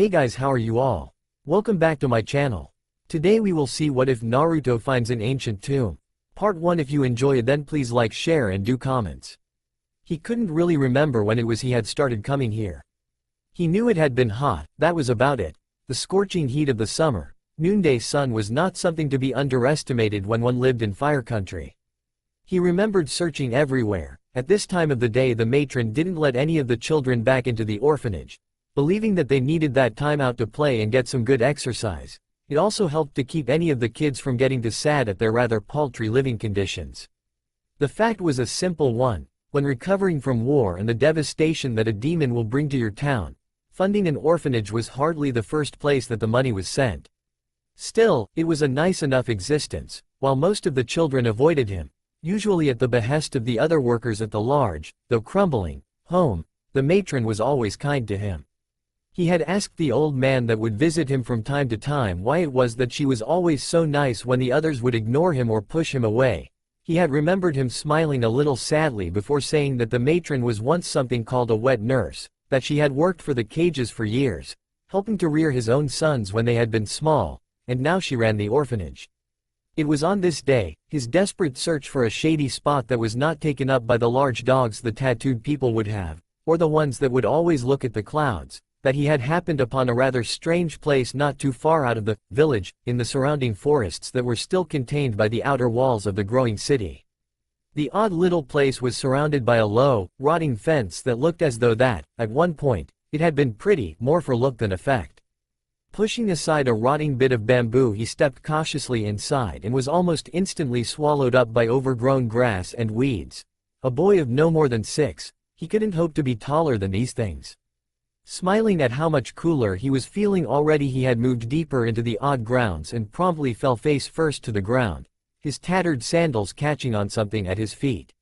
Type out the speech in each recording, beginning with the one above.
Hey guys, how are you all? Welcome back to my channel. Today we will see what if Naruto finds an ancient tomb. Part 1. If you enjoy it, then please like, share and do comments. He couldn't really remember when it was he had started coming here. He knew it had been hot, that was about it. The scorching heat of the summer, noonday sun was not something to be underestimated when one lived in fire country. He remembered searching everywhere. At this time of the day the matron didn't let any of the children back into the orphanage, believing that they needed that time out to play and get some good exercise. It also helped to keep any of the kids from getting too sad at their rather paltry living conditions. The fact was a simple one: when recovering from war and the devastation that a demon will bring to your town, funding an orphanage was hardly the first place that the money was sent. Still, it was a nice enough existence. While most of the children avoided him, usually at the behest of the other workers at the large, though crumbling, home, the matron was always kind to him. He had asked the old man that would visit him from time to time why it was that she was always so nice when the others would ignore him or push him away. He had remembered him smiling a little sadly before saying that the matron was once something called a wet nurse, that she had worked for the cages for years, helping to rear his own sons when they had been small, and now she ran the orphanage. It was on this day, his desperate search for a shady spot that was not taken up by the large dogs the tattooed people would have, or the ones that would always look at the clouds, that he had happened upon a rather strange place not too far out of the village, in the surrounding forests that were still contained by the outer walls of the growing city. The odd little place was surrounded by a low, rotting fence that looked as though that, at one point, it had been pretty, more for look than effect. Pushing aside a rotting bit of bamboo, he stepped cautiously inside and was almost instantly swallowed up by overgrown grass and weeds. A boy of no more than 6, he couldn't hope to be taller than these things. Smiling at how much cooler he was feeling already, he had moved deeper into the odd grounds and promptly fell face first to the ground, his tattered sandals catching on something at his feet.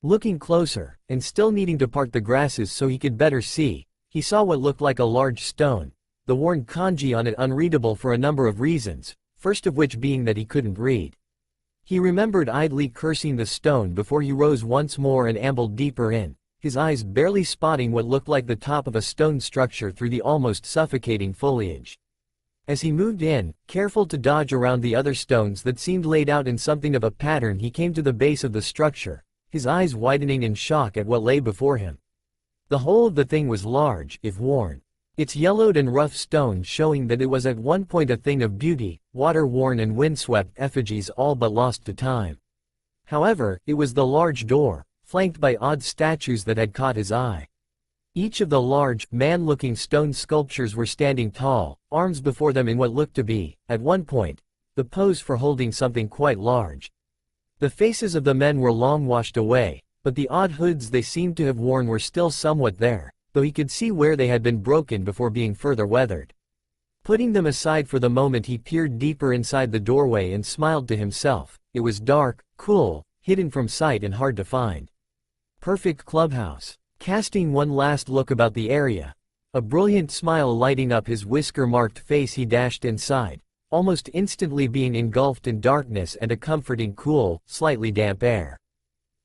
Looking closer, and still needing to part the grasses so he could better see, he saw what looked like a large stone, the worn kanji on it unreadable for a number of reasons, first of which being that he couldn't read. He remembered idly cursing the stone before he rose once more and ambled deeper in, his eyes barely spotting what looked like the top of a stone structure through the almost suffocating foliage. As he moved in, careful to dodge around the other stones that seemed laid out in something of a pattern, he came to the base of the structure, his eyes widening in shock at what lay before him. The whole of the thing was large, if worn. Its yellowed and rough stone showing that it was at one point a thing of beauty, water-worn and windswept effigies all but lost to time. However, it was the large door, flanked by odd statues that had caught his eye. Each of the large, man-looking stone sculptures were standing tall, arms before them in what looked to be, at one point, the pose for holding something quite large. The faces of the men were long washed away, but the odd hoods they seemed to have worn were still somewhat there, though he could see where they had been broken before being further weathered. Putting them aside for the moment, he peered deeper inside the doorway and smiled to himself. It was dark, cool, hidden from sight and hard to find. Perfect clubhouse. Casting one last look about the area, a brilliant smile lighting up his whisker-marked face, he dashed inside, almost instantly being engulfed in darkness and a comforting cool, slightly damp air.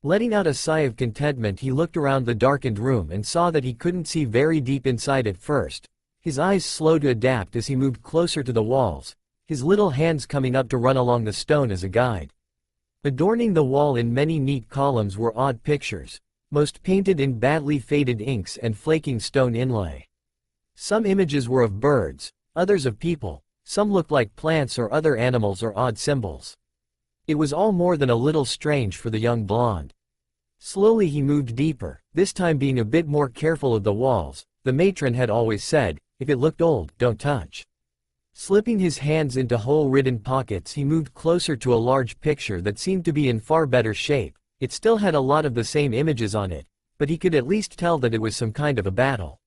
Letting out a sigh of contentment, he looked around the darkened room and saw that he couldn't see very deep inside at first, his eyes slow to adapt as he moved closer to the walls, his little hands coming up to run along the stone as a guide. Adorning the wall in many neat columns were odd pictures, most painted in badly faded inks and flaking stone inlay. Some images were of birds, others of people, some looked like plants or other animals or odd symbols. It was all more than a little strange for the young blonde. Slowly he moved deeper, this time being a bit more careful of the walls. The matron had always said, if it looked old, don't touch. Slipping his hands into hole-ridden pockets, he moved closer to a large picture that seemed to be in far better shape. It still had a lot of the same images on it, but he could at least tell that it was some kind of a battle.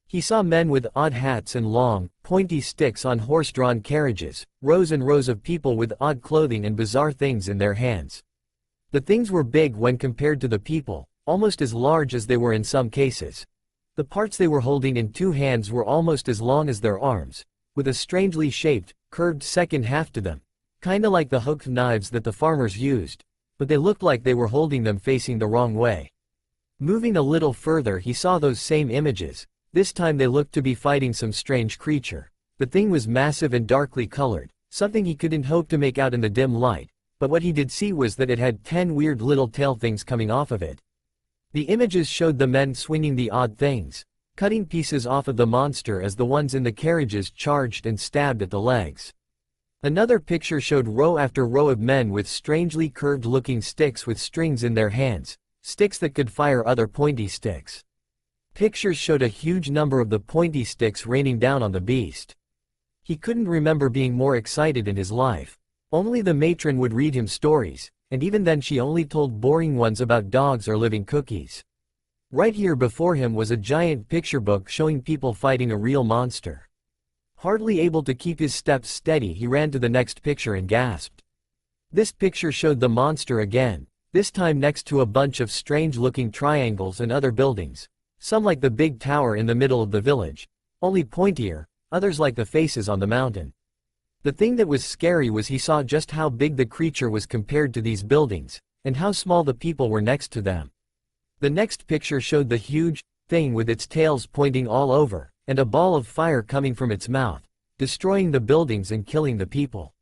He saw men with odd hats and long, pointy sticks on horse-drawn carriages, rows and rows of people with odd clothing and bizarre things in their hands. The things were big when compared to the people, almost as large as they were in some cases. The parts they were holding in two hands were almost as long as their arms, with a strangely shaped, curved second half to them, kinda like the hooked knives that the farmers used, but they looked like they were holding them facing the wrong way. Moving a little further, he saw those same images, This time they looked to be fighting some strange creature. The thing was massive and darkly colored, something he couldn't hope to make out in the dim light, but what he did see was that it had 10 weird little tail things coming off of it. The images showed the men swinging the odd things, cutting pieces off of the monster as the ones in the carriages charged and stabbed at the legs. Another picture showed row after row of men with strangely curved-looking sticks with strings in their hands, sticks that could fire other pointy sticks. Pictures showed a huge number of the pointy sticks raining down on the beast. He couldn't remember being more excited in his life. Only the matron would read him stories, and even then she only told boring ones about dogs or living cookies. Right here before him was a giant picture book showing people fighting a real monster. Hardly able to keep his steps steady, he ran to the next picture and gasped. This picture showed the monster again, this time next to a bunch of strange-looking triangles and other buildings, some like the big tower in the middle of the village, only pointier, others like the faces on the mountain. The thing that was scary was he saw just how big the creature was compared to these buildings, and how small the people were next to them. The next picture showed the huge thing with its tails pointing all over, and a ball of fire coming from its mouth, destroying the buildings and killing the people.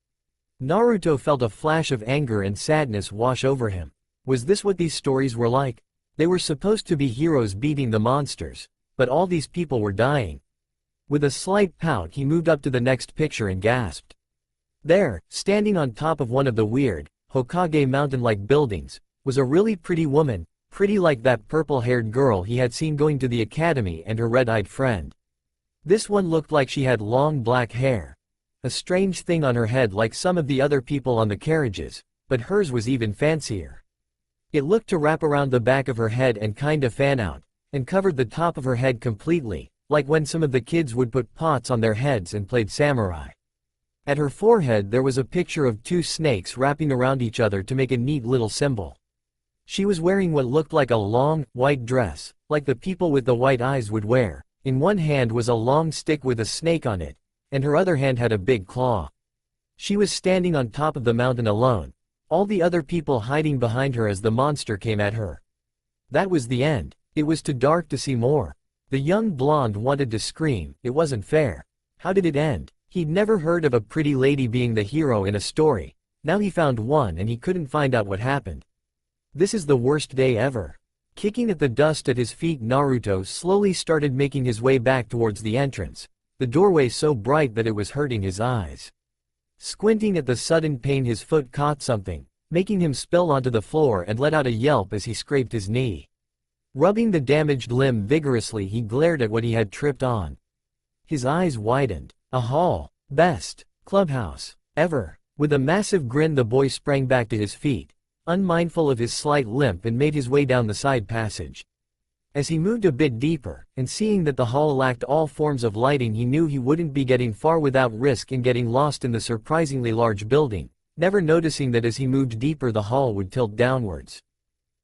Naruto felt a flash of anger and sadness wash over him. Was this what these stories were like? They were supposed to be heroes beating the monsters, but all these people were dying. With a slight pout he moved up to the next picture and gasped. There, standing on top of one of the weird, Hokage mountain-like buildings, was a really pretty woman, pretty like that purple-haired girl he had seen going to the academy and her red-eyed friend. This one looked like she had long black hair. A strange thing on her head like some of the other people on the carriages, but hers was even fancier. It looked to wrap around the back of her head and kinda fan out, and covered the top of her head completely, like when some of the kids would put pots on their heads and played samurai. At her forehead there was a picture of two snakes wrapping around each other to make a neat little symbol. She was wearing what looked like a long, white dress, like the people with the white eyes would wear. In one hand was a long stick with a snake on it, and her other hand had a big claw. She was standing on top of the mountain alone, all the other people hiding behind her as the monster came at her. That was the end. It was too dark to see more. The young blonde wanted to scream, it wasn't fair. How did it end? He'd never heard of a pretty lady being the hero in a story. Now he found one and he couldn't find out what happened. This is the worst day ever. Kicking at the dust at his feet, Naruto slowly started making his way back towards the entrance, the doorway so bright that it was hurting his eyes. Squinting at the sudden pain, his foot caught something, making him spill onto the floor and let out a yelp as he scraped his knee. Rubbing the damaged limb vigorously, he glared at what he had tripped on. His eyes widened. A hall. Best clubhouse ever. With a massive grin, the boy sprang back to his feet, unmindful of his slight limp, and made his way down the side passage. As he moved a bit deeper, and seeing that the hall lacked all forms of lighting, he knew he wouldn't be getting far without risk in getting lost in the surprisingly large building, never noticing that as he moved deeper the hall would tilt downwards.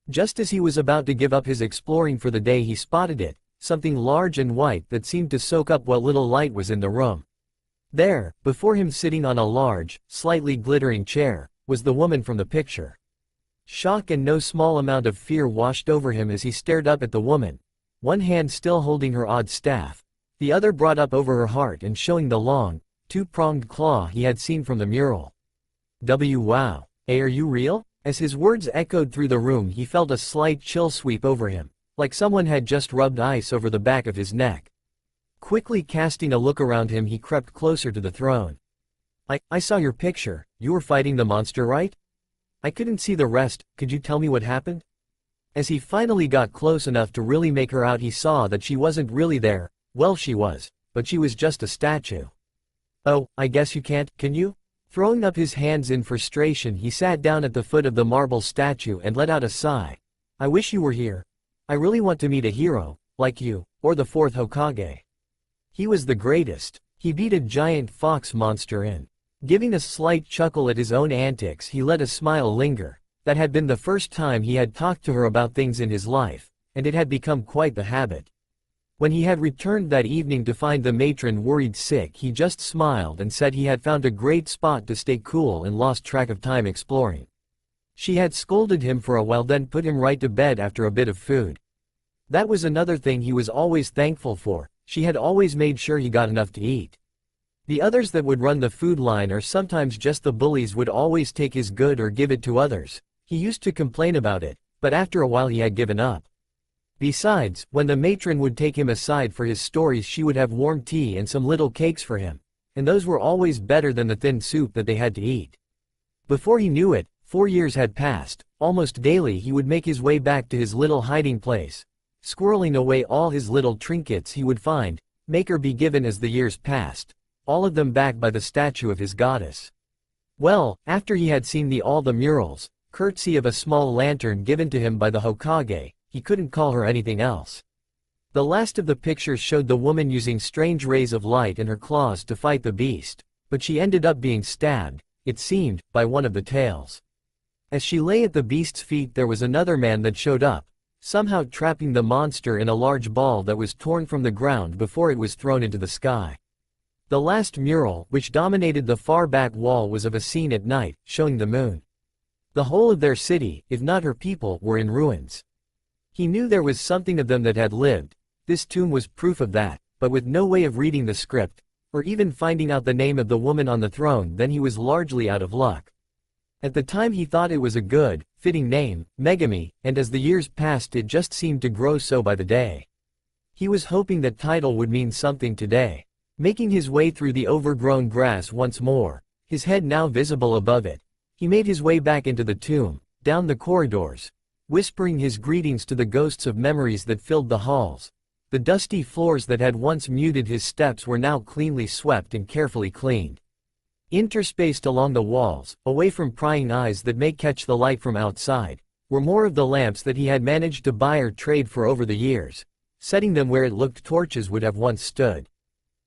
Just as he was about to give up his exploring for the day, he spotted it, something large and white that seemed to soak up what little light was in the room. There, before him, sitting on a large, slightly glittering chair, was the woman from the picture. Shock and no small amount of fear washed over him as he stared up at the woman, one hand still holding her odd staff, the other brought up over her heart and showing the long, two-pronged claw he had seen from the mural. Wow. Are you real? As his words echoed through the room, he felt a slight chill sweep over him, like someone had just rubbed ice over the back of his neck. Quickly casting a look around him, he crept closer to the throne. I saw your picture. You were fighting the monster, right? I couldn't see the rest. Could you tell me what happened? As he finally got close enough to really make her out, he saw that she wasn't really there. Well, she was, but she was just a statue. Oh, I guess you can't, can you? Throwing up his hands in frustration, he sat down at the foot of the marble statue and let out a sigh. I wish you were here. I really want to meet a hero, like you, or the fourth Hokage. He was the greatest. He beat a giant fox monster in. Giving a slight chuckle at his own antics, he let a smile linger. That had been the first time he had talked to her about things in his life, and it had become quite the habit. When he had returned that evening to find the matron worried sick, he just smiled and said he had found a great spot to stay cool and lost track of time exploring. She had scolded him for a while, then put him right to bed after a bit of food. That was another thing he was always thankful for. She had always made sure he got enough to eat. The others that would run the food line or sometimes just the bullies would always take his good or give it to others. He used to complain about it, but after a while he had given up. Besides, when the matron would take him aside for his stories, she would have warm tea and some little cakes for him, and those were always better than the thin soup that they had to eat. Before he knew it, 4 years had passed. Almost daily he would make his way back to his little hiding place, squirreling away all his little trinkets he would find, make or be given as the years passed, all of them backed by the statue of his goddess. Well, after he had seen all the murals, courtesy of a small lantern given to him by the Hokage, he couldn't call her anything else. The last of the pictures showed the woman using strange rays of light in her claws to fight the beast, but she ended up being stabbed, it seemed, by one of the tails. As she lay at the beast's feet, there was another man that showed up, somehow trapping the monster in a large ball that was torn from the ground before it was thrown into the sky. The last mural, which dominated the far back wall, was of a scene at night, showing the moon. The whole of their city, if not her people, were in ruins. He knew there was something of them that had lived. This tomb was proof of that, but with no way of reading the script, or even finding out the name of the woman on the throne, then he was largely out of luck. At the time he thought it was a good, fitting name, Megami, and as the years passed it just seemed to grow so by the day. He was hoping that title would mean something today. Making his way through the overgrown grass once more, his head now visible above it, he made his way back into the tomb, down the corridors, whispering his greetings to the ghosts of memories that filled the halls. The dusty floors that had once muted his steps were now cleanly swept and carefully cleaned. Interspaced along the walls, away from prying eyes that may catch the light from outside, were more of the lamps that he had managed to buy or trade for over the years, setting them where it looked torches would have once stood.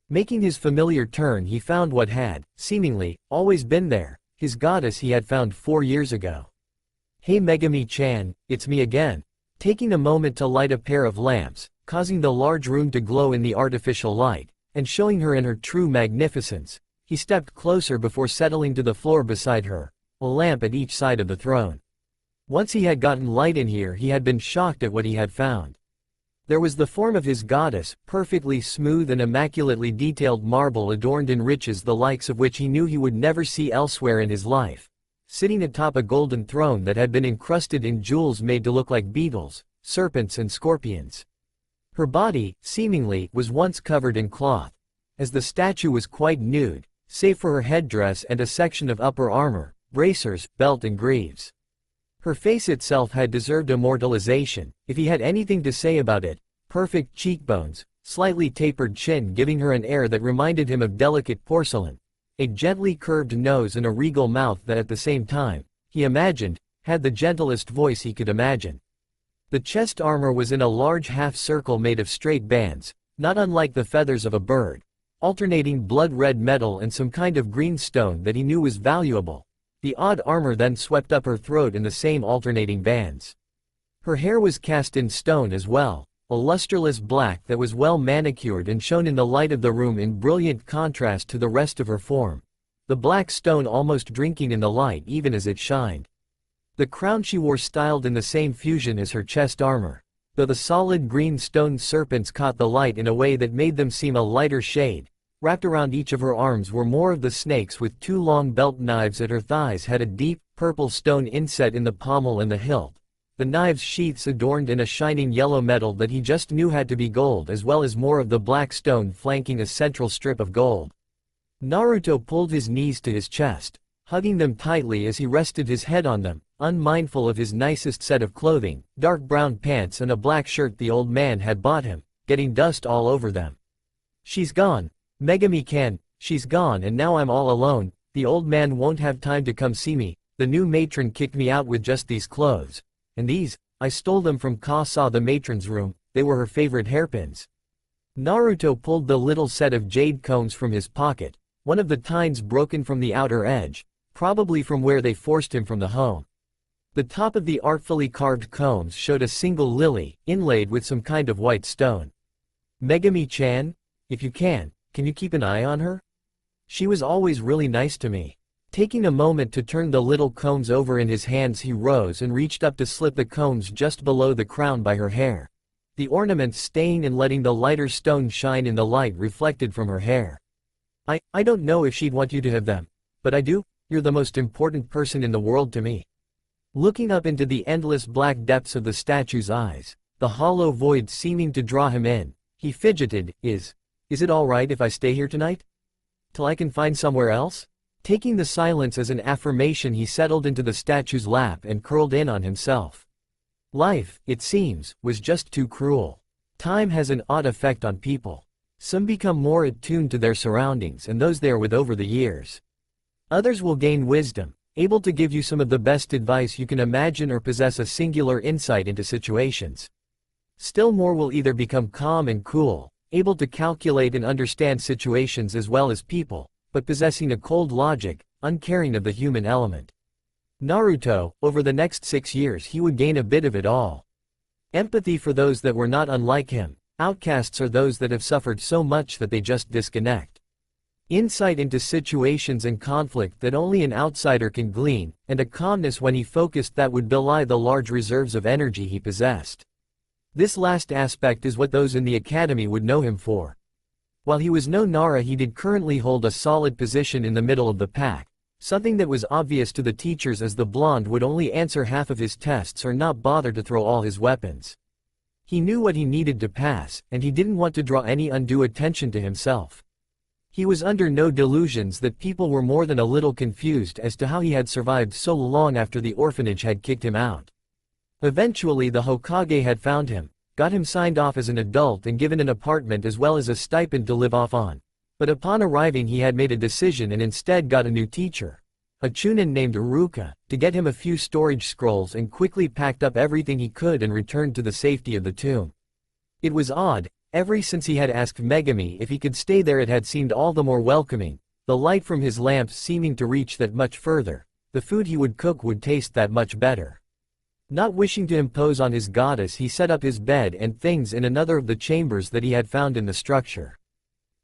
Making his familiar turn, he found what had, seemingly, always been there, his goddess he had found 4 years ago. "Hey Megami-chan, it's me again." Taking a moment to light a pair of lamps, causing the large room to glow in the artificial light, and showing her in her true magnificence, he stepped closer before settling to the floor beside her, a lamp at each side of the throne. Once he had gotten light in here, he had been shocked at what he had found. There was the form of his goddess, perfectly smooth and immaculately detailed marble adorned in riches the likes of which he knew he would never see elsewhere in his life, sitting atop a golden throne that had been encrusted in jewels made to look like beetles, serpents and scorpions. Her body, seemingly, was once covered in cloth, as the statue was quite nude, save for her headdress and a section of upper armor, bracers, belt and greaves. Her face itself had deserved immortalization, if he had anything to say about it: perfect cheekbones, slightly tapered chin giving her an air that reminded him of delicate porcelain, a gently curved nose and a regal mouth that at the same time, he imagined, had the gentlest voice he could imagine. The chest armor was in a large half circle made of straight bands, not unlike the feathers of a bird, alternating blood-red metal and some kind of green stone that he knew was valuable. The odd armor then swept up her throat in the same alternating bands. Her hair was cast in stone as well, a lusterless black that was well manicured and shone in the light of the room in brilliant contrast to the rest of her form, the black stone almost drinking in the light even as it shined. The crown she wore styled in the same fusion as her chest armor, though the solid green stone serpents caught the light in a way that made them seem a lighter shade. Wrapped around each of her arms were more of the snakes, with 2 long belt knives at her thighs had a deep, purple stone inset in the pommel and the hilt. The knives' sheaths adorned in a shining yellow metal that he just knew had to be gold, as well as more of the black stone flanking a central strip of gold. Naruto pulled his knees to his chest, hugging them tightly as he rested his head on them, unmindful of his nicest set of clothing, dark brown pants and a black shirt the old man had bought him, getting dust all over them. "She's gone. Megami-can, she's gone, and now I'm all alone. The old man won't have time to come see me. The new matron kicked me out with just these clothes. And these, I stole them from Kasa, the matron's room. They were her favorite hairpins." Naruto pulled the little set of jade combs from his pocket, one of the tines broken from the outer edge, probably from where they forced him from the home. The top of the artfully carved combs showed a single lily, inlaid with some kind of white stone. "Megami-chan, if you can you keep an eye on her? She was always really nice to me." Taking a moment to turn the little combs over in his hands, he rose and reached up to slip the combs just below the crown by her hair. the ornaments staying and letting the lighter stone shine in the light reflected from her hair. I don't know if she'd want you to have them, but I do. You're the most important person in the world to me. Looking up into the endless black depths of the statue's eyes, the hollow void seeming to draw him in, he fidgeted. Is it all right if I stay here tonight? Till I can find somewhere else? Taking the silence as an affirmation, he settled into the statue's lap and curled in on himself. Life, it seems, was just too cruel. Time has an odd effect on people. Some become more attuned to their surroundings and those they are with over the years. Others will gain wisdom, able to give you some of the best advice you can imagine or possess a singular insight into situations. Still more will either become calm and cool, able to calculate and understand situations as well as people, but possessing a cold logic, uncaring of the human element. Naruto, over the next 6 years he would gain a bit of it all. Empathy for those that were not unlike him. Outcasts are those that have suffered so much that they just disconnect. Insight into situations and conflict that only an outsider can glean, and a calmness when he focused that would belie the large reserves of energy he possessed. This last aspect is what those in the academy would know him for. While he was no Nara, he did currently hold a solid position in the middle of the pack, something that was obvious to the teachers as the blonde would only answer half of his tests or not bother to throw all his weapons. He knew what he needed to pass, and he didn't want to draw any undue attention to himself. He was under no delusions that people were more than a little confused as to how he had survived so long after the orphanage had kicked him out. Eventually the Hokage had found him, got him signed off as an adult and given an apartment as well as a stipend to live off on. But upon arriving he had made a decision and instead got a new teacher, a chunin named Uruka, to get him a few storage scrolls and quickly packed up everything he could and returned to the safety of the tomb. It was odd, ever since he had asked Megami if he could stay there it had seemed all the more welcoming, the light from his lamps seeming to reach that much further, the food he would cook would taste that much better. Not wishing to impose on his goddess he set up his bed and things in another of the chambers that he had found in the structure.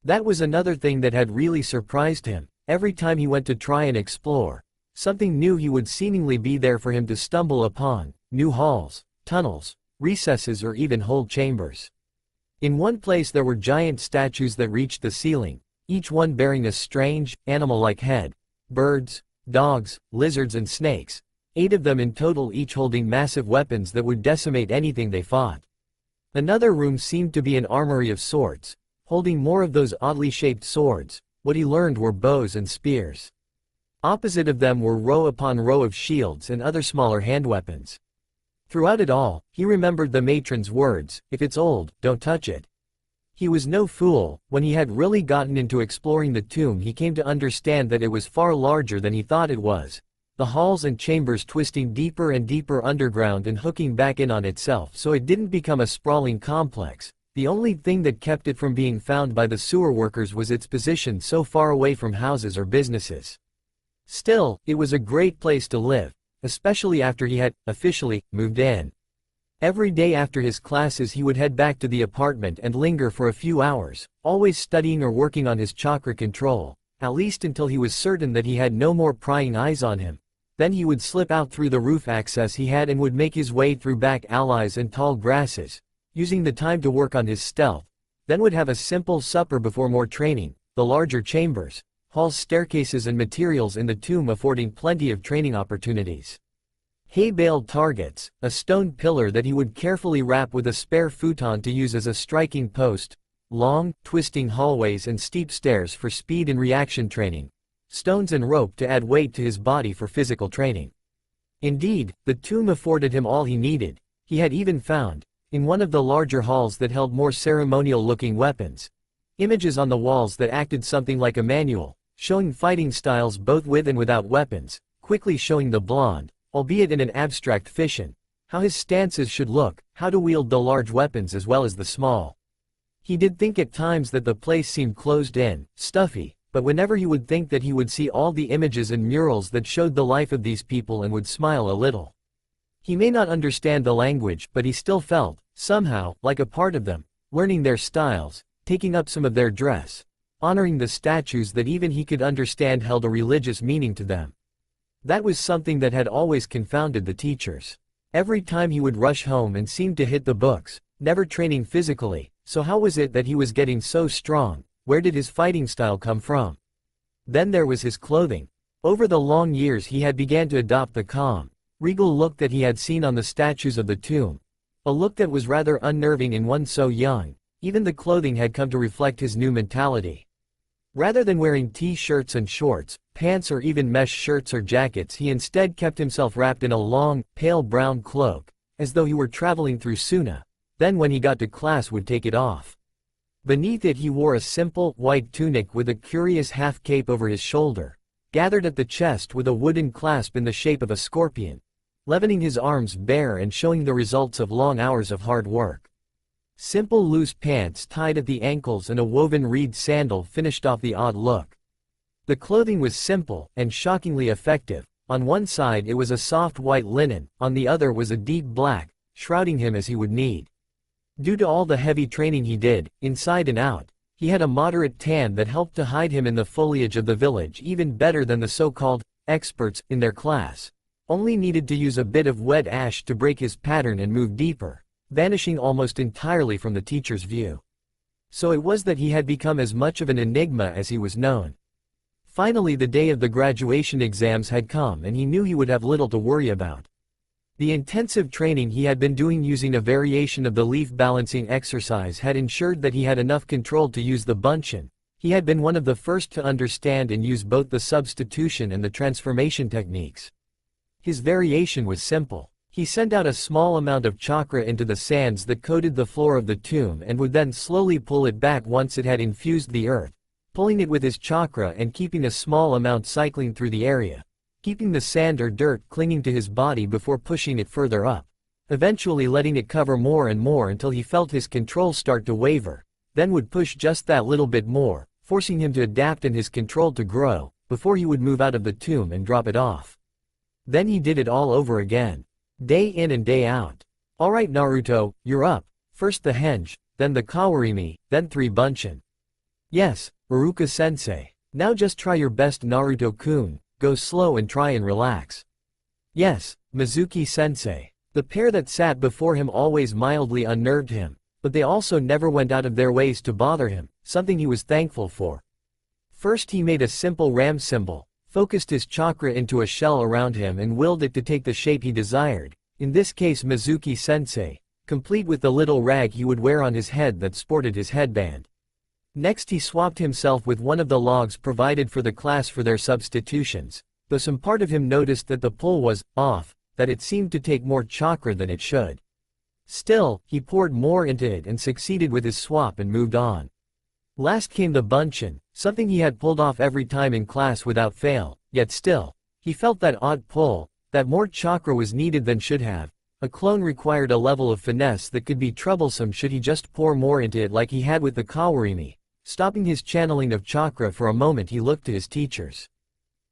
That was another thing that had really surprised him. Every time he went to try and explore, something new he would seemingly be there for him to stumble upon, new halls, tunnels, recesses or even whole chambers. In one place there were giant statues that reached the ceiling, each one bearing a strange, animal-like head, birds, dogs, lizards and snakes, 8 of them in total, each holding massive weapons that would decimate anything they fought. Another room seemed to be an armory of swords, holding more of those oddly shaped swords. What he learned were bows and spears. Opposite of them were row upon row of shields and other smaller hand weapons. Throughout it all, he remembered the matron's words, "If it's old, don't touch it." He was no fool. When he had really gotten into exploring the tomb he came to understand that it was far larger than he thought it was, the halls and chambers twisting deeper and deeper underground and hooking back in on itself so it didn't become a sprawling complex. The only thing that kept it from being found by the sewer workers was its position so far away from houses or businesses. Still, it was a great place to live, especially after he had, officially, moved in. Every day after his classes he would head back to the apartment and linger for a few hours, always studying or working on his chakra control, at least until he was certain that he had no more prying eyes on him. Then he would slip out through the roof access he had and would make his way through back alleys and tall grasses, using the time to work on his stealth, then would have a simple supper before more training, the larger chambers, halls, staircases and materials in the tomb affording plenty of training opportunities. Hay-baled targets, a stone pillar that he would carefully wrap with a spare futon to use as a striking post, long, twisting hallways and steep stairs for speed and reaction training, stones and rope to add weight to his body for physical training. Indeed, the tomb afforded him all he needed. He had even found, in one of the larger halls that held more ceremonial-looking weapons, images on the walls that acted something like a manual, showing fighting styles both with and without weapons, quickly showing the blonde, albeit in an abstract fashion, how his stances should look, how to wield the large weapons as well as the small. He did think at times that the place seemed closed in, stuffy, but whenever he would think that he would see all the images and murals that showed the life of these people and would smile a little. He may not understand the language, but he still felt, somehow, like a part of them, learning their styles, taking up some of their dress, honoring the statues that even he could understand held a religious meaning to them. That was something that had always confounded the teachers. Every time he would rush home and seemed to hit the books, never training physically, so how was it that he was getting so strong? Where did his fighting style come from? Then there was his clothing. Over the long years he had began to adopt the calm, regal look that he had seen on the statues of the tomb. A look that was rather unnerving in one so young. Even the clothing had come to reflect his new mentality. Rather than wearing t-shirts and shorts, pants or even mesh shirts or jackets, he instead kept himself wrapped in a long, pale brown cloak, as though he were traveling through Suna, then when he got to class would take it off. Beneath it he wore a simple, white tunic with a curious half-cape over his shoulder, gathered at the chest with a wooden clasp in the shape of a scorpion, leavening his arms bare and showing the results of long hours of hard work. Simple loose pants tied at the ankles and a woven reed sandal finished off the odd look. The clothing was simple and shockingly effective. On one side it was a soft white linen, on the other was a deep black, shrouding him as he would need. Due to all the heavy training he did, inside and out, he had a moderate tan that helped to hide him in the foliage of the village even better than the so-called experts in their class. Only needed to use a bit of wet ash to break his pattern and move deeper, vanishing almost entirely from the teacher's view. So it was that he had become as much of an enigma as he was known. Finally the day of the graduation exams had come and he knew he would have little to worry about. The intensive training he had been doing using a variation of the leaf balancing exercise had ensured that he had enough control to use the bunshin. He had been one of the first to understand and use both the substitution and the transformation techniques. His variation was simple. He sent out a small amount of chakra into the sands that coated the floor of the tomb and would then slowly pull it back once it had infused the earth, pulling it with his chakra and keeping a small amount cycling through the area, keeping the sand or dirt clinging to his body before pushing it further up, eventually letting it cover more and more until he felt his control start to waver, then would push just that little bit more, forcing him to adapt and his control to grow, before he would move out of the tomb and drop it off. Then he did it all over again. Day in and day out. Alright Naruto, you're up. First the henge, then the kawarimi, then 3 bunshin. Yes, Iruka-sensei. Now just try your best Naruto-kun, go slow and try and relax. Yes, Mizuki-sensei. The pair that sat before him always mildly unnerved him, but they also never went out of their ways to bother him, something he was thankful for. First he made a simple ram symbol, focused his chakra into a shell around him and willed it to take the shape he desired, in this case Mizuki-sensei, complete with the little rag he would wear on his head that sported his headband. Next he swapped himself with one of the logs provided for the class for their substitutions, though some part of him noticed that the pull was off, that it seemed to take more chakra than it should. Still, he poured more into it and succeeded with his swap and moved on. Last came the bunshin, something he had pulled off every time in class without fail, yet still, he felt that odd pull, that more chakra was needed than should have. A clone required a level of finesse that could be troublesome should he just pour more into it like he had with the kawarimi. Stopping his channeling of chakra for a moment he looked to his teachers.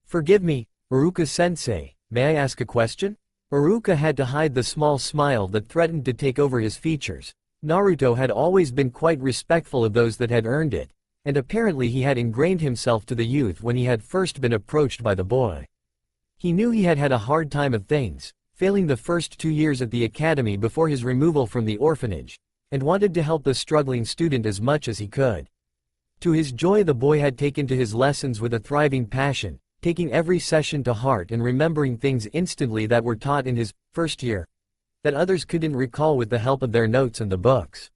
Forgive me, Iruka-sensei, may I ask a question? Iruka had to hide the small smile that threatened to take over his features. Naruto had always been quite respectful of those that had earned it, and apparently he had ingrained himself to the youth when he had first been approached by the boy. He knew he had had a hard time of things, failing the first 2 years at the academy before his removal from the orphanage, and wanted to help the struggling student as much as he could. To his joy the boy had taken to his lessons with a thriving passion, taking every session to heart and remembering things instantly that were taught in his first year, that others couldn't recall with the help of their notes and the books.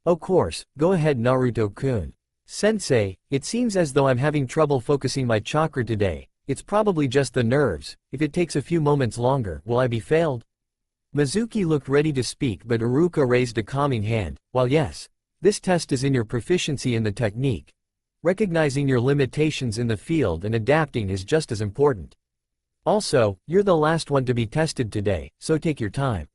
Of course, go ahead Naruto-kun. Sensei, it seems as though I'm having trouble focusing my chakra today. It's probably just the nerves. If it takes a few moments longer, will I be failed? Mizuki looked ready to speak but Iruka raised a calming hand. While yes, this test is in your proficiency in the technique, recognizing your limitations in the field and adapting is just as important. Also, you're the last one to be tested today, so take your time.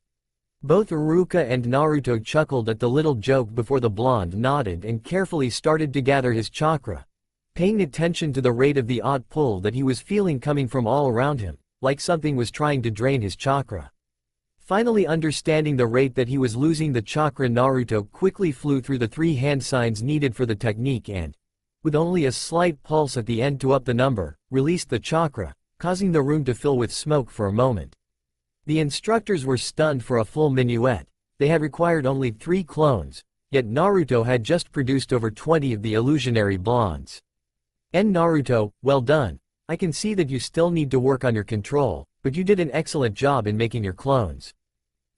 Both Iruka and Naruto chuckled at the little joke before the blonde nodded and carefully started to gather his chakra, paying attention to the rate of the odd pull that he was feeling coming from all around him, like something was trying to drain his chakra. Finally understanding the rate that he was losing the chakra, Naruto quickly flew through the 3 hand signs needed for the technique and, with only a slight pulse at the end to up the number, released the chakra, causing the room to fill with smoke for a moment. The instructors were stunned for a full minuet. They had required only 3 clones, yet Naruto had just produced over 20 of the illusionary blondes. And Naruto, well done. I can see that you still need to work on your control, but you did an excellent job in making your clones.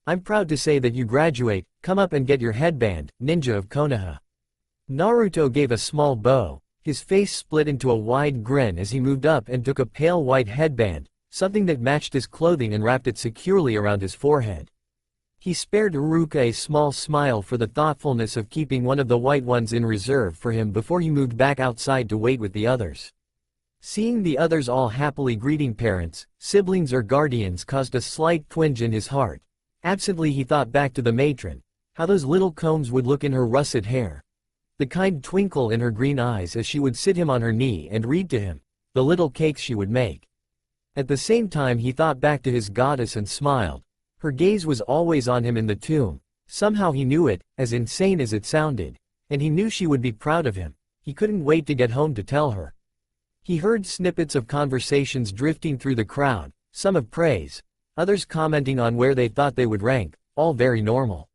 I'm proud to say that you graduate. Come up and get your headband, ninja of Konoha. Naruto gave a small bow. His face split into a wide grin as he moved up and took a pale white headband, something that matched his clothing, and wrapped it securely around his forehead. He spared Iruka a small smile for the thoughtfulness of keeping one of the white ones in reserve for him before he moved back outside to wait with the others. Seeing the others all happily greeting parents, siblings or guardians caused a slight twinge in his heart. Absently he thought back to the matron, how those little combs would look in her russet hair. The kind twinkle in her green eyes as she would sit him on her knee and read to him, the little cakes she would make. At the same time he thought back to his goddess and smiled. Her gaze was always on him in the tomb. Somehow he knew it, as insane as it sounded, and he knew she would be proud of him. He couldn't wait to get home to tell her. He heard snippets of conversations drifting through the crowd, some of praise, others commenting on where they thought they would rank, all very normal.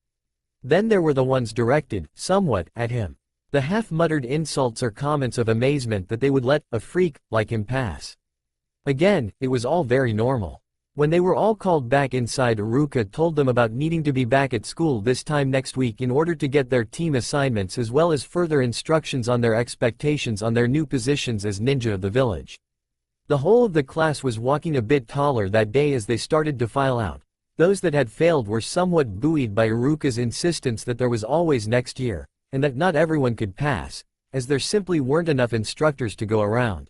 Then there were the ones directed, somewhat, at him. The half-muttered insults or comments of amazement that they would let a freak like him pass. Again, it was all very normal. When they were all called back inside, Iruka told them about needing to be back at school this time next week in order to get their team assignments as well as further instructions on their expectations on their new positions as ninja of the village. The whole of the class was walking a bit taller that day as they started to file out. Those that had failed were somewhat buoyed by Iruka's insistence that there was always next year, and that not everyone could pass, as there simply weren't enough instructors to go around.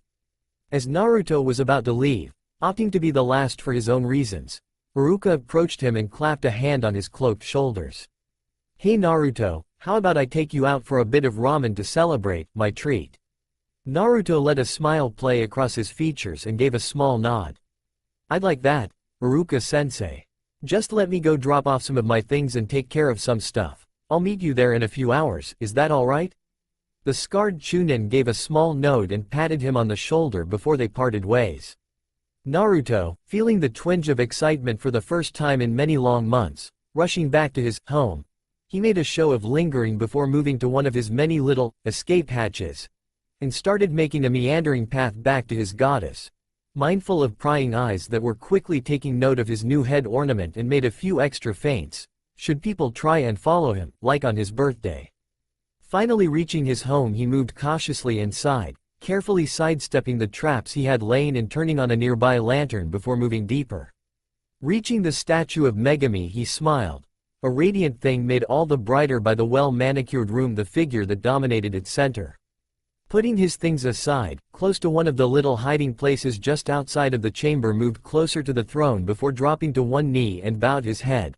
As Naruto was about to leave, opting to be the last for his own reasons, Iruka approached him and clapped a hand on his cloaked shoulders. "Hey Naruto, how about I take you out for a bit of ramen to celebrate my treat?" Naruto let a smile play across his features and gave a small nod. "I'd like that, Iruka-sensei. Just let me go drop off some of my things and take care of some stuff. I'll meet you there in a few hours, is that alright?" The scarred Chunin gave a small nod and patted him on the shoulder before they parted ways. Naruto, feeling the twinge of excitement for the first time in many long months, rushing back to his home, he made a show of lingering before moving to one of his many little escape hatches, and started making a meandering path back to his goddess, mindful of prying eyes that were quickly taking note of his new head ornament and made a few extra feints, should people try and follow him, like on his birthday. Finally reaching his home, he moved cautiously inside, carefully sidestepping the traps he had lain and turning on a nearby lantern before moving deeper. Reaching the statue of Megami, he smiled, a radiant thing made all the brighter by the well-manicured room, the figure that dominated its center. Putting his things aside, close to one of the little hiding places just outside of the chamber, moved closer to the throne before dropping to one knee and bowed his head,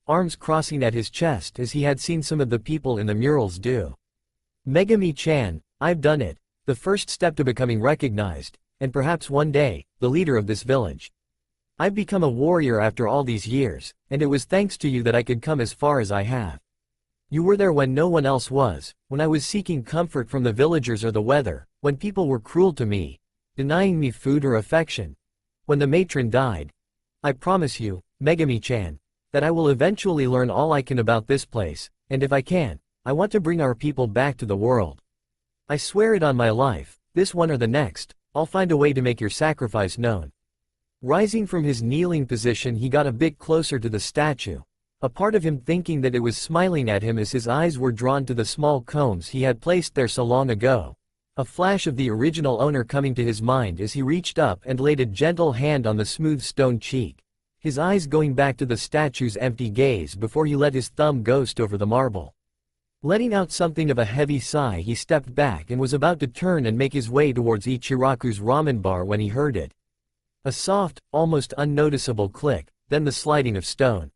arms crossing at his chest as he had seen some of the people in the murals do. "Megami-chan, I've done it. The first step to becoming recognized, and perhaps one day, the leader of this village. I've become a warrior after all these years, and it was thanks to you that I could come as far as I have. You were there when no one else was, when I was seeking comfort from the villagers or the weather, when people were cruel to me, denying me food or affection. When the matron died. I promise you, Megami-chan, that I will eventually learn all I can about this place, and if I can, I want to bring our people back to the world. I swear it on my life, this one or the next, I'll find a way to make your sacrifice known." Rising from his kneeling position, he got a bit closer to the statue, a part of him thinking that it was smiling at him as his eyes were drawn to the small combs he had placed there so long ago, a flash of the original owner coming to his mind as he reached up and laid a gentle hand on the smooth stone cheek, his eyes going back to the statue's empty gaze before he let his thumb ghost over the marble. Letting out something of a heavy sigh, he stepped back and was about to turn and make his way towards Ichiraku's ramen bar when he heard it. A soft, almost unnoticeable click, then the sliding of stone.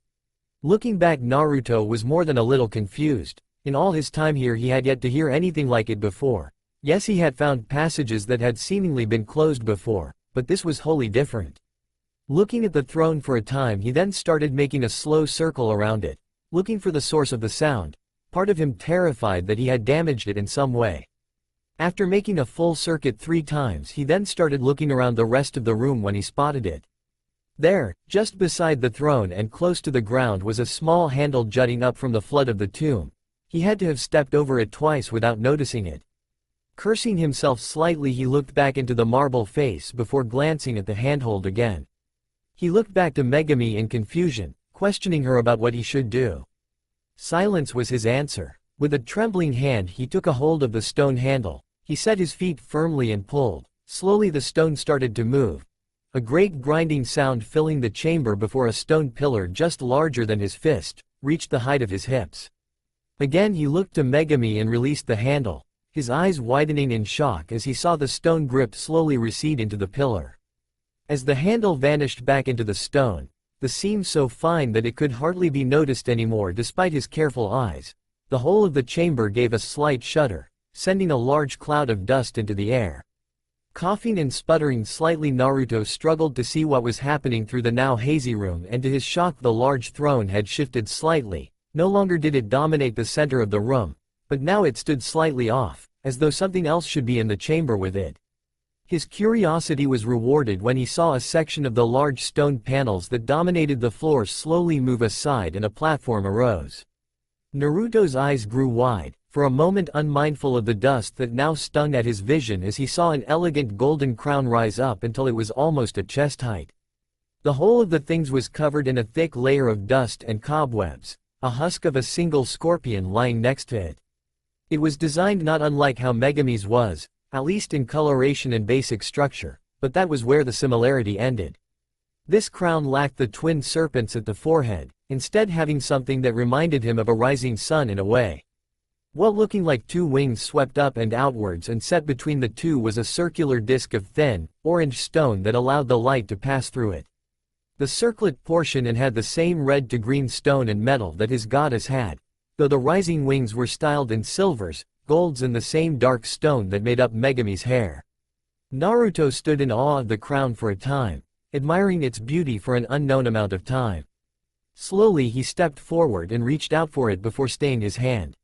Looking back, Naruto was more than a little confused. In all his time here he had yet to hear anything like it before. Yes, he had found passages that had seemingly been closed before, but this was wholly different. Looking at the throne for a time, he then started making a slow circle around it, looking for the source of the sound, part of him terrified that he had damaged it in some way. After making a full circuit 3 times, he then started looking around the rest of the room when he spotted it. There, just beside the throne and close to the ground was a small handle jutting up from the flood of the tomb. He had to have stepped over it twice without noticing it. Cursing himself slightly, he looked back into the marble face before glancing at the handhold again. He looked back to Megami in confusion, questioning her about what he should do. Silence was his answer. With a trembling hand he took a hold of the stone handle. He set his feet firmly and pulled. Slowly the stone started to move. A great grinding sound filling the chamber before a stone pillar just larger than his fist reached the height of his hips. Again he looked to Megami and released the handle, his eyes widening in shock as he saw the stone grip slowly recede into the pillar. As the handle vanished back into the stone, the seam so fine that it could hardly be noticed anymore despite his careful eyes, the whole of the chamber gave a slight shudder, sending a large cloud of dust into the air. Coughing and sputtering slightly, Naruto struggled to see what was happening through the now hazy room, and to his shock the large throne had shifted slightly. No longer did it dominate the center of the room, but now it stood slightly off, as though something else should be in the chamber with it. His curiosity was rewarded when he saw a section of the large stone panels that dominated the floor slowly move aside and a platform arose. Naruto's eyes grew wide, for a moment unmindful of the dust that now stung at his vision as he saw an elegant golden crown rise up until it was almost at chest height. The whole of the things was covered in a thick layer of dust and cobwebs, a husk of a single scorpion lying next to it. It was designed not unlike how Megami's was, at least in coloration and basic structure, but that was where the similarity ended. This crown lacked the twin serpents at the forehead, instead having something that reminded him of a rising sun in a way. What looking like two wings swept up and outwards, and set between the two was a circular disc of thin, orange stone that allowed the light to pass through it. The circlet portion had the same red to green stone and metal that his goddess had, though the rising wings were styled in silvers, golds and the same dark stone that made up Megami's hair. Naruto stood in awe of the crown for a time, admiring its beauty for an unknown amount of time. Slowly he stepped forward and reached out for it before staying his hand.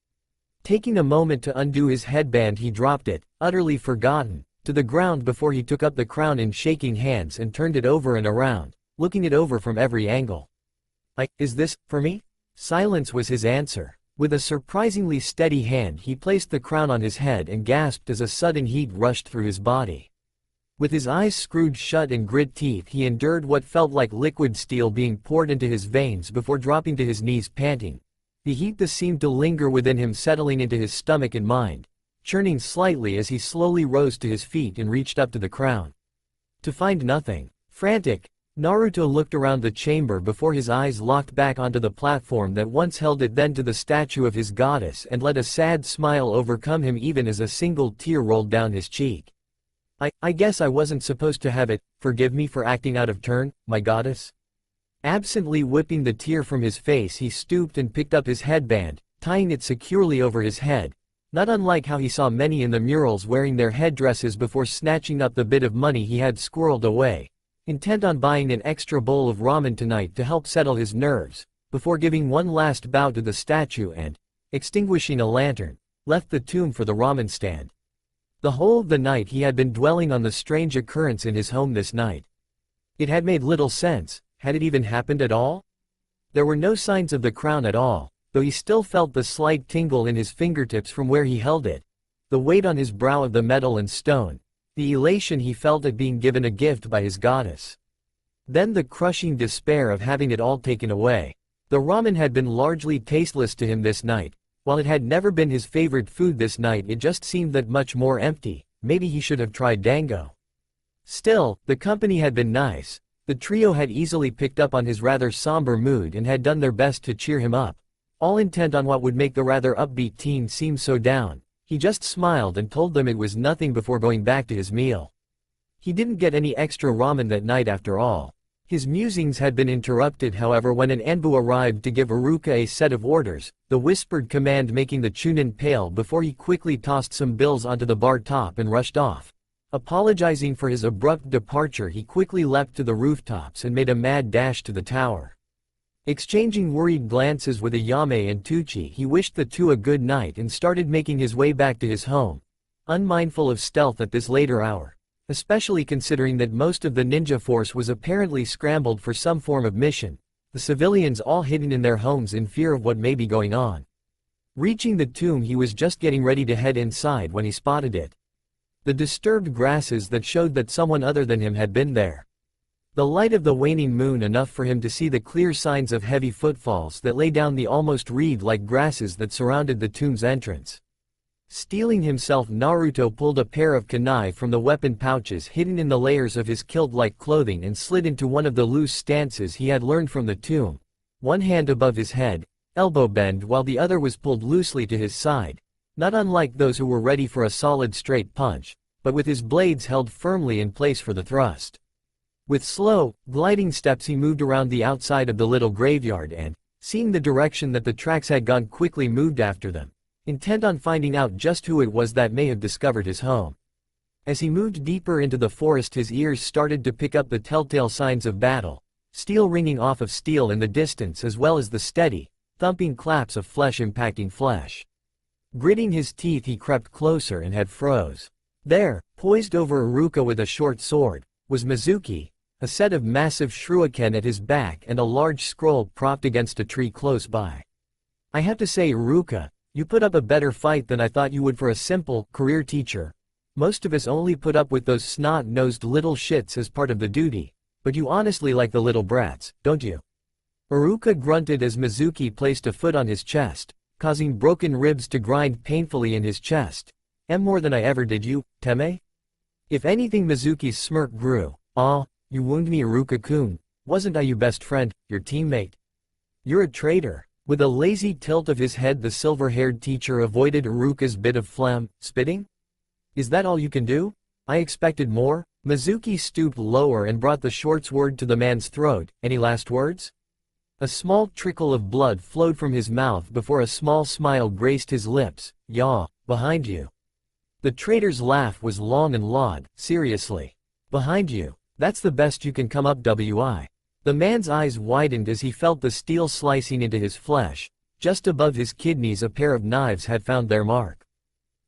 Taking a moment to undo his headband, he dropped it, utterly forgotten, to the ground before he took up the crown in shaking hands and turned it over and around, looking it over from every angle. Is this for me? Silence was his answer. With a surprisingly steady hand he placed the crown on his head and gasped as a sudden heat rushed through his body. With his eyes screwed shut and grit teeth he endured what felt like liquid steel being poured into his veins before dropping to his knees panting. The heat that seemed to linger within him settling into his stomach and mind, churning slightly as he slowly rose to his feet and reached up to the crown. To find nothing. Frantic, Naruto looked around the chamber before his eyes locked back onto the platform that once held it, then to the statue of his goddess, and let a sad smile overcome him even as a single tear rolled down his cheek. I guess I wasn't supposed to have it. Forgive me for acting out of turn, my goddess. Absently whipping the tear from his face, he stooped and picked up his headband, tying it securely over his head, not unlike how he saw many in the murals wearing their headdresses before snatching up the bit of money he had squirreled away, intent on buying an extra bowl of ramen tonight to help settle his nerves, before giving one last bow to the statue and, extinguishing a lantern, left the tomb for the ramen stand. The whole of the night he had been dwelling on the strange occurrence in his home this night. It had made little sense. Had it even happened at all? There were no signs of the crown at all, though he still felt the slight tingle in his fingertips from where he held it, the weight on his brow of the metal and stone, the elation he felt at being given a gift by his goddess. Then the crushing despair of having it all taken away. The ramen had been largely tasteless to him this night. While it had never been his favorite food, this night it just seemed that much more empty. Maybe he should have tried dango. Still, the company had been nice. The trio had easily picked up on his rather somber mood and had done their best to cheer him up. All intent on what would make the rather upbeat teen seem so down, he just smiled and told them it was nothing before going back to his meal. He didn't get any extra ramen that night after all. His musings had been interrupted, however, when an Anbu arrived to give Iruka a set of orders, the whispered command making the Chunin pale before he quickly tossed some bills onto the bar top and rushed off. Apologizing for his abrupt departure, he quickly leapt to the rooftops and made a mad dash to the tower. Exchanging worried glances with Ayame and Tucci, he wished the two a good night and started making his way back to his home, unmindful of stealth at this later hour. especially considering that most of the ninja force was apparently scrambled for some form of mission, the civilians all hidden in their homes in fear of what may be going on. Reaching the tomb, he was just getting ready to head inside when he spotted it. The disturbed grasses that showed that someone other than him had been there. The light of the waning moon enough for him to see the clear signs of heavy footfalls that lay down the almost reed-like grasses that surrounded the tomb's entrance. Steeling himself, Naruto pulled a pair of kunai from the weapon pouches hidden in the layers of his kilt-like clothing and slid into one of the loose stances he had learned from the tomb, one hand above his head, elbow bend, while the other was pulled loosely to his side, not unlike those who were ready for a solid straight punch, but with his blades held firmly in place for the thrust. With slow, gliding steps he moved around the outside of the little graveyard and, seeing the direction that the tracks had gone, quickly moved after them, intent on finding out just who it was that may have discovered his home. As he moved deeper into the forest, his ears started to pick up the telltale signs of battle, steel ringing off of steel in the distance as well as the steady, thumping claps of flesh impacting flesh. Gritting his teeth, he crept closer and had froze. There, poised over Iruka with a short sword, was Mizuki, a set of massive shuriken at his back and a large scroll propped against a tree close by. I have to say, Iruka, you put up a better fight than I thought you would for a simple, career teacher. Most of us only put up with those snot-nosed little shits as part of the duty, but you honestly like the little brats, don't you? Iruka grunted as Mizuki placed a foot on his chest, causing broken ribs to grind painfully in his chest. More than I ever did you, Teme? If anything, Mizuki's smirk grew. Ah, you wound me, Iruka-kun. Wasn't I your best friend, your teammate? You're a traitor. With a lazy tilt of his head, the silver-haired teacher avoided Iruka's bit of phlegm. Spitting? Is that all you can do? I expected more. Mizuki stooped lower and brought the short sword to the man's throat. Any last words? A small trickle of blood flowed from his mouth before a small smile graced his lips. Yaw, behind you. The traitor's laugh was long and loud. Seriously? Behind you? That's the best you can come up with? The man's eyes widened as he felt the steel slicing into his flesh. Just above his kidneys a pair of knives had found their mark.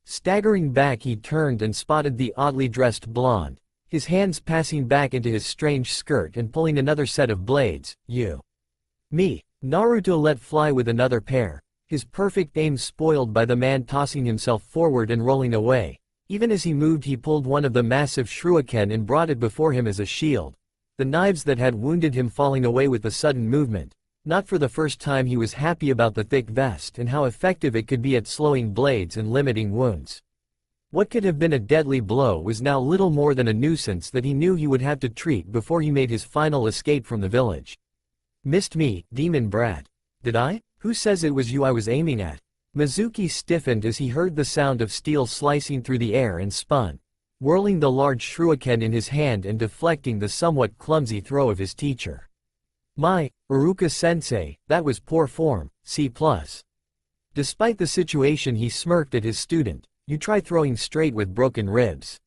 Staggering back, he turned and spotted the oddly dressed blonde, his hands passing back into his strange skirt and pulling another set of blades. You. Me. Naruto let fly with another pair, his perfect aim spoiled by the man tossing himself forward and rolling away. Even as he moved, he pulled one of the massive shuriken and brought it before him as a shield, the knives that had wounded him falling away with the sudden movement. Not for the first time he was happy about the thick vest and how effective it could be at slowing blades and limiting wounds. What could have been a deadly blow was now little more than a nuisance that he knew he would have to treat before he made his final escape from the village. Missed me, demon brat. Did I? Who says it was you I was aiming at? Mizuki stiffened as he heard the sound of steel slicing through the air and spun, whirling the large shuriken in his hand and deflecting the somewhat clumsy throw of his teacher. My, Iruka-sensei, that was poor form, C+. Despite the situation, he smirked at his student. You try throwing straight with broken ribs.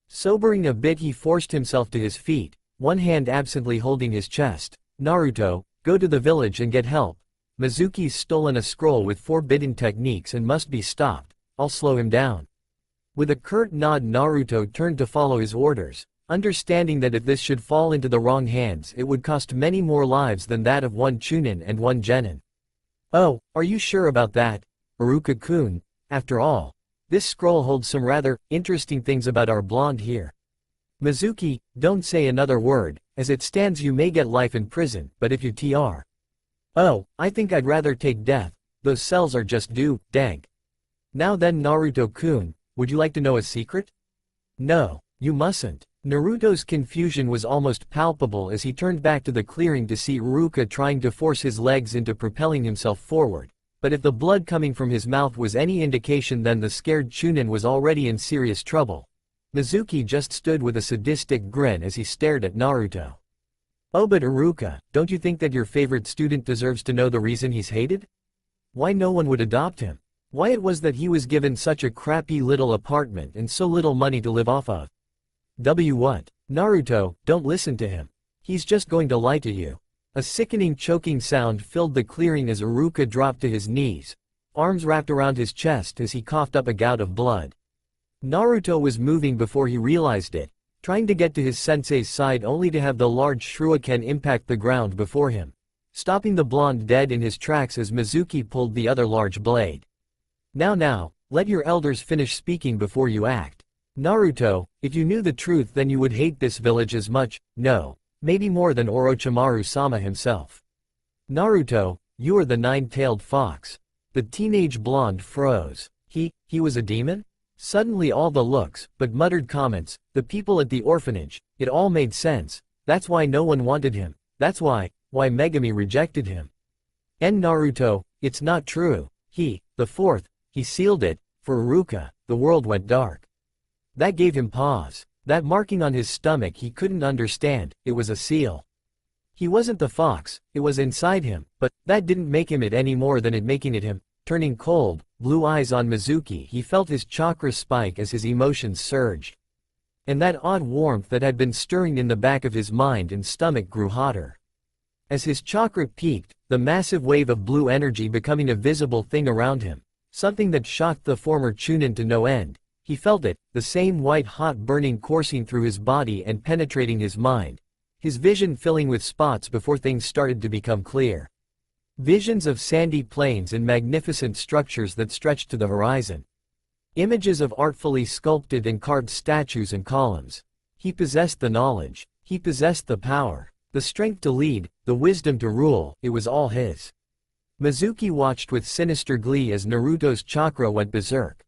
Sobering a bit, he forced himself to his feet, one hand absently holding his chest. Naruto, go to the village and get help. Mizuki's stolen a scroll with forbidden techniques and must be stopped. I'll slow him down. With a curt nod, Naruto turned to follow his orders, understanding that if this should fall into the wrong hands it would cost many more lives than that of one Chunin and one Genin. Oh, are you sure about that, Iruka-kun? After all, this scroll holds some rather interesting things about our blonde here. Mizuki, don't say another word. As it stands you may get life in prison, but if you tr. Oh, I think I'd rather take death. Those cells are just dank. Now then, Naruto-kun, would you like to know a secret? No, you mustn't. Naruto's confusion was almost palpable as he turned back to the clearing to see Iruka trying to force his legs into propelling himself forward. But if the blood coming from his mouth was any indication, then the scared Chunin was already in serious trouble. Mizuki just stood with a sadistic grin as he stared at Naruto. Oh, but Iruka, don't you think that your favorite student deserves to know the reason he's hated? Why no one would adopt him? Why it was that he was given such a crappy little apartment and so little money to live off of? What? Naruto, don't listen to him. He's just going to lie to you. A sickening choking sound filled the clearing as Iruka dropped to his knees, arms wrapped around his chest as he coughed up a gout of blood. Naruto was moving before he realized it, trying to get to his sensei's side only to have the large shuriken impact the ground before him, stopping the blonde dead in his tracks as Mizuki pulled the other large blade. Now, let your elders finish speaking before you act. Naruto, if you knew the truth then you would hate this village as much, no, maybe more than Orochimaru-sama himself. Naruto, you are the nine-tailed fox. The teenage blonde froze. He was a demon? Suddenly all the looks, but muttered comments, the people at the orphanage, it all made sense. That's why no one wanted him. That's why Megami rejected him. And Naruto, it's not true. The fourth, he sealed it. For Iruka, the world went dark. That gave him pause. That marking on his stomach he couldn't understand, it was a seal. He wasn't the fox, it was inside him, but that didn't make him it any more than it making it him. Turning cold, blue eyes on Mizuki, he felt his chakra spike as his emotions surged. And that odd warmth that had been stirring in the back of his mind and stomach grew hotter. As his chakra peaked, the massive wave of blue energy becoming a visible thing around him, something that shocked the former Chunin to no end. He felt it, the same white-hot burning coursing through his body and penetrating his mind, his vision filling with spots before things started to become clear. Visions of sandy plains and magnificent structures that stretched to the horizon. Images of artfully sculpted and carved statues and columns. He possessed the knowledge. He possessed the power, the strength to lead, the wisdom to rule, it was all his. Mizuki watched with sinister glee as Naruto's chakra went berserk.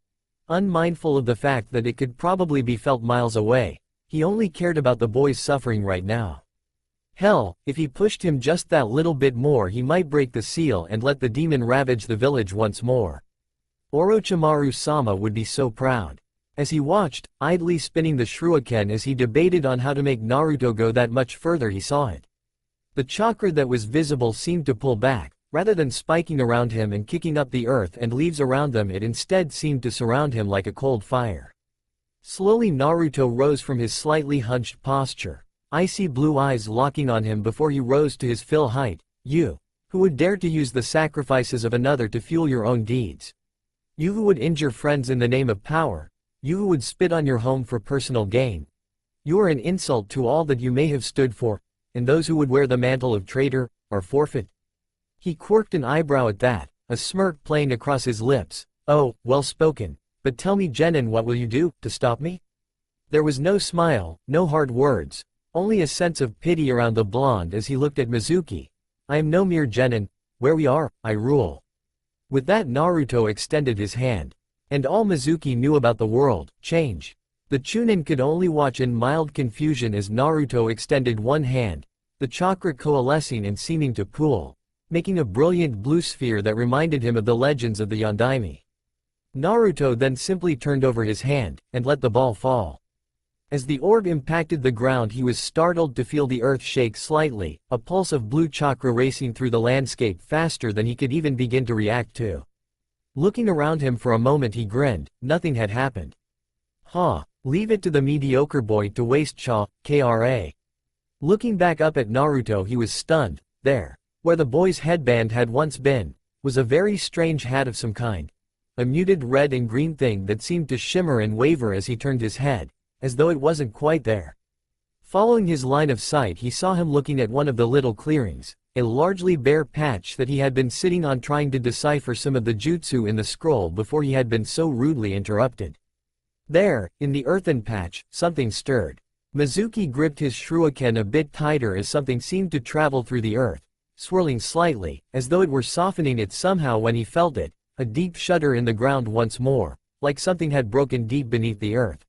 Unmindful of the fact that it could probably be felt miles away, he only cared about the boy's suffering right now. Hell, if he pushed him just that little bit more he might break the seal and let the demon ravage the village once more. Orochimaru-sama would be so proud. As he watched, idly spinning the shuriken as he debated on how to make Naruto go that much further, he saw it. The chakra that was visible seemed to pull back. Rather than spiking around him and kicking up the earth and leaves around them, it instead seemed to surround him like a cold fire. Slowly Naruto rose from his slightly hunched posture, icy blue eyes locking on him before he rose to his full height. You, who would dare to use the sacrifices of another to fuel your own deeds. You who would injure friends in the name of power. You who would spit on your home for personal gain. You are an insult to all that you may have stood for, and those who would wear the mantle of traitor, are forfeit. He quirked an eyebrow at that, a smirk playing across his lips. Oh, well spoken, but tell me Genin, what will you do, to stop me? There was no smile, no hard words, only a sense of pity around the blonde as he looked at Mizuki. I am no mere Genin, where we are, I rule. With that Naruto extended his hand. And all Mizuki knew about the world, change. The Chunin could only watch in mild confusion as Naruto extended one hand, the chakra coalescing and seeming to pool, making a brilliant blue sphere that reminded him of the legends of the Yondaime. Naruto then simply turned over his hand, and let the ball fall. As the orb impacted the ground he was startled to feel the earth shake slightly, a pulse of blue chakra racing through the landscape faster than he could even begin to react to. Looking around him for a moment he grinned, nothing had happened. Leave it to the mediocre boy to waste Kra. Looking back up at Naruto he was stunned. There, where the boy's headband had once been, was a very strange hat of some kind. A muted red and green thing that seemed to shimmer and waver as he turned his head, as though it wasn't quite there. Following his line of sight he saw him looking at one of the little clearings, a largely bare patch that he had been sitting on trying to decipher some of the jutsu in the scroll before he had been so rudely interrupted. There, in the earthen patch, something stirred. Mizuki gripped his shuriken a bit tighter as something seemed to travel through the earth, swirling slightly, as though it were softening it somehow when he felt it, a deep shudder in the ground once more, like something had broken deep beneath the earth.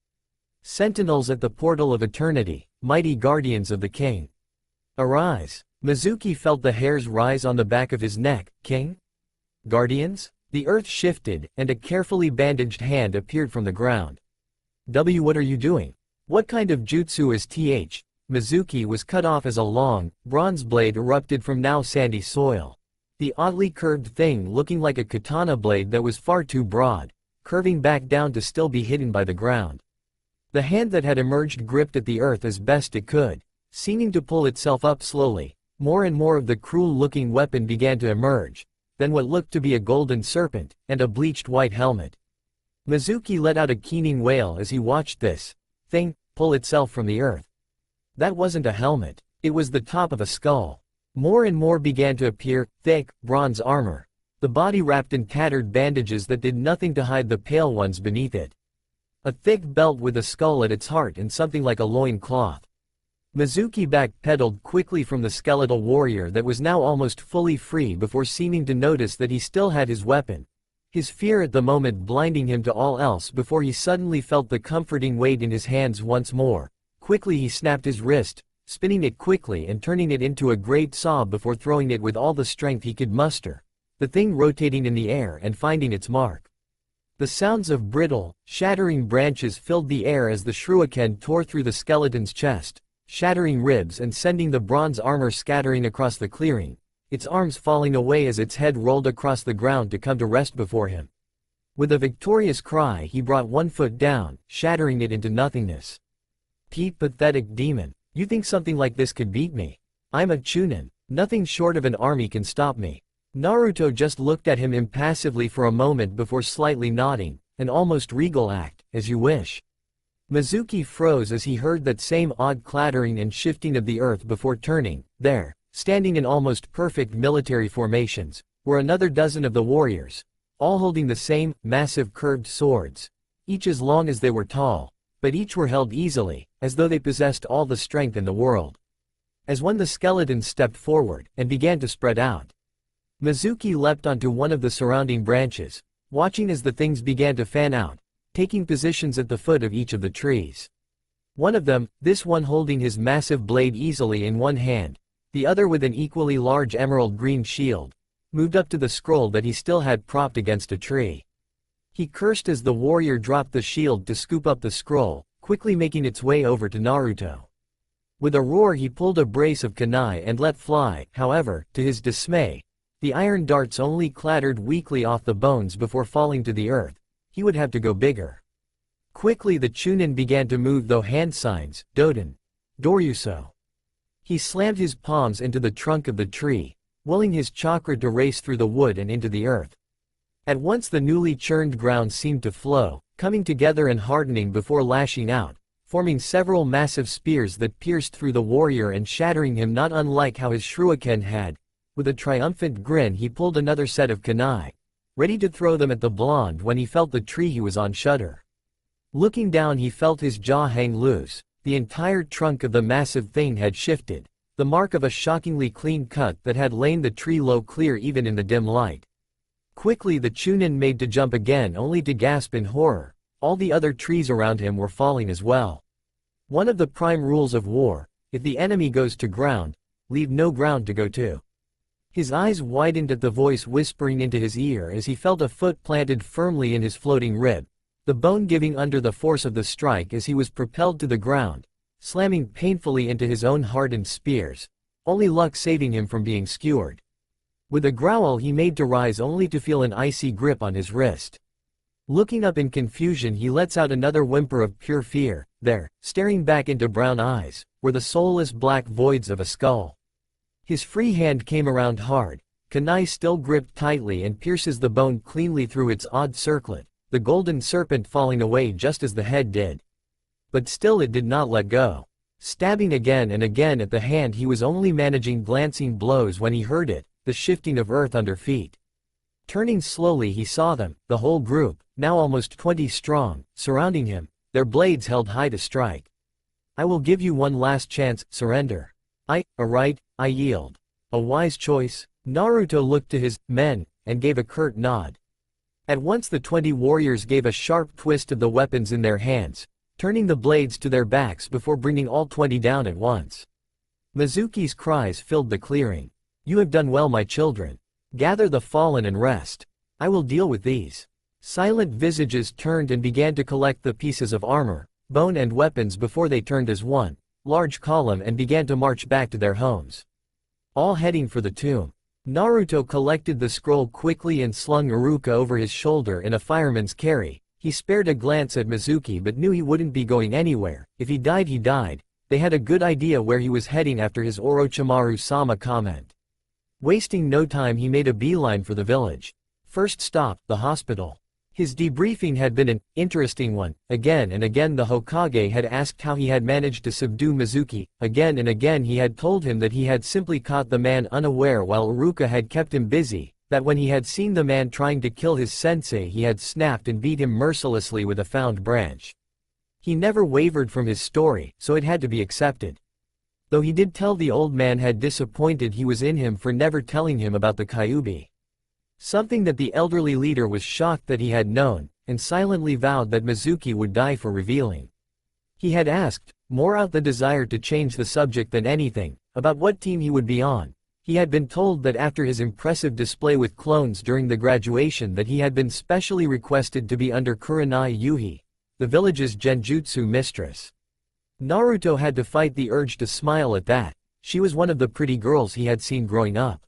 Sentinels at the portal of eternity, mighty guardians of the king. Arise. Mizuki felt the hairs rise on the back of his neck. King? Guardians? The earth shifted, and a carefully bandaged hand appeared from the ground. What are you doing? What kind of jutsu is th? Mizuki was cut off as a long, bronze blade erupted from now sandy soil. The oddly curved thing looking like a katana blade that was far too broad, curving back down to still be hidden by the ground. The hand that had emerged gripped at the earth as best it could, seeming to pull itself up slowly. More and more of the cruel-looking weapon began to emerge, then what looked to be a golden serpent, and a bleached white helmet. Mizuki let out a keening wail as he watched this thing pull itself from the earth. That wasn't a helmet, it was the top of a skull. More and more began to appear, thick, bronze armor. The body wrapped in tattered bandages that did nothing to hide the pale ones beneath it. A thick belt with a skull at its heart and something like a loin cloth. Mizuki backpedaled quickly from the skeletal warrior that was now almost fully free before seeming to notice that he still had his weapon. His fear at the moment blinding him to all else before he suddenly felt the comforting weight in his hands once more. Quickly he snapped his wrist, spinning it quickly and turning it into a great saw before throwing it with all the strength he could muster, the thing rotating in the air and finding its mark. The sounds of brittle, shattering branches filled the air as the shuriken tore through the skeleton's chest, shattering ribs and sending the bronze armor scattering across the clearing, its arms falling away as its head rolled across the ground to come to rest before him. With a victorious cry he brought one foot down, shattering it into nothingness. Pathetic demon, you think something like this could beat me? I'm a Chunin, nothing short of an army can stop me. Naruto just looked at him impassively for a moment before slightly nodding, an almost regal act, as you wish. Mizuki froze as he heard that same odd clattering and shifting of the earth before turning. There, standing in almost perfect military formations, were another dozen of the warriors, all holding the same, massive curved swords, each as long as they were tall, but each were held easily, as though they possessed all the strength in the world. As when the skeletons stepped forward, and began to spread out, Mizuki leapt onto one of the surrounding branches, watching as the things began to fan out, taking positions at the foot of each of the trees. One of them, this one holding his massive blade easily in one hand, the other with an equally large emerald green shield, moved up to the scroll that he still had propped against a tree. He cursed as the warrior dropped the shield to scoop up the scroll, quickly making its way over to Naruto. With a roar he pulled a brace of kunai and let fly. However, to his dismay, the iron darts only clattered weakly off the bones before falling to the earth. He would have to go bigger. Quickly the Chunin began to move though hand signs, Doden, Doryuso. He slammed his palms into the trunk of the tree, willing his chakra to race through the wood and into the earth. At once the newly churned ground seemed to flow, coming together and hardening before lashing out, forming several massive spears that pierced through the warrior and shattering him not unlike how his shuriken had. With a triumphant grin he pulled another set of kunai, ready to throw them at the blonde when he felt the tree he was on shudder. Looking down he felt his jaw hang loose. The entire trunk of the massive thing had shifted, the mark of a shockingly clean cut that had lain the tree low clear even in the dim light. Quickly the Chunin made to jump again only to gasp in horror. All the other trees around him were falling as well. One of the prime rules of war, if the enemy goes to ground, leave no ground to go to. His eyes widened at the voice whispering into his ear as he felt a foot planted firmly in his floating rib, the bone giving under the force of the strike as he was propelled to the ground, slamming painfully into his own hardened spears, only luck saving him from being skewered. With a growl he made to rise only to feel an icy grip on his wrist. Looking up in confusion he lets out another whimper of pure fear. There, staring back into brown eyes, were the soulless black voids of a skull. His free hand came around hard, kunai still gripped tightly and pierces the bone cleanly through its odd circlet, the golden serpent falling away just as the head did. But still it did not let go. Stabbing again and again at the hand he was only managing glancing blows when he heard it, the shifting of earth under feet. Turning slowly he saw them, the whole group, now almost 20 strong, surrounding him, their blades held high to strike. I will give you one last chance, surrender. Alright, I yield. A wise choice. Naruto looked to his men, and gave a curt nod. At once the 20 warriors gave a sharp twist of the weapons in their hands, turning the blades to their backs before bringing all 20 down at once. Mizuki's cries filled the clearing. You have done well, my children. Gather the fallen and rest. I will deal with these. Silent visages turned and began to collect the pieces of armor, bone and weapons before they turned as one large column and began to march back to their homes. All heading for the tomb. Naruto collected the scroll quickly and slung Iruka over his shoulder in a fireman's carry. He spared a glance at Mizuki but knew he wouldn't be going anywhere. If he died, he died. They had a good idea where he was heading after his Orochimaru-sama comment. Wasting no time he made a beeline for the village. First stop, the hospital. His debriefing had been an interesting one. Again and again the Hokage had asked how he had managed to subdue Mizuki. Again and again he had told him that he had simply caught the man unaware while Iruka had kept him busy, that when he had seen the man trying to kill his sensei he had snapped and beat him mercilessly with a found branch. He never wavered from his story, so it had to be accepted. Though he did tell the old man had disappointed he was in him for never telling him about the Kyuubi. Something that the elderly leader was shocked that he had known, and silently vowed that Mizuki would die for revealing. He had asked, more out the desire to change the subject than anything, about what team he would be on. He had been told that after his impressive display with clones during the graduation that he had been specially requested to be under Kurenai Yuhi, the village's genjutsu mistress. Naruto had to fight the urge to smile at that. She was one of the pretty girls he had seen growing up.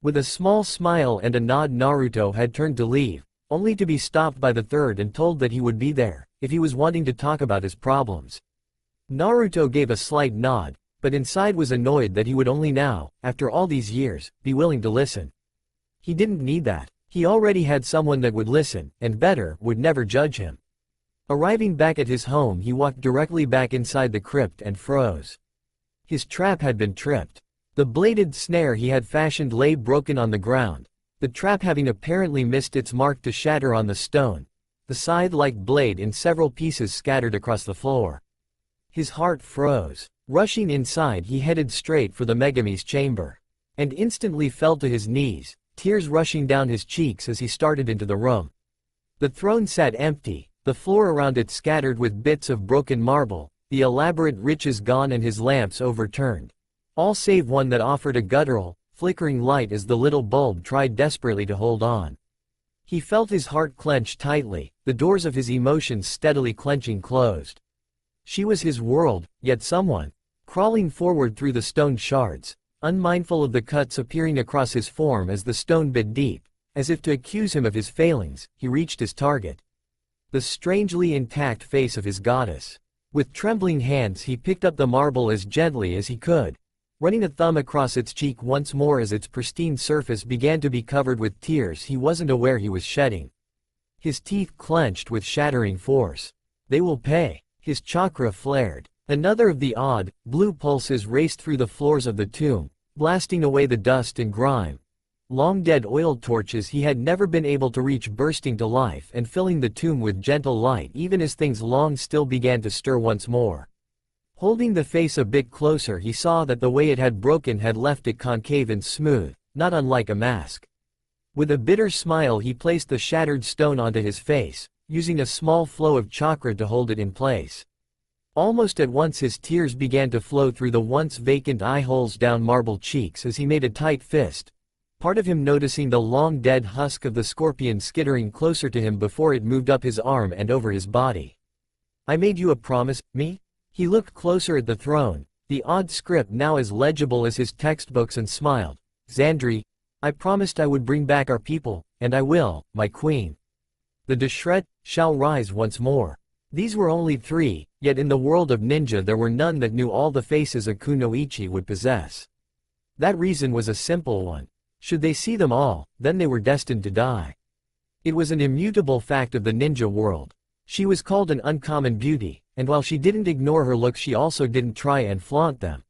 With a small smile and a nod Naruto had turned to leave, only to be stopped by the third and told that he would be there, if he was wanting to talk about his problems. Naruto gave a slight nod, but inside was annoyed that he would only now, after all these years, be willing to listen. He didn't need that. He already had someone that would listen, and better, would never judge him. Arriving back at his home he walked directly back inside the crypt and froze. His trap had been tripped. The bladed snare he had fashioned lay broken on the ground, the trap having apparently missed its mark to shatter on the stone, the scythe-like blade in several pieces scattered across the floor. His heart froze. Rushing inside he headed straight for the Megumi's chamber. And instantly fell to his knees, tears rushing down his cheeks as he started into the room. The throne sat empty, the floor around it scattered with bits of broken marble, the elaborate riches gone and his lamps overturned. All save one that offered a guttural, flickering light as the little bulb tried desperately to hold on. He felt his heart clench tightly, the doors of his emotions steadily clenching closed. She was his world, yet someone, crawling forward through the stone shards, unmindful of the cuts appearing across his form as the stone bit deep, as if to accuse him of his failings, he reached his target. The strangely intact face of his goddess. With trembling hands he picked up the marble as gently as he could, running a thumb across its cheek once more as its pristine surface began to be covered with tears he wasn't aware he was shedding. His teeth clenched with shattering force. They will pay. His chakra flared. Another of the odd, blue pulses raced through the floors of the tomb, blasting away the dust and grime. Long-dead oil torches he had never been able to reach bursting to life and filling the tomb with gentle light even as things long still began to stir once more. Holding the face a bit closer he saw that the way it had broken had left it concave and smooth, not unlike a mask. With a bitter smile he placed the shattered stone onto his face, using a small flow of chakra to hold it in place. Almost at once his tears began to flow through the once vacant eye holes down marble cheeks as he made a tight fist, part of him noticing the long dead husk of the scorpion skittering closer to him before it moved up his arm and over his body. "I made you a promise, me?" He looked closer at the throne, the odd script now as legible as his textbooks and smiled. "Xandri, I promised I would bring back our people, and I will, my queen. The Deshret shall rise once more." These were only 3, yet in the world of ninja there were none that knew all the faces a kunoichi would possess. That reason was a simple one. Should they see them all, then they were destined to die. It was an immutable fact of the ninja world. She was called an uncommon beauty, and while she didn't ignore her looks she also didn't try and flaunt them.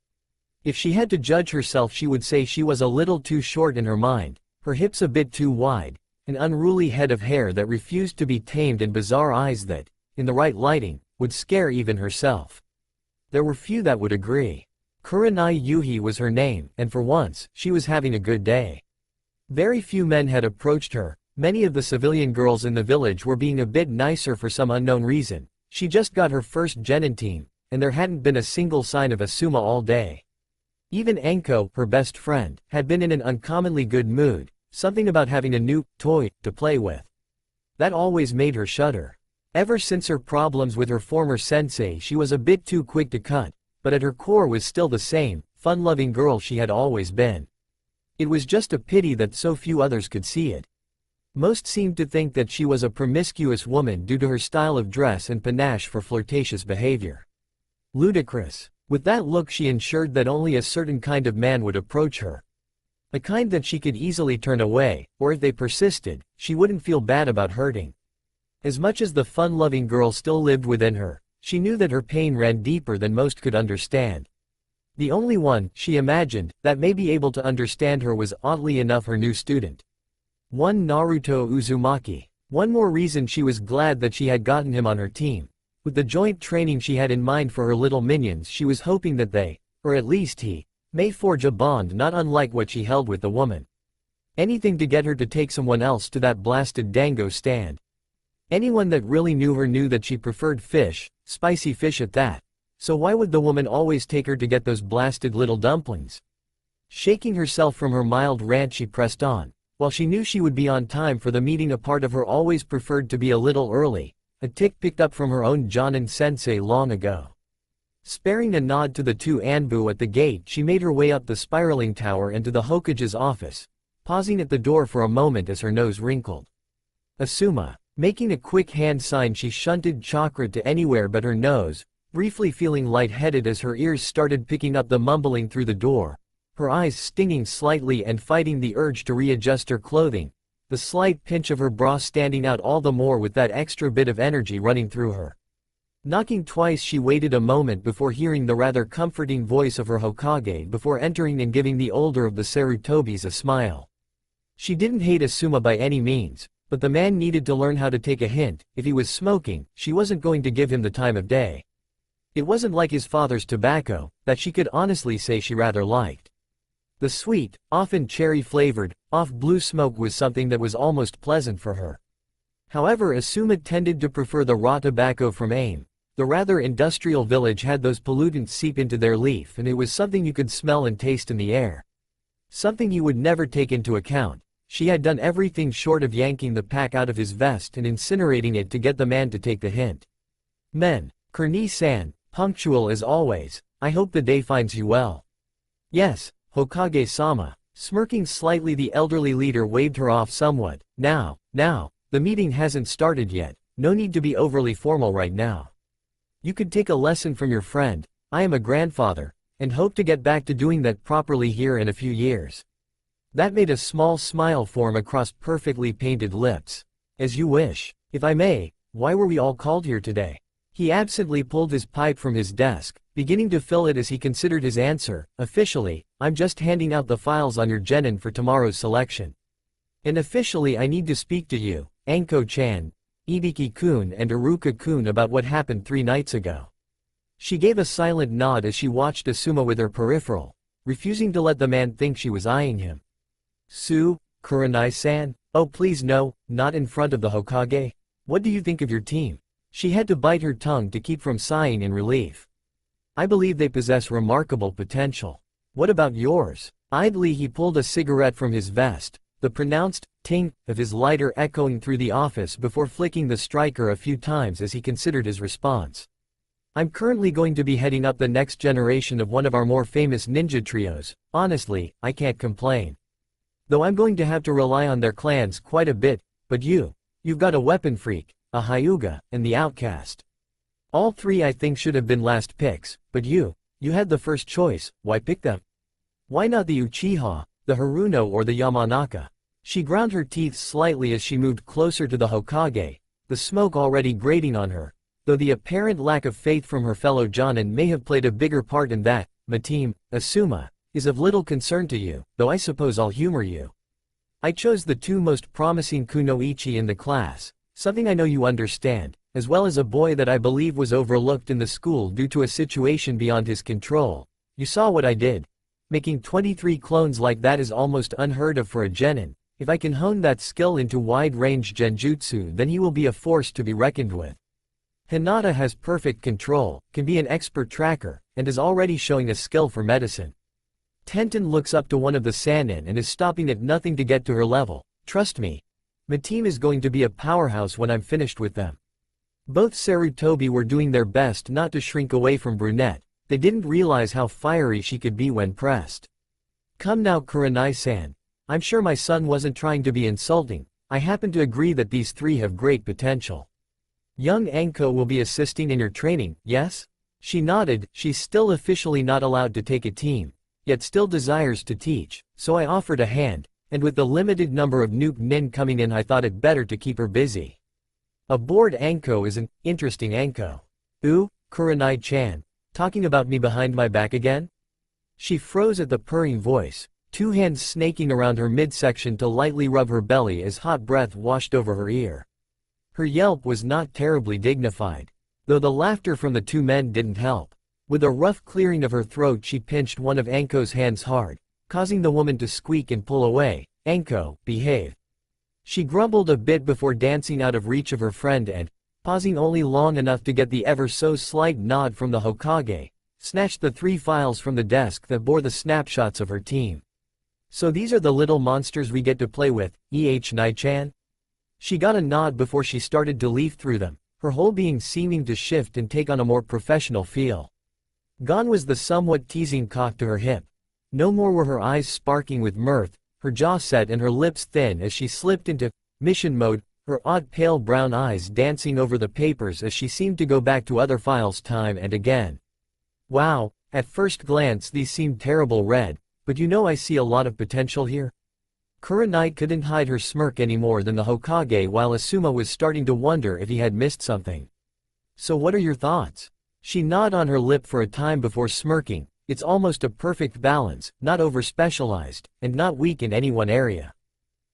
If she had to judge herself she would say she was a little too short in her mind, her hips a bit too wide, an unruly head of hair that refused to be tamed and bizarre eyes that, in the right lighting, would scare even herself. There were few that would agree. Kurenai Yuhi was her name, and for once, she was having a good day. Very few men had approached her, many of the civilian girls in the village were being a bit nicer for some unknown reason. She just got her first genin team, and there hadn't been a single sign of Asuma all day. Even Anko, her best friend, had been in an uncommonly good mood, something about having a new toy to play with. That always made her shudder. Ever since her problems with her former sensei she was a bit too quick to cut, but at her core was still the same, fun-loving girl she had always been. It was just a pity that so few others could see it. Most seemed to think that she was a promiscuous woman due to her style of dress and panache for flirtatious behavior. Ludicrous. With that look she ensured that only a certain kind of man would approach her. A kind that she could easily turn away, or if they persisted, she wouldn't feel bad about hurting. As much as the fun-loving girl still lived within her, she knew that her pain ran deeper than most could understand. The only one, she imagined, that may be able to understand her was oddly enough her new student. One Naruto Uzumaki. One more reason she was glad that she had gotten him on her team. With the joint training she had in mind for her little minions, she was hoping that they, or at least he, may forge a bond not unlike what she held with the woman. Anything to get her to take someone else to that blasted dango stand. Anyone that really knew her knew that she preferred fish, spicy fish at that. So why would the woman always take her to get those blasted little dumplings? Shaking herself from her mild rant, she pressed on. While she knew she would be on time for the meeting, a part of her always preferred to be a little early, a tick picked up from her own Jonin-sensei long ago. Sparing a nod to the two Anbu at the gate, she made her way up the spiraling tower and to the Hokage's office, pausing at the door for a moment as her nose wrinkled. Asuma. Making a quick hand sign, she shunted chakra to anywhere but her nose, briefly feeling lightheaded as her ears started picking up the mumbling through the door, her eyes stinging slightly and fighting the urge to readjust her clothing, the slight pinch of her bra standing out all the more with that extra bit of energy running through her. Knocking twice, she waited a moment before hearing the rather comforting voice of her Hokage before entering and giving the older of the Sarutobis a smile. She didn't hate Asuma by any means, but the man needed to learn how to take a hint. If he was smoking, she wasn't going to give him the time of day. It wasn't like his father's tobacco, that she could honestly say she rather liked. The sweet, often cherry-flavored, off-blue smoke was something that was almost pleasant for her. However, Asuma tended to prefer the raw tobacco from AIM. The rather industrial village had those pollutants seep into their leaf, and it was something you could smell and taste in the air. Something you would never take into account. She had done everything short of yanking the pack out of his vest and incinerating it to get the man to take the hint. Men. Kurni-san, punctual as always. I hope the day finds you well. Yes, Hokage-sama. Smirking slightly, the elderly leader waved her off somewhat. Now, the meeting hasn't started yet. No need to be overly formal right now. You could take a lesson from your friend. I am a grandfather, and hope to get back to doing that properly here in a few years. That made a small smile form across perfectly painted lips. As you wish. If I may, why were we all called here today? He absently pulled his pipe from his desk, beginning to fill it as he considered his answer. Officially, I'm just handing out the files on your genin for tomorrow's selection. And officially, I need to speak to you, Anko-chan, Ibiki-kun and Iruka-kun, about what happened 3 nights ago. She gave a silent nod as she watched Asuma with her peripheral, refusing to let the man think she was eyeing him. Kurenai-san? Oh please no, not in front of the Hokage. What do you think of your team? She had to bite her tongue to keep from sighing in relief. I believe they possess remarkable potential. What about yours? Idly he pulled a cigarette from his vest, the pronounced ting of his lighter echoing through the office before flicking the striker a few times as he considered his response. I'm currently going to be heading up the next generation of one of our more famous ninja trios. Honestly, I can't complain. Though I'm going to have to rely on their clans quite a bit, but you've got a weapon freak, a Hyuga, and the outcast. All 3 I think should have been last picks, but you had the first choice. Why pick them? Why not the Uchiha, the Haruno or the Yamanaka? She ground her teeth slightly as she moved closer to the Hokage, the smoke already grating on her, though the apparent lack of faith from her fellow Jonin may have played a bigger part in that. My team, Asuma, is of little concern to you, though I suppose I'll humor you. I chose the 2 most promising kunoichi in the class, something I know you understand, as well as a boy that I believe was overlooked in the school due to a situation beyond his control. You saw what I did. Making 23 clones like that is almost unheard of for a genin. If I can hone that skill into wide-range genjutsu, then he will be a force to be reckoned with. Hinata has perfect control, can be an expert tracker, and is already showing a skill for medicine. Tenten looks up to one of the Sannin and is stopping at nothing to get to her level. Trust me. My team is going to be a powerhouse when I'm finished with them. Both Sarutobi were doing their best not to shrink away from Brunette. They didn't realize how fiery she could be when pressed. Come now, Kurenai-san. I'm sure my son wasn't trying to be insulting. I happen to agree that these 3 have great potential. Young Anko will be assisting in your training, yes? She nodded. She's still officially not allowed to take a team, yet still desires to teach, so I offered a hand, and with the limited number of noob nin coming in I thought it better to keep her busy. A bored Anko is an interesting Anko. Ooh, Kurenai-chan. Talking about me behind my back again? She froze at the purring voice, two hands snaking around her midsection to lightly rub her belly as hot breath washed over her ear. Her yelp was not terribly dignified, though the laughter from the two men didn't help. With a rough clearing of her throat, she pinched one of Anko's hands hard, causing the woman to squeak and pull away. Anko, behave. She grumbled a bit before dancing out of reach of her friend and, pausing only long enough to get the ever-so-slight nod from the Hokage, snatched the 3 files from the desk that bore the snapshots of her team. So these are the little monsters we get to play with, Nai-chan? She got a nod before she started to leaf through them, her whole being seeming to shift and take on a more professional feel. Gone was the somewhat teasing cock to her hip. No more were her eyes sparking with mirth, her jaw set and her lips thin as she slipped into mission mode, her odd pale brown eyes dancing over the papers as she seemed to go back to other files time and again. Wow, at first glance these seemed terrible red, but you know I see a lot of potential here. Kurenai couldn't hide her smirk any more than the Hokage, while Asuma was starting to wonder if he had missed something. So what are your thoughts? She gnawed on her lip for a time before smirking. It's almost a perfect balance, not over-specialized, and not weak in any one area.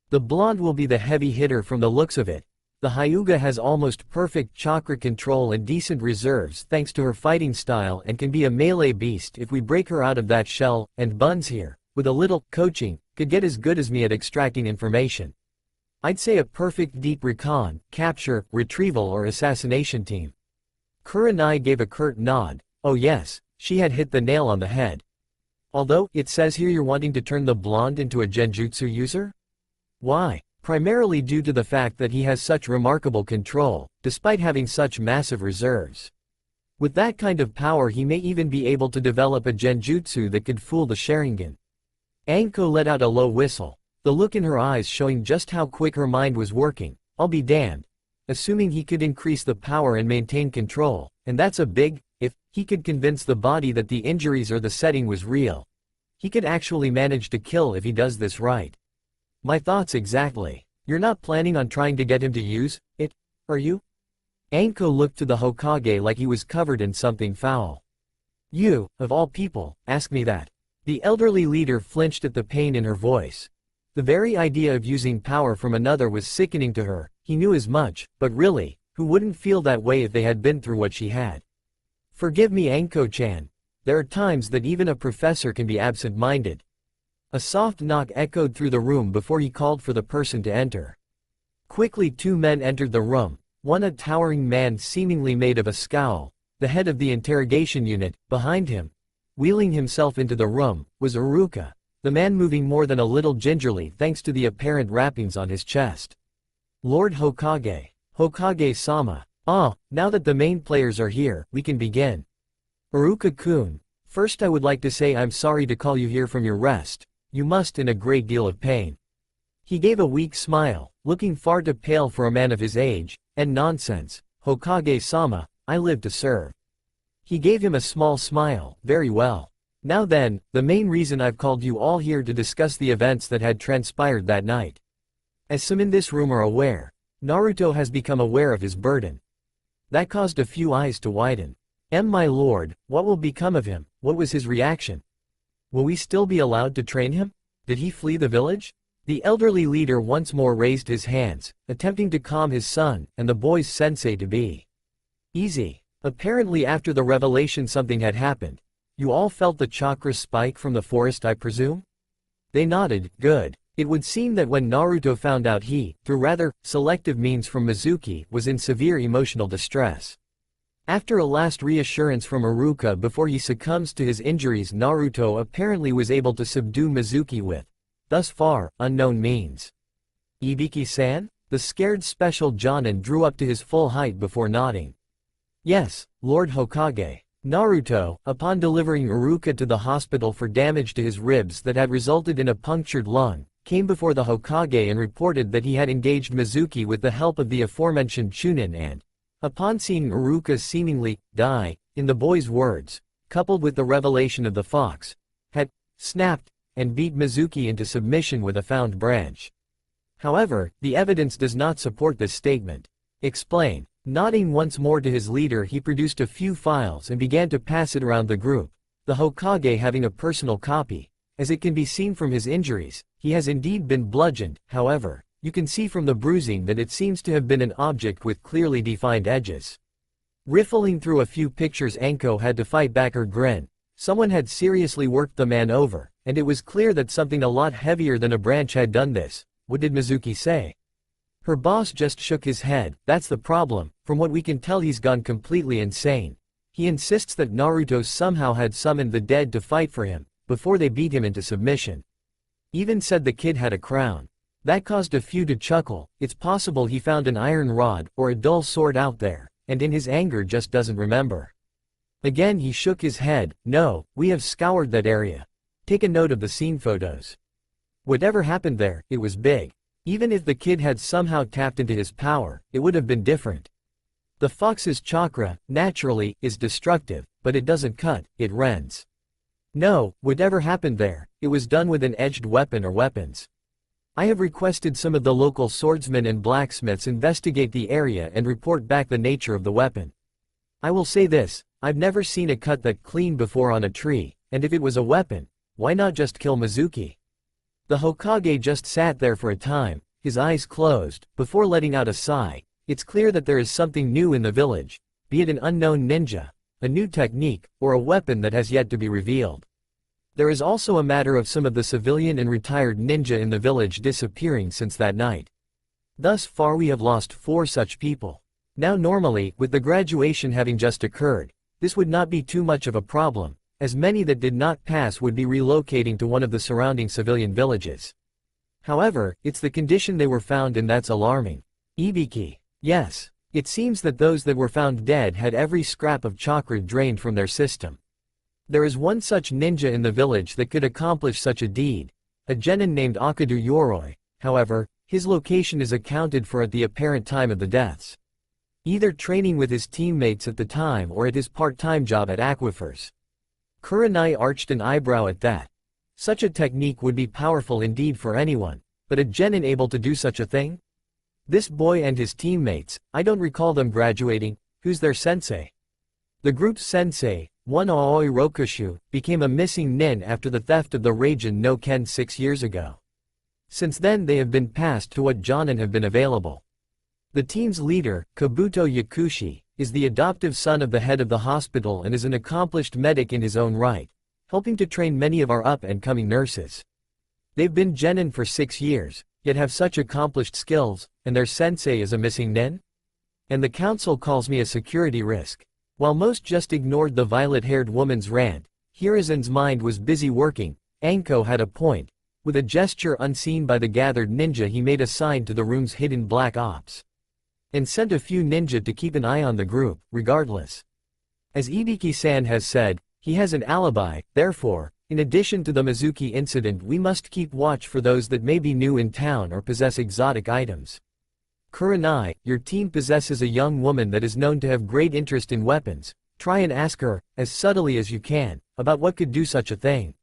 The blonde will be the heavy hitter from the looks of it. The Hyuga has almost perfect chakra control and decent reserves thanks to her fighting style and can be a melee beast if we break her out of that shell, and Buns here, with a little coaching, could get as good as me at extracting information. I'd say a perfect deep recon, capture, retrieval or assassination team. Kurenai gave a curt nod. Oh yes, she had hit the nail on the head. Although, it says here you're wanting to turn the blonde into a genjutsu user? Why? Primarily due to the fact that he has such remarkable control, despite having such massive reserves. With that kind of power he may even be able to develop a genjutsu that could fool the Sharingan. Anko let out a low whistle, the look in her eyes showing just how quick her mind was working. I'll be damned. Assuming he could increase the power and maintain control, and that's a big if, he could convince the body that the injuries or the setting was real. He could actually manage to kill if he does this right. My thoughts exactly. You're not planning on trying to get him to use it, are you? Anko looked to the Hokage like he was covered in something foul. You, of all people, ask me that. The elderly leader flinched at the pain in her voice. The very idea of using power from another was sickening to her. He knew as much, but really, who wouldn't feel that way if they had been through what she had? Forgive me, Anko-chan. There are times that even a professor can be absent-minded. A soft knock echoed through the room before he called for the person to enter. Quickly 2 men entered the room, one a towering man seemingly made of a scowl, the head of the interrogation unit. Behind him, wheeling himself into the room, was Iruka, the man moving more than a little gingerly thanks to the apparent wrappings on his chest. Lord Hokage. Hokage-sama. Ah, now that the main players are here, we can begin. Iruka-kun, first I would like to say I'm sorry to call you here from your rest. You must in a great deal of pain. He gave a weak smile, looking far too pale for a man of his age, and nonsense. Hokage-sama, I live to serve. He gave him a small smile. Very well. Now then, the main reason I've called you all here to discuss the events that had transpired that night. As some in this room are aware, Naruto has become aware of his burden. That caused a few eyes to widen. My lord, what will become of him? What was his reaction? Will we still be allowed to train him? Did he flee the village? The elderly leader once more raised his hands, attempting to calm his son and the boy's sensei-to-be. Easy. Apparently after the revelation something had happened. You all felt the chakra spike from the forest, I presume? They nodded. Good. It would seem that when Naruto found out he, through rather selective means from Mizuki, was in severe emotional distress. After a last reassurance from Iruka before he succumbs to his injuries, Naruto apparently was able to subdue Mizuki with, thus far, unknown means. Ibiki-san? The scared special Jonin drew up to his full height before nodding. Yes, Lord Hokage. Naruto, upon delivering Iruka to the hospital for damage to his ribs that had resulted in a punctured lung, came before the Hokage and reported that he had engaged Mizuki with the help of the aforementioned Chunin and, upon seeing Iruka seemingly die, in the boy's words, coupled with the revelation of the fox, had snapped and beat Mizuki into submission with a found branch. However, the evidence does not support this statement. Explain. Nodding once more to his leader, he produced a few files and began to pass it around the group, the Hokage having a personal copy. As it can be seen from his injuries, he has indeed been bludgeoned. However, you can see from the bruising that it seems to have been an object with clearly defined edges. Riffling through a few pictures, Anko had to fight back her grin. Someone had seriously worked the man over, and it was clear that something a lot heavier than a branch had done this. What did Mizuki say? Her boss just shook his head. That's the problem. From what we can tell, he's gone completely insane. He insists that Naruto somehow had summoned the dead to fight for him, before they beat him into submission. Even said the kid had a crown. That caused a few to chuckle. It's possible he found an iron rod or a dull sword out there, and in his anger just doesn't remember. Again he shook his head. No, we have scoured that area. Take a note of the scene photos. Whatever happened there, it was big. Even if the kid had somehow tapped into his power, it would have been different. The fox's chakra, naturally, is destructive, but it doesn't cut, it rends. No, whatever happened there, it was done with an edged weapon or weapons. I have requested some of the local swordsmen and blacksmiths investigate the area and report back the nature of the weapon. I will say this, I've never seen a cut that clean before on a tree, and if it was a weapon, why not just kill Mizuki? The Hokage just sat there for a time, his eyes closed, before letting out a sigh. It's clear that there is something new in the village, be it an unknown ninja, a new technique, or a weapon that has yet to be revealed. There is also a matter of some of the civilian and retired ninja in the village disappearing since that night. Thus far we have lost 4 such people. Now normally, with the graduation having just occurred, this would not be too much of a problem, as many that did not pass would be relocating to one of the surrounding civilian villages. However, it's the condition they were found in that's alarming. Ibiki. Yes. It seems that those that were found dead had every scrap of chakra drained from their system. There is one such ninja in the village that could accomplish such a deed, a genin named Akadu Yoroi. However, his location is accounted for at the apparent time of the deaths. Either training with his teammates at the time or at his part-time job at aquifers. Kurenai arched an eyebrow at that. Such a technique would be powerful indeed for anyone, but a genin able to do such a thing? This boy and his teammates, I don't recall them graduating. Who's their sensei? The group's sensei, one Aoi Rokushu, became a missing nin after the theft of the Raijin no Ken 6 years ago. Since then they have been passed to what jonin have been available. The team's leader, Kabuto Yakushi, is the adoptive son of the head of the hospital and is an accomplished medic in his own right, helping to train many of our up-and-coming nurses. They've been genin for 6 years, yet have such accomplished skills, and their sensei is a missing nin? And the council calls me a security risk. While most just ignored the violet-haired woman's rant, Hiruzen's mind was busy working. Anko had a point. With a gesture unseen by the gathered ninja, he made a sign to the room's hidden black ops, and sent a few ninja to keep an eye on the group, regardless. As Ibiki-san has said, he has an alibi. Therefore, in addition to the Mizuki incident, we must keep watch for those that may be new in town or possess exotic items. Kurenai, your team possesses a young woman that is known to have great interest in weapons. Try and ask her, as subtly as you can, about what could do such a thing.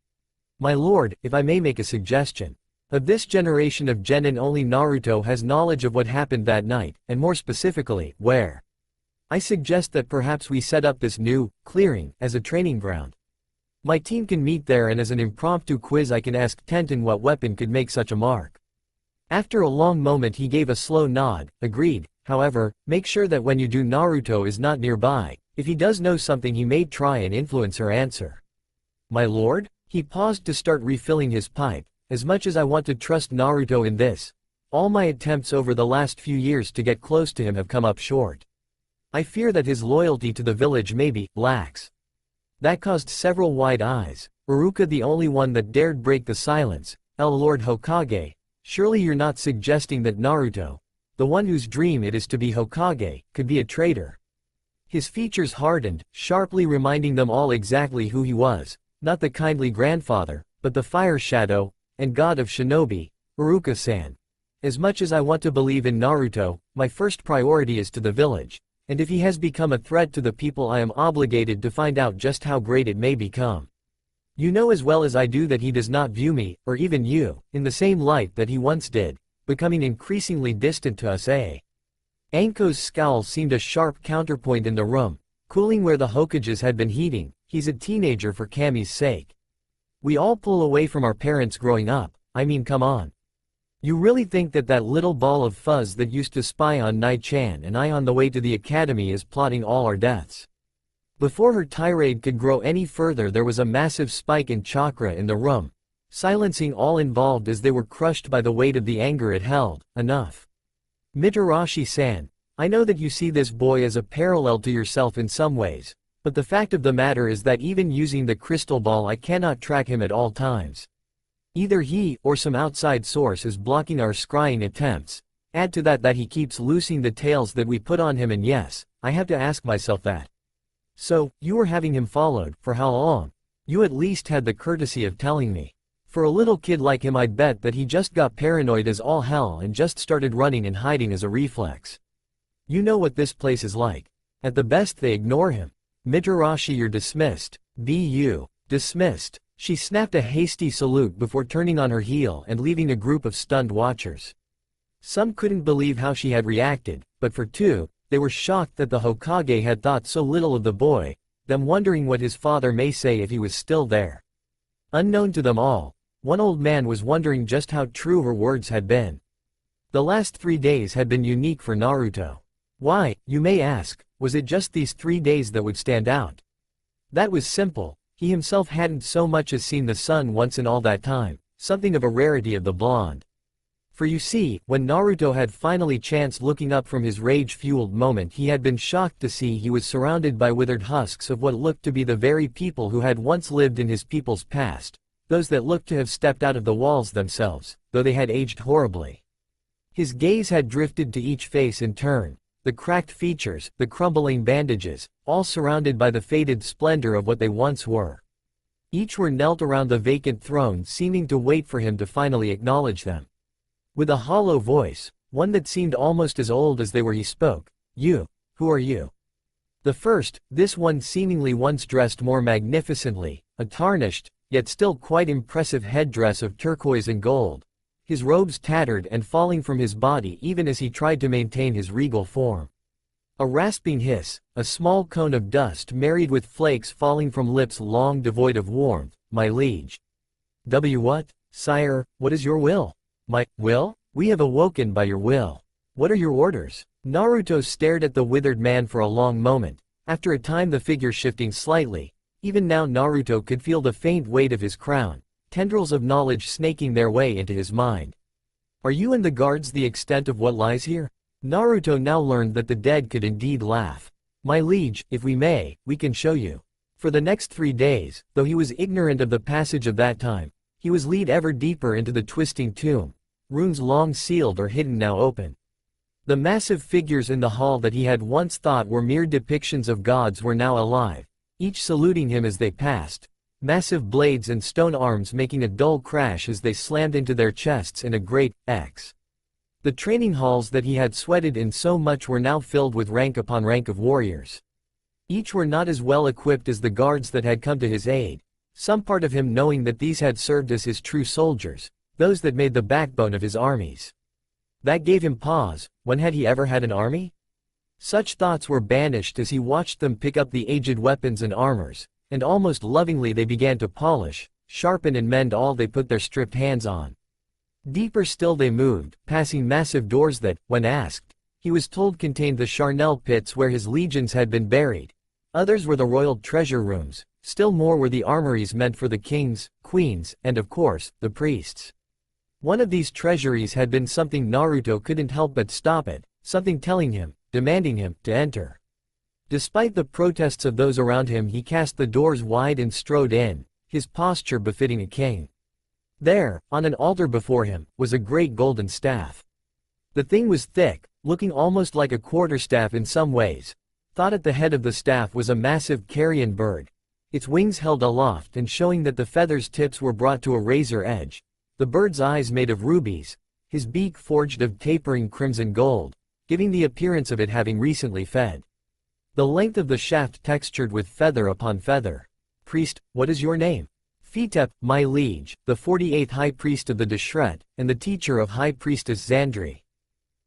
My lord, if I may make a suggestion. Of this generation of genin, only Naruto has knowledge of what happened that night, and more specifically, where. I suggest that perhaps we set up this new clearing as a training ground. My team can meet there, and as an impromptu quiz I can ask Tenten what weapon could make such a mark. After a long moment he gave a slow nod. Agreed. However, make sure that when you do, Naruto is not nearby. If he does know something, he may try and influence her answer. My lord? He paused to start refilling his pipe. As much as I want to trust Naruto in this, all my attempts over the last few years to get close to him have come up short. I fear that his loyalty to the village may be lax. That caused several wide eyes. Uruka the only one that dared break the silence. Lord Hokage, surely you're not suggesting that Naruto, the one whose dream it is to be Hokage, could be a traitor? His features hardened, sharply reminding them all exactly who he was, not the kindly grandfather, but the fire shadow, and god of shinobi, Uruka-san. As much as I want to believe in Naruto, my first priority is to the village, and if he has become a threat to the people, I am obligated to find out just how great it may become. You know as well as I do that he does not view me, or even you, in the same light that he once did, becoming increasingly distant to us. Anko's scowl seemed a sharp counterpoint in the room, cooling where the Hokages had been heating. He's a teenager for Kami's sake. We all pull away from our parents growing up, I mean come on. You really think that that little ball of fuzz that used to spy on Nai-chan and I on the way to the academy is plotting all our deaths? Before her tirade could grow any further, there was a massive spike in chakra in the room, silencing all involved as they were crushed by the weight of the anger it held. Enough. Mitarashi-san, I know that you see this boy as a parallel to yourself in some ways, but the fact of the matter is that even using the crystal ball I cannot track him at all times. Either he or some outside source is blocking our scrying attempts. Add to that he keeps loosing the tails that we put on him, and yes, I have to ask myself that. So, you were having him followed, for how long? You at least had the courtesy of telling me. For a little kid like him, I'd bet that he just got paranoid as all hell and just started running and hiding as a reflex. You know what this place is like. At the best they ignore him. Mitarashi, you're dismissed. Bu. Dismissed. She snapped a hasty salute before turning on her heel and leaving a group of stunned watchers. Some couldn't believe how she had reacted, but for two, they were shocked that the Hokage had thought so little of the boy, them wondering what his father may say if he was still there. Unknown to them all, one old man was wondering just how true her words had been. The last 3 days had been unique for Naruto. Why, you may ask, was it just these 3 days that would stand out? That was simple. He himself hadn't so much as seen the sun once in all that time, something of a rarity of the blonde. For you see, when Naruto had finally chanced looking up from his rage-fueled moment, he had been shocked to see he was surrounded by withered husks of what looked to be the very people who had once lived in his people's past, those that looked to have stepped out of the walls themselves, though they had aged horribly. His gaze had drifted to each face in turn, the cracked features, the crumbling bandages, all surrounded by the faded splendor of what they once were. Each were knelt around the vacant throne, seeming to wait for him to finally acknowledge them. With a hollow voice, one that seemed almost as old as they were, he spoke. You, who are you? The first, this one seemingly once dressed more magnificently, a tarnished, yet still quite impressive headdress of turquoise and gold, his robes tattered and falling from his body even as he tried to maintain his regal form. A rasping hiss, a small cone of dust married with flakes falling from lips long devoid of warmth. My liege. What? Sire, what is your will? My will? We have awoken by your will. What are your orders? Naruto stared at the withered man for a long moment, after a time the figure shifting slightly. Even now Naruto could feel the faint weight of his crown, tendrils of knowledge snaking their way into his mind. Are you and the guards the extent of what lies here? Naruto now learned that the dead could indeed laugh. My liege, if we may, we can show you. For the next 3 days, though he was ignorant of the passage of that time, he was lead ever deeper into the twisting tomb, runes long sealed or hidden now open. The massive figures in the hall that he had once thought were mere depictions of gods were now alive, each saluting him as they passed, massive blades and stone arms making a dull crash as they slammed into their chests in a great X. The training halls that he had sweated in so much were now filled with rank upon rank of warriors. Each were not as well equipped as the guards that had come to his aid, some part of him knowing that these had served as his true soldiers, those that made the backbone of his armies. That gave him pause. When had he ever had an army? Such thoughts were banished as he watched them pick up the aged weapons and armors, and almost lovingly they began to polish, sharpen and mend all they put their stripped hands on. Deeper still they moved, passing massive doors that, when asked, he was told contained the charnel pits where his legions had been buried. Others were the royal treasure rooms, still more were the armories meant for the kings, queens, and of course, the priests. One of these treasuries had been something Naruto couldn't help but stop at, something telling him, demanding him, to enter. Despite the protests of those around him, he cast the doors wide and strode in, his posture befitting a king. There, on an altar before him, was a great golden staff. The thing was thick, looking almost like a quarterstaff in some ways. Thought at the head of the staff was a massive carrion bird, its wings held aloft and showing that the feathers' tips were brought to a razor edge, the bird's eyes made of rubies, his beak forged of tapering crimson gold, giving the appearance of it having recently fed. The length of the shaft textured with feather upon feather. Priest, what is your name? Fitep, my liege, the 48th High Priest of the Deshret, and the teacher of High Priestess Xandri.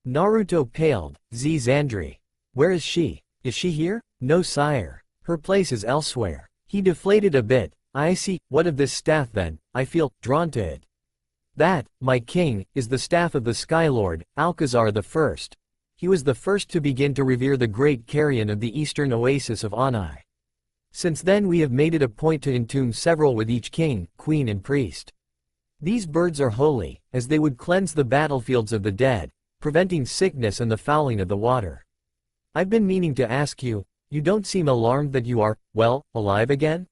Naruto paled. Xandri. Where is she? Is she here? No sire. Her place is elsewhere. He deflated a bit. I see. What of this staff then? I feel drawn to it. That, my king, is the staff of the Skylord, Alcazar the First. He was the first to begin to revere the great carrion of the eastern oasis of Onai. Since then we have made it a point to entomb several with each king, queen and priest. These birds are holy, as they would cleanse the battlefields of the dead, preventing sickness and the fouling of the water. I've been meaning to ask you, you don't seem alarmed that you are, well, alive again?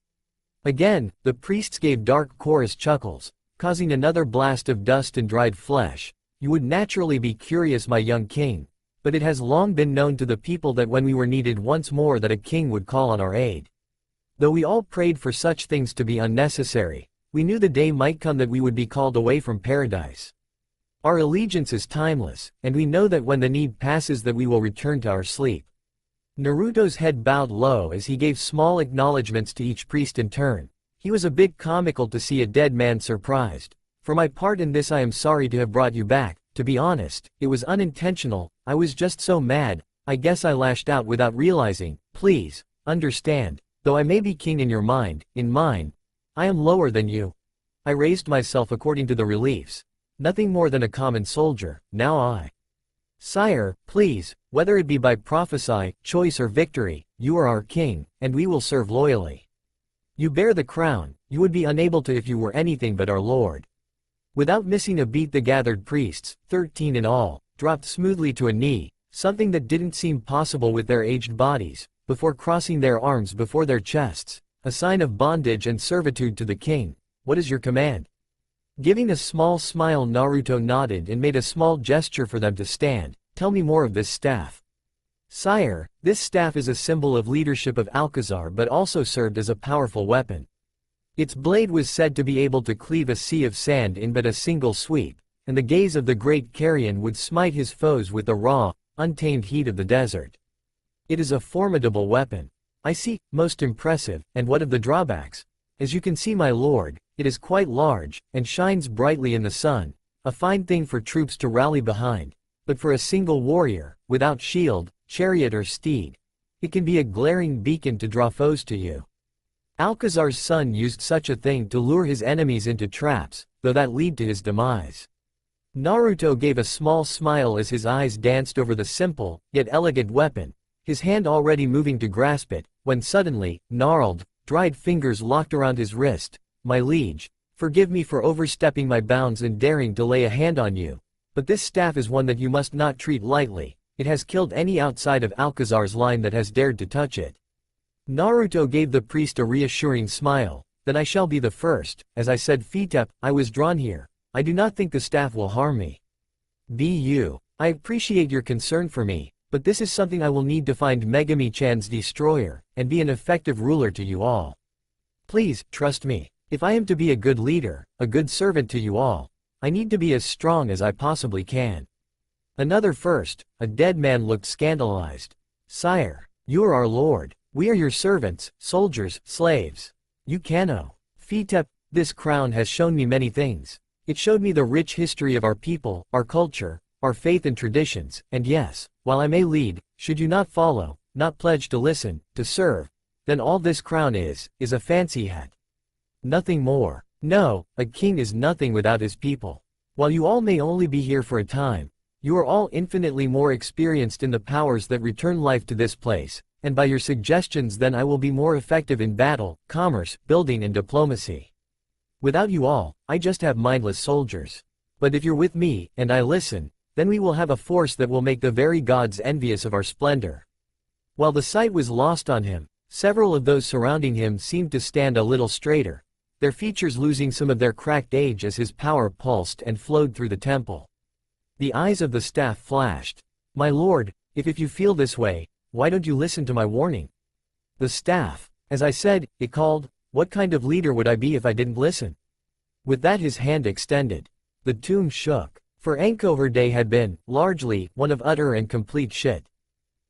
Again, the priests gave dark chorus chuckles, causing another blast of dust and dried flesh. You would naturally be curious, my young king, but it has long been known to the people that when we were needed once more that a king would call on our aid. Though we all prayed for such things to be unnecessary, we knew the day might come that we would be called away from paradise. Our allegiance is timeless, and we know that when the need passes that we will return to our sleep. Naruto's head bowed low as he gave small acknowledgments to each priest in turn. He was a bit comical to see a dead man surprised. For my part in this, I am sorry to have brought you back. To be honest, it was unintentional. I was just so mad, I guess I lashed out without realizing. Please, understand, though I may be king in your mind, in mine, I am lower than you. I raised myself according to the reliefs. Nothing more than a common soldier, now I. Sire, please, whether it be by prophecy, choice or victory, you are our king, and we will serve loyally. You bear the crown, you would be unable to if you were anything but our lord. Without missing a beat the gathered priests, 13 in all, dropped smoothly to a knee, something that didn't seem possible with their aged bodies, before crossing their arms before their chests, a sign of bondage and servitude to the king. What is your command? Giving a small smile, Naruto nodded and made a small gesture for them to stand. Tell me more of this staff. Sire, this staff is a symbol of leadership of Alcazar but also served as a powerful weapon. Its blade was said to be able to cleave a sea of sand in but a single sweep, and the gaze of the great carrion would smite his foes with the raw, untamed heat of the desert. It is a formidable weapon. I see, most impressive, and what of the drawbacks? As you can see, my lord, it is quite large, and shines brightly in the sun, a fine thing for troops to rally behind, but for a single warrior, without shield, chariot or steed, it can be a glaring beacon to draw foes to you. Alcazar's son used such a thing to lure his enemies into traps, though that lead to his demise. Naruto gave a small smile as his eyes danced over the simple, yet elegant weapon, his hand already moving to grasp it, when suddenly, gnarled, dried fingers locked around his wrist. My liege, forgive me for overstepping my bounds and daring to lay a hand on you, but this staff is one that you must not treat lightly. It has killed any outside of Alcazar's line that has dared to touch it. Naruto gave the priest a reassuring smile. Then I shall be the first. As I said, Fitep, I was drawn here. I do not think the staff will harm me. I appreciate your concern for me, but this is something I will need to find Megami-chan's destroyer, and be an effective ruler to you all. Please, trust me. If I am to be a good leader, a good servant to you all, I need to be as strong as I possibly can. Another first, a dead man looked scandalized. Sire, you are our lord. We are your servants, soldiers, slaves. You Kano. Fitep, this crown has shown me many things. It showed me the rich history of our people, our culture, our faith and traditions, and yes, while I may lead, should you not follow, not pledge to listen, to serve, then all this crown is a fancy hat. Nothing more. No, a king is nothing without his people. While you all may only be here for a time, you are all infinitely more experienced in the powers that return life to this place, and by your suggestions then I will be more effective in battle, commerce, building and diplomacy. Without you all, I just have mindless soldiers. But if you're with me, and I listen, then we will have a force that will make the very gods envious of our splendor. While the sight was lost on him, several of those surrounding him seemed to stand a little straighter, their features losing some of their cracked age as his power pulsed and flowed through the temple. The eyes of the staff flashed. My lord, if you feel this way, why don't you listen to my warning? The staff, as I said, it called. What kind of leader would I be if I didn't listen? With that his hand extended. The tomb shook. For Anko her day had been, largely, one of utter and complete shit.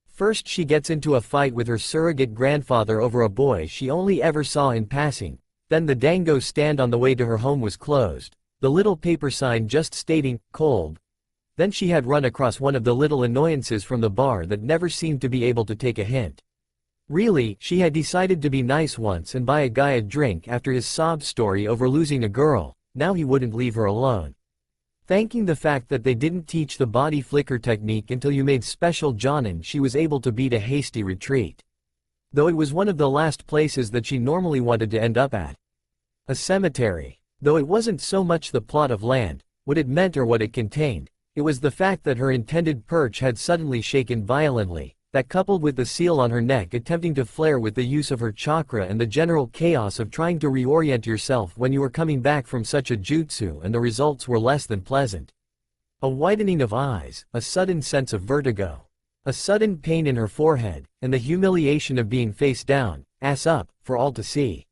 First she gets into a fight with her surrogate grandfather over a boy she only ever saw in passing. Then the dango stand on the way to her home was closed. The little paper sign just stating, cold. Then she had run across one of the little annoyances from the bar that never seemed to be able to take a hint. Really, she had decided to be nice once and buy a guy a drink after his sob story over losing a girl. Now he wouldn't leave her alone. Thanking the fact that they didn't teach the body flicker technique until you made special Jonin, she was able to beat a hasty retreat. Though it was one of the last places that she normally wanted to end up at. A cemetery. Though it wasn't so much the plot of land, what it meant or what it contained, it was the fact that her intended perch had suddenly shaken violently, that coupled with the seal on her neck attempting to flare with the use of her chakra and the general chaos of trying to reorient yourself when you were coming back from such a jutsu, and the results were less than pleasant. A widening of eyes, a sudden sense of vertigo. A sudden pain in her forehead, and the humiliation of being face down, ass up, for all to see.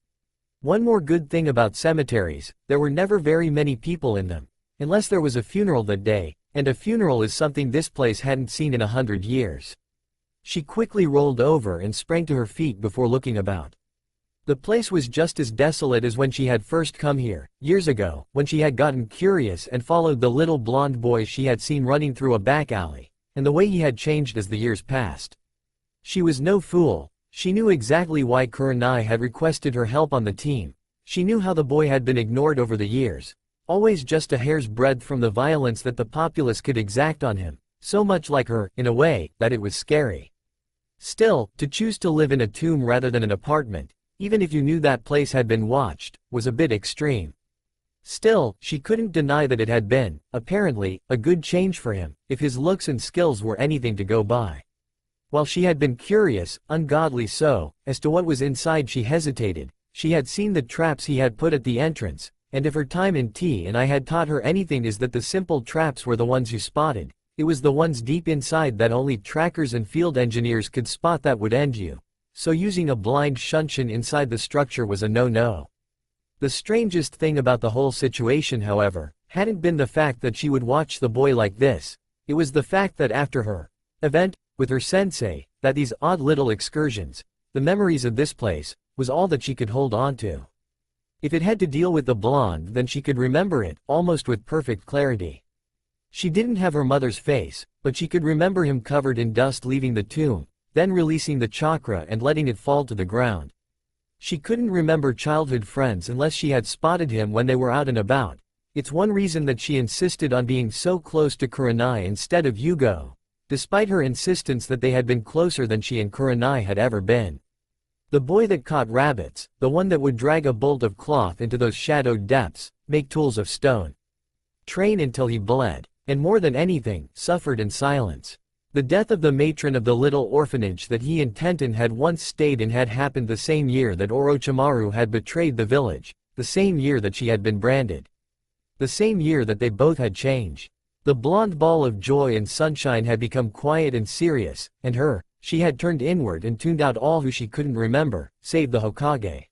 One more good thing about cemeteries, there were never very many people in them, unless there was a funeral that day, and a funeral is something this place hadn't seen in 100 years. She quickly rolled over and sprang to her feet before looking about. The place was just as desolate as when she had first come here, years ago, when she had gotten curious and followed the little blonde boy she had seen running through a back alley, and the way he had changed as the years passed. She was no fool. She knew exactly why Kurenai had requested her help on the team. She knew how the boy had been ignored over the years, always just a hair's breadth from the violence that the populace could exact on him, so much like her, in a way, that it was scary. Still, to choose to live in a tomb rather than an apartment, even if you knew that place had been watched, was a bit extreme. Still, she couldn't deny that it had been, apparently, a good change for him, if his looks and skills were anything to go by. While she had been curious, ungodly so, as to what was inside, she hesitated. She had seen the traps he had put at the entrance, and if her time in T&I had taught her anything, is that the simple traps were the ones you spotted. It was the ones deep inside that only trackers and field engineers could spot that would end you. So using a blind shunshin inside the structure was a no-no. The strangest thing about the whole situation, however, hadn't been the fact that she would watch the boy like this. It was the fact that after her event with her sensei, that these odd little excursions, the memories of this place, was all that she could hold on to. If it had to deal with the blonde, then she could remember it, almost with perfect clarity. She didn't have her mother's face, but she could remember him covered in dust leaving the tomb, then releasing the chakra and letting it fall to the ground. She couldn't remember childhood friends unless she had spotted him when they were out and about. It's one reason that she insisted on being so close to Kurenai instead of Yugo, despite her insistence that they had been closer than she and Kurenai had ever been. The boy that caught rabbits, the one that would drag a bolt of cloth into those shadowed depths, make tools of stone, train until he bled, and more than anything, suffered in silence. The death of the matron of the little orphanage that he and Tenten had once stayed in had happened the same year that Orochimaru had betrayed the village, the same year that she had been branded. The same year that they both had changed. The blonde ball of joy and sunshine had become quiet and serious, and she had turned inward and tuned out all who she couldn't remember, save the Hokage.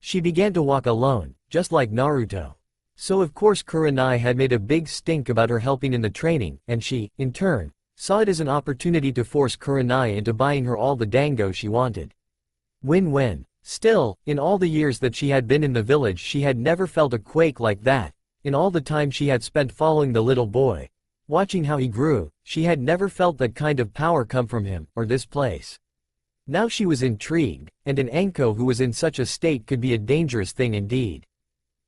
She began to walk alone, just like Naruto. So of course Kurenai had made a big stink about her helping in the training, and she, in turn, saw it as an opportunity to force Kurenai into buying her all the dango she wanted. Win-win. Still, in all the years that she had been in the village, she had never felt a quake like that. In all the time she had spent following the little boy, watching how he grew, she had never felt that kind of power come from him, or this place. Now she was intrigued, and an Anko who was in such a state could be a dangerous thing indeed.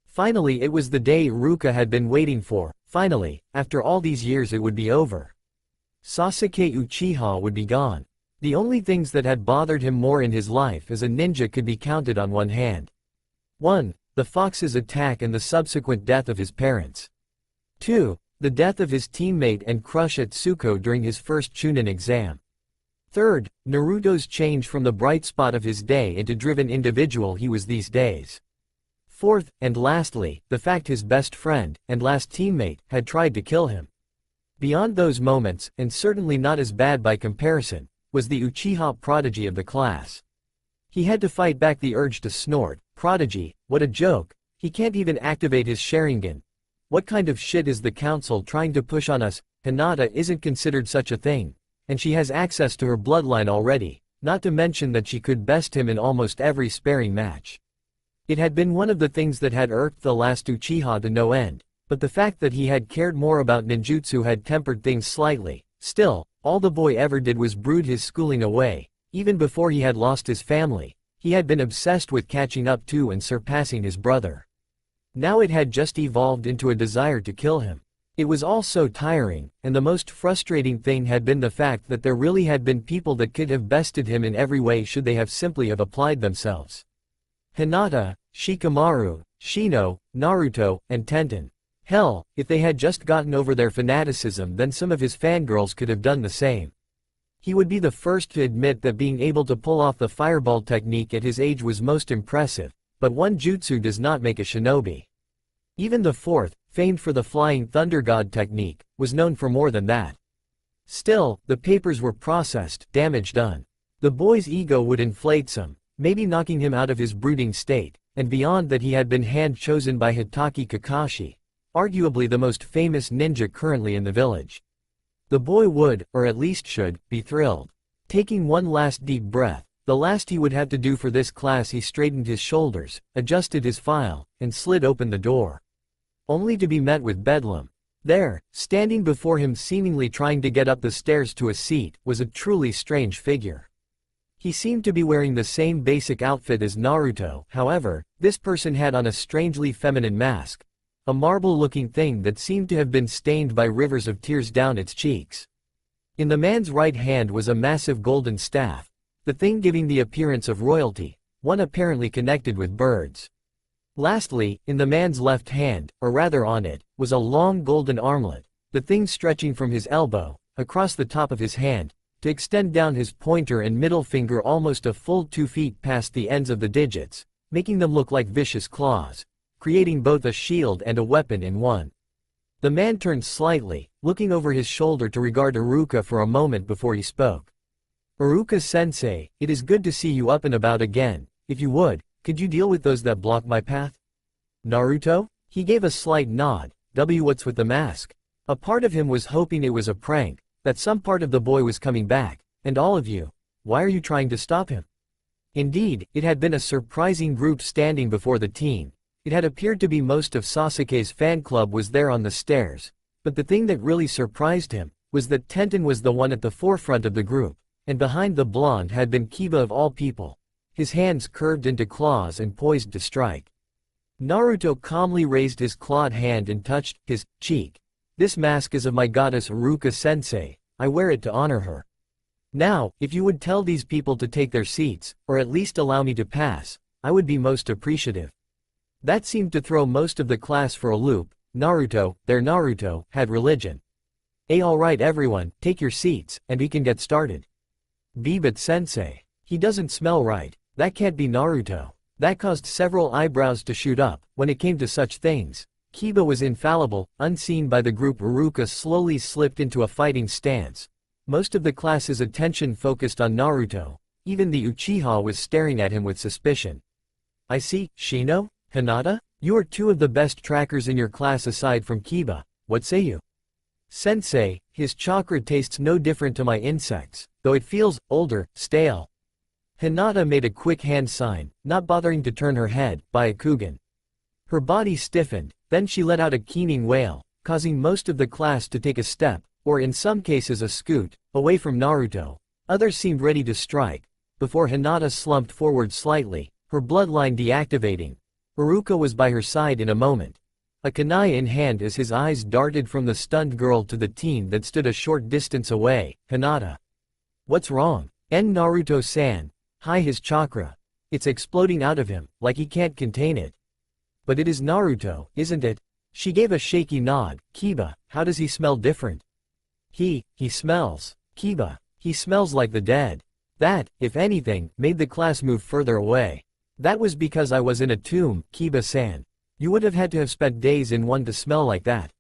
Finally, it was the day Iruka had been waiting for. Finally, after all these years, it would be over. Sasuke Uchiha would be gone. The only things that had bothered him more in his life as a ninja could be counted on one hand. 1. The Fox's attack and the subsequent death of his parents. 2. The death of his teammate and crush at Tsuko during his first Chunin exam. 3. Naruto's change from the bright spot of his day into driven individual he was these days. 4th, and lastly, the fact his best friend, and last teammate, had tried to kill him. Beyond those moments, and certainly not as bad by comparison, was the Uchiha prodigy of the class. He had to fight back the urge to snort. Prodigy, what a joke. He can't even activate his Sharingan. What kind of shit is the council trying to push on us? Hinata isn't considered such a thing, and she has access to her bloodline already, not to mention that she could best him in almost every sparring match. It had been one of the things that had irked the last Uchiha to no end. But the fact that he had cared more about ninjutsu had tempered things slightly. Still, all the boy ever did was brood his schooling away. Even before he had lost his family, he had been obsessed with catching up to and surpassing his brother. Now it had just evolved into a desire to kill him. It was all so tiring, and the most frustrating thing had been the fact that there really had been people that could have bested him in every way should they have simply applied themselves. Hinata, Shikamaru, Shino, Naruto, and Tenten. Hell, if they had just gotten over their fanaticism, then some of his fangirls could have done the same. He would be the first to admit that being able to pull off the fireball technique at his age was most impressive, but one jutsu does not make a shinobi. Even the fourth, famed for the flying thunder god technique, was known for more than that. Still, the papers were processed, damage done. The boy's ego would inflate some, maybe knocking him out of his brooding state, and beyond that he had been hand-chosen by Hitaki Kakashi, arguably the most famous ninja currently in the village. The boy would, or at least should, be thrilled. Taking one last deep breath, the last he would have to do for this class, he straightened his shoulders, adjusted his file, and slid open the door. Only to be met with bedlam. There, standing before him seemingly trying to get up the stairs to a seat, was a truly strange figure. He seemed to be wearing the same basic outfit as Naruto, however, this person had on a strangely feminine mask. A marble-looking thing that seemed to have been stained by rivers of tears down its cheeks. In the man's right hand was a massive golden staff, the thing giving the appearance of royalty, one apparently connected with birds. Lastly, in the man's left hand, or rather on it, was a long golden armlet, the thing stretching from his elbow, across the top of his hand, to extend down his pointer and middle finger almost a full 2 feet past the ends of the digits, making them look like vicious claws, creating both a shield and a weapon in one. The man turned slightly, looking over his shoulder to regard Iruka for a moment before he spoke. "Iruka-sensei, it is good to see you up and about again. If you would, could you deal with those that block my path?" "Naruto?" He gave a slight nod. What's with the mask? A part of him was hoping it was a prank, that some part of the boy was coming back. And all of you, why are you trying to stop him? Indeed, it had been a surprising group standing before the teen. It had appeared to be most of Sasuke's fan club was there on the stairs, but the thing that really surprised him was that Tenten was the one at the forefront of the group, and behind the blonde had been Kiba of all people, his hands curved into claws and poised to strike. Naruto calmly raised his clawed hand and touched his cheek. "This mask is of my goddess Iruka-sensei, I wear it to honor her. Now, if you would tell these people to take their seats, or at least allow me to pass, I would be most appreciative." That seemed to throw most of the class for a loop. Naruto, their Naruto, had religion. Alright everyone, take your seats, and we can get started." "But sensei, he doesn't smell right, that can't be Naruto." That caused several eyebrows to shoot up. When it came to such things, Kiba was infallible. Unseen by the group, Iruka slowly slipped into a fighting stance. Most of the class's attention focused on Naruto. Even the Uchiha was staring at him with suspicion. "I see, Shino? Hinata? You are two of the best trackers in your class aside from Kiba, what say you?" "Sensei, his chakra tastes no different to my insects, though it feels older, stale." Hinata made a quick hand sign, not bothering to turn her head, Byakugan. Her body stiffened, then she let out a keening wail, causing most of the class to take a step, or in some cases a scoot, away from Naruto. Others seemed ready to strike, before Hinata slumped forward slightly, her bloodline deactivating. Iruka was by her side in a moment, a kunai in hand as his eyes darted from the stunned girl to the teen that stood a short distance away. "Hinata. What's wrong?" "Naruto-san. Hi, his chakra. It's exploding out of him, like he can't contain it." "But it is Naruto, isn't it?" She gave a shaky nod. "Kiba, how does he smell different?" He smells. Kiba, he smells like the dead." That, if anything, made the class move further away. "That was because I was in a tomb, Kiba-san. You would have had to have spent days in one to smell like that."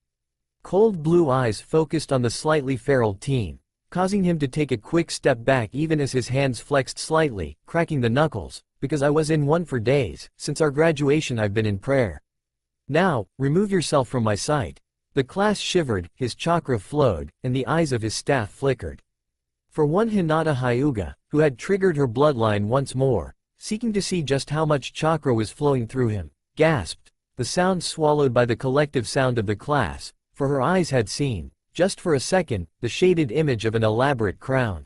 Cold blue eyes focused on the slightly feral teen, causing him to take a quick step back even as his hands flexed slightly, cracking the knuckles. "Because I was in one for days, since our graduation I've been in prayer. Now, remove yourself from my sight." The class shivered, his chakra flowed, and the eyes of his staff flickered. For one, Hinata Hyuga, who had triggered her bloodline once more, seeking to see just how much chakra was flowing through him, gasped. the sound swallowed by the collective sound of the class, for her eyes had seen, just for a second, the shaded image of an elaborate crown.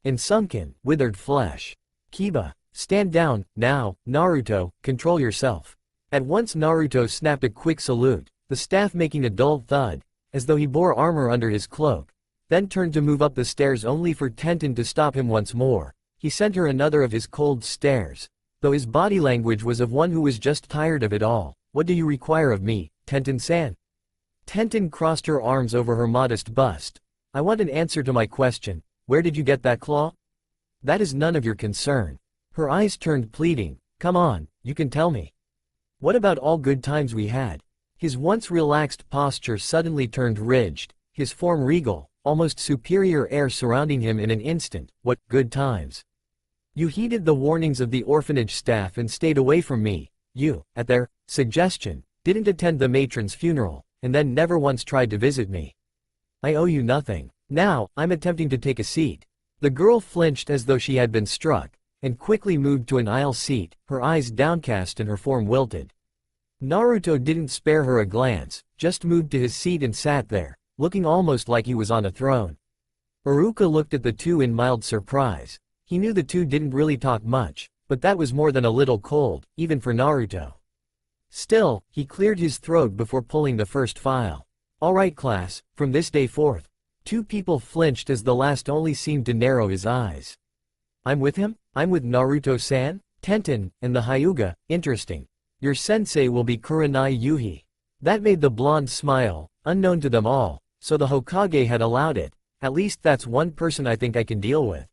In sunken, withered flesh. Kiba, stand down, now, Naruto, control yourself. At once Naruto snapped a quick salute, the staff making a dull thud, as though he bore armor under his cloak, then turned to move up the stairs only for Tenten to stop him once more. He sent her another of his cold stares, though his body language was of one who was just tired of it all. What do you require of me, Tenten-san? Tenten crossed her arms over her modest bust. I want an answer to my question. Where did you get that claw? That is none of your concern. Her eyes turned pleading. Come on, you can tell me. What about all good times we had? His once relaxed posture suddenly turned rigid, his form regal, almost superior air surrounding him in an instant. What good times? You heeded the warnings of the orphanage staff and stayed away from me. You, at their suggestion, didn't attend the matron's funeral, and then never once tried to visit me. I owe you nothing. Now, I'm attempting to take a seat. The girl flinched as though she had been struck, and quickly moved to an aisle seat, her eyes downcast and her form wilted. Naruto didn't spare her a glance, just moved to his seat and sat there, looking almost like he was on a throne. Iruka looked at the two in mild surprise. He knew the two didn't really talk much, but that was more than a little cold, even for Naruto. Still, he cleared his throat before pulling the first file. All right class, from this day forth. Two people flinched as the last only seemed to narrow his eyes. I'm with him? I'm with Naruto-san? Tenten, and the Hyuga, interesting. Your sensei will be Kurenai Yuhi. That made the blonde smile, unknown to them all, so the Hokage had allowed it. At least that's one person I think I can deal with.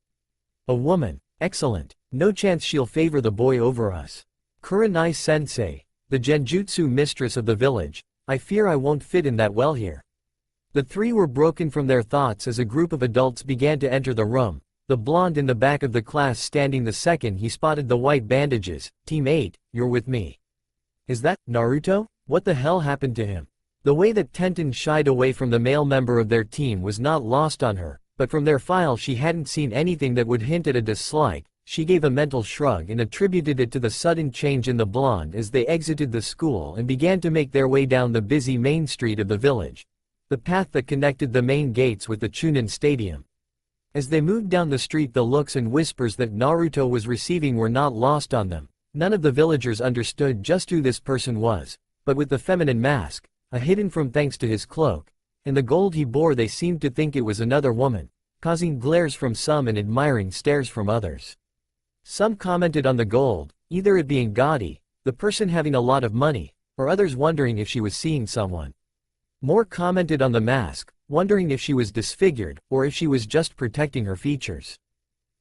A woman, excellent. No chance she'll favor the boy over us. Kurenai sensei, the genjutsu mistress of the village, I fear I won't fit in that well here. The three were broken from their thoughts as a group of adults began to enter the room, the blonde in the back of the class standing the second he spotted the white bandages. Team 8, you're with me. Is that Naruto? What the hell happened to him? The way that Tenten shied away from the male member of their team was not lost on her, but from their file she hadn't seen anything that would hint at a dislike. She gave a mental shrug and attributed it to the sudden change in the blonde as they exited the school and began to make their way down the busy main street of the village, the path that connected the main gates with the Chunin Stadium. As they moved down the street, the looks and whispers that Naruto was receiving were not lost on them. None of the villagers understood just who this person was, but with the feminine mask, a hidden from thanks to his cloak, and the gold he bore, they seemed to think it was another woman, causing glares from some and admiring stares from others. Some commented on the gold, either it being gaudy, the person having a lot of money, or others wondering if she was seeing someone. More commented on the mask, wondering if she was disfigured, or if she was just protecting her features.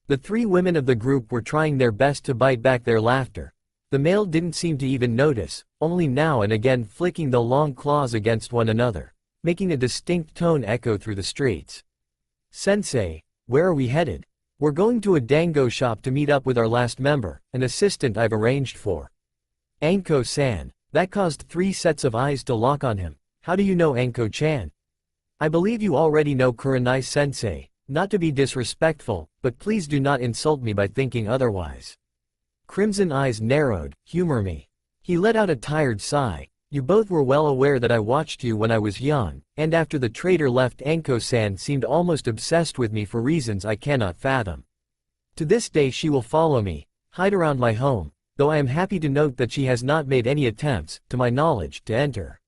The three women of the group were trying their best to bite back their laughter. The male didn't seem to even notice, only now and again flicking the long claws against one another, making a distinct tone echo through the streets. Sensei, where are we headed? We're going to a dango shop to meet up with our last member, an assistant I've arranged for. Anko-san. That caused three sets of eyes to lock on him. How do you know Anko-chan? I believe you already know Kurenai-sensei. Not to be disrespectful, but please do not insult me by thinking otherwise. Crimson eyes narrowed. Humor me. He let out a tired sigh. You both were well aware that I watched you when I was young, and after the traitor left, Anko-san seemed almost obsessed with me for reasons I cannot fathom. To this day she will follow me, hide around my home, though I am happy to note that she has not made any attempts, to my knowledge, to enter.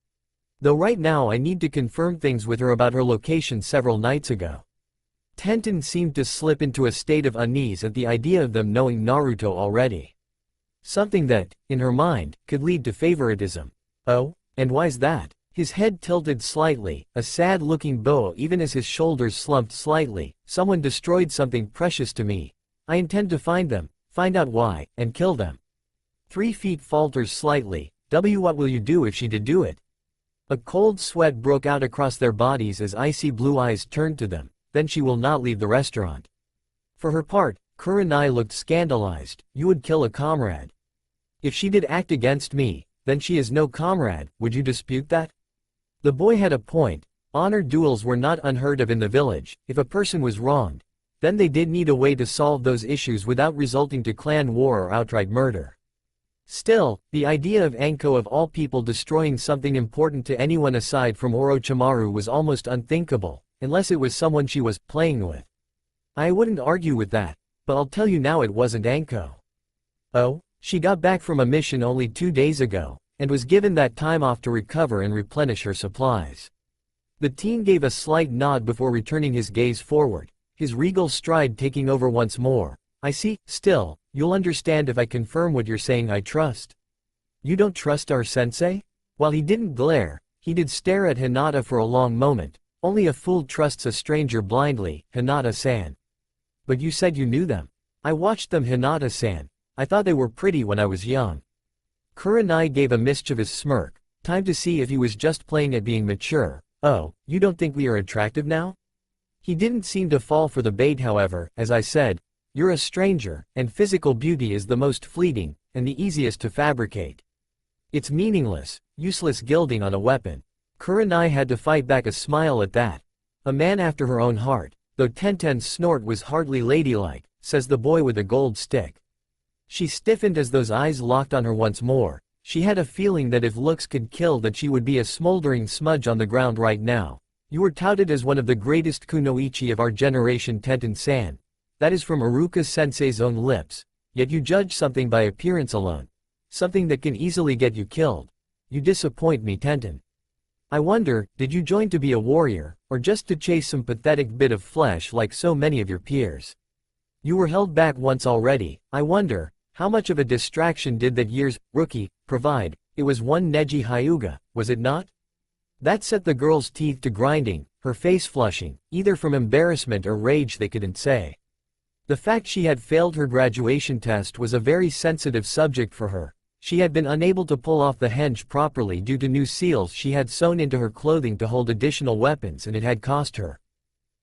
Though right now I need to confirm things with her about her location several nights ago. Tenten seemed to slip into a state of unease at the idea of them knowing Naruto already. Something that, in her mind, could lead to favoritism. Oh, and why's that? His head tilted slightly, a sad-looking bow even as his shoulders slumped slightly. Someone destroyed something precious to me. I intend to find them, find out why, and kill them. 3 feet falters slightly. What will you do if she did do it? A cold sweat broke out across their bodies as icy blue eyes turned to them. Then she will not leave the restaurant. For her part, Kurenai looked scandalized. You would kill a comrade. If she did act against me, then she is no comrade. Would you dispute that? The boy had a point. Honor duels were not unheard of in the village. If a person was wronged, then they did need a way to solve those issues without resulting to clan war or outright murder. Still, the idea of Anko of all people destroying something important to anyone aside from Orochimaru was almost unthinkable, unless it was someone she was playing with. I wouldn't argue with that, but I'll tell you now it wasn't Anko. Oh? She got back from a mission only 2 days ago, and was given that time off to recover and replenish her supplies. The teen gave a slight nod before returning his gaze forward, his regal stride taking over once more. I see. Still, you'll understand if I confirm what you're saying. I trust. You don't trust our sensei? While he didn't glare, he did stare at Hinata for a long moment. Only a fool trusts a stranger blindly, Hinata-san. But you said you knew them. I watched them, Hinata-san. I thought they were pretty when I was young. Kurenai gave a mischievous smirk. Time to see if he was just playing at being mature. Oh, you don't think we are attractive now? He didn't seem to fall for the bait, however. As I said, you're a stranger, and physical beauty is the most fleeting, and the easiest to fabricate. It's meaningless, useless gilding on a weapon. Kurenai had to fight back a smile at that. A man after her own heart, though Tenten's snort was hardly ladylike, says the boy with a gold stick. She stiffened as those eyes locked on her once more. She had a feeling that if looks could kill, that she would be a smoldering smudge on the ground right now. You were touted as one of the greatest kunoichi of our generation, Tenten-san. That is from Iruka-sensei's own lips. Yet you judge something by appearance alone. Something that can easily get you killed. You disappoint me, Tenten. I wonder, did you join to be a warrior, or just to chase some pathetic bit of flesh like so many of your peers? You were held back once already. I wonder, how much of a distraction did that year's rookie provide? It was one Neji Hyuga, was it not? That set the girl's teeth to grinding, her face flushing, either from embarrassment or rage they couldn't say. The fact she had failed her graduation test was a very sensitive subject for her. She had been unable to pull off the henge properly due to new seals she had sewn into her clothing to hold additional weapons, and it had cost her.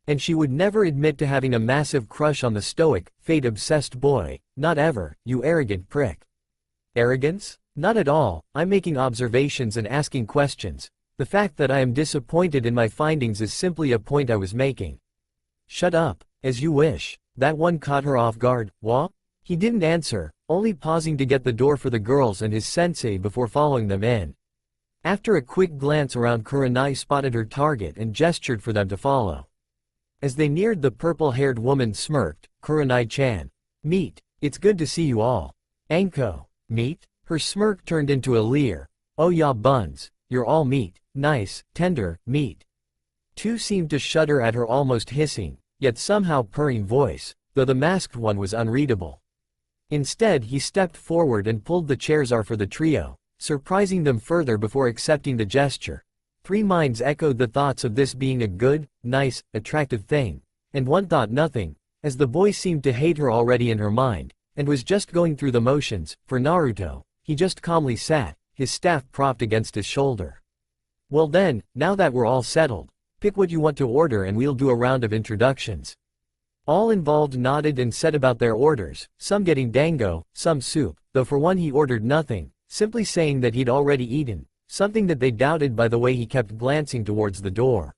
And she would never admit to having a massive crush on the stoic, fate-obsessed boy, not ever, you arrogant prick. Arrogance? Not at all. I'm making observations and asking questions. The fact that I am disappointed in my findings is simply a point I was making. Shut up, as you wish. That one caught her off guard. What? He didn't answer, only pausing to get the door for the girls and his sensei before following them in. After a quick glance around, Kurenai spotted her target and gestured for them to follow. As they neared, the purple-haired woman smirked. Kurenai-chan. Meet. It's good to see you all. Anko. Meat? Her smirk turned into a leer. Oh yeah, buns. You're all meat. Nice, tender, meat. Two seemed to shudder at her almost hissing, yet somehow purring voice, though the masked one was unreadable. Instead, he stepped forward and pulled the chairs for the trio, surprising them further before accepting the gesture. Three minds echoed the thoughts of this being a good, nice, attractive thing, and one thought nothing, as the boy seemed to hate her already in her mind, and was just going through the motions. For Naruto, he just calmly sat, his staff propped against his shoulder. Well then, now that we're all settled, pick what you want to order and we'll do a round of introductions. All involved nodded and set about their orders, some getting dango, some soup, though for one he ordered nothing, simply saying that he'd already eaten, something that they doubted by the way he kept glancing towards the door.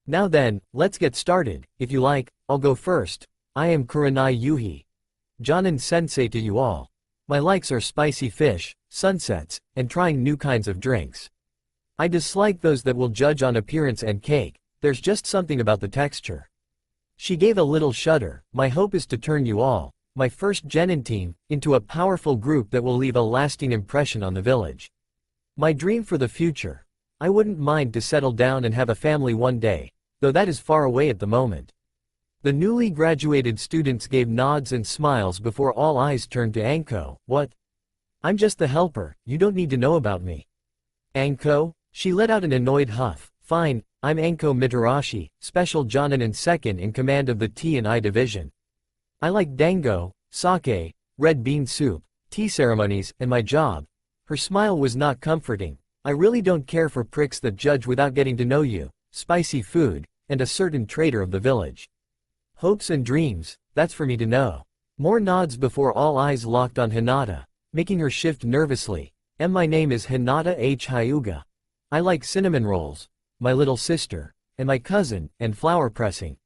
Now then, let's get started. If you like, I'll go first. I am Kurenai Yuhi. Jonin sensei to you all. My likes are spicy fish, sunsets, and trying new kinds of drinks. I dislike those that will judge on appearance and cake. There's just something about the texture. She gave a little shudder. My hope is to turn you all, my first genin team, into a powerful group that will leave a lasting impression on the village. My dream for the future. I wouldn't mind to settle down and have a family one day, though that is far away at the moment. The newly graduated students gave nods and smiles before all eyes turned to Anko. What? I'm just the helper, you don't need to know about me. Anko? She let out an annoyed huff. Fine, I'm Anko Mitarashi, special jonin and second in command of the T&I division. I like dango, sake, red bean soup, tea ceremonies, and my job. Her smile was not comforting. I really don't care for pricks that judge without getting to know you, spicy food, and a certain traitor of the village. Hopes and dreams, that's for me to know. More nods before all eyes locked on Hinata, making her shift nervously. My name is Hinata H. Hyuga. I like cinnamon rolls, my little sister, and my cousin, and flower pressing.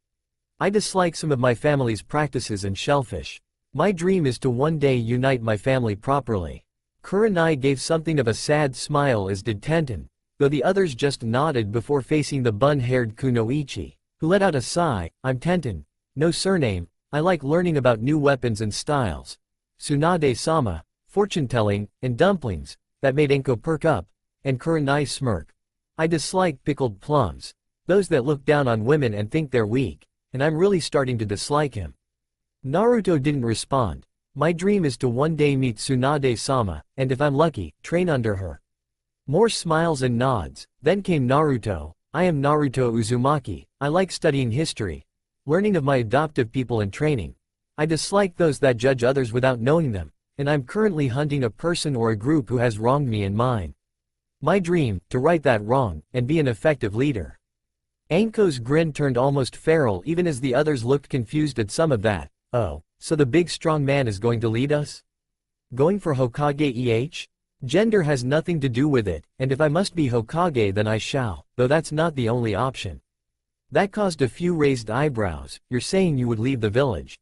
I dislike some of my family's practices and shellfish. My dream is to one day unite my family properly. Kurenai gave something of a sad smile as did Tenten, though the others just nodded before facing the bun-haired Kunoichi, who let out a sigh. I'm Tenten, no surname, I like learning about new weapons and styles. Tsunade-sama, fortune-telling, and dumplings, that made Anko perk up, and Kurenai smirk. I dislike pickled plums, those that look down on women and think they're weak, and I'm really starting to dislike him. Naruto didn't respond. My dream is to one day meet Tsunade-sama, and if I'm lucky, train under her. More smiles and nods, then came Naruto. I am Naruto Uzumaki, I like studying history, learning of my adoptive people and training. I dislike those that judge others without knowing them, and I'm currently hunting a person or a group who has wronged me and mine. My dream, to right that wrong, and be an effective leader. Anko's grin turned almost feral even as the others looked confused at some of that. Oh, so the big strong man is going to lead us? Going for Hokage-eh? Gender has nothing to do with it, and if I must be Hokage then I shall, though that's not the only option. That caused a few raised eyebrows. You're saying you would leave the village?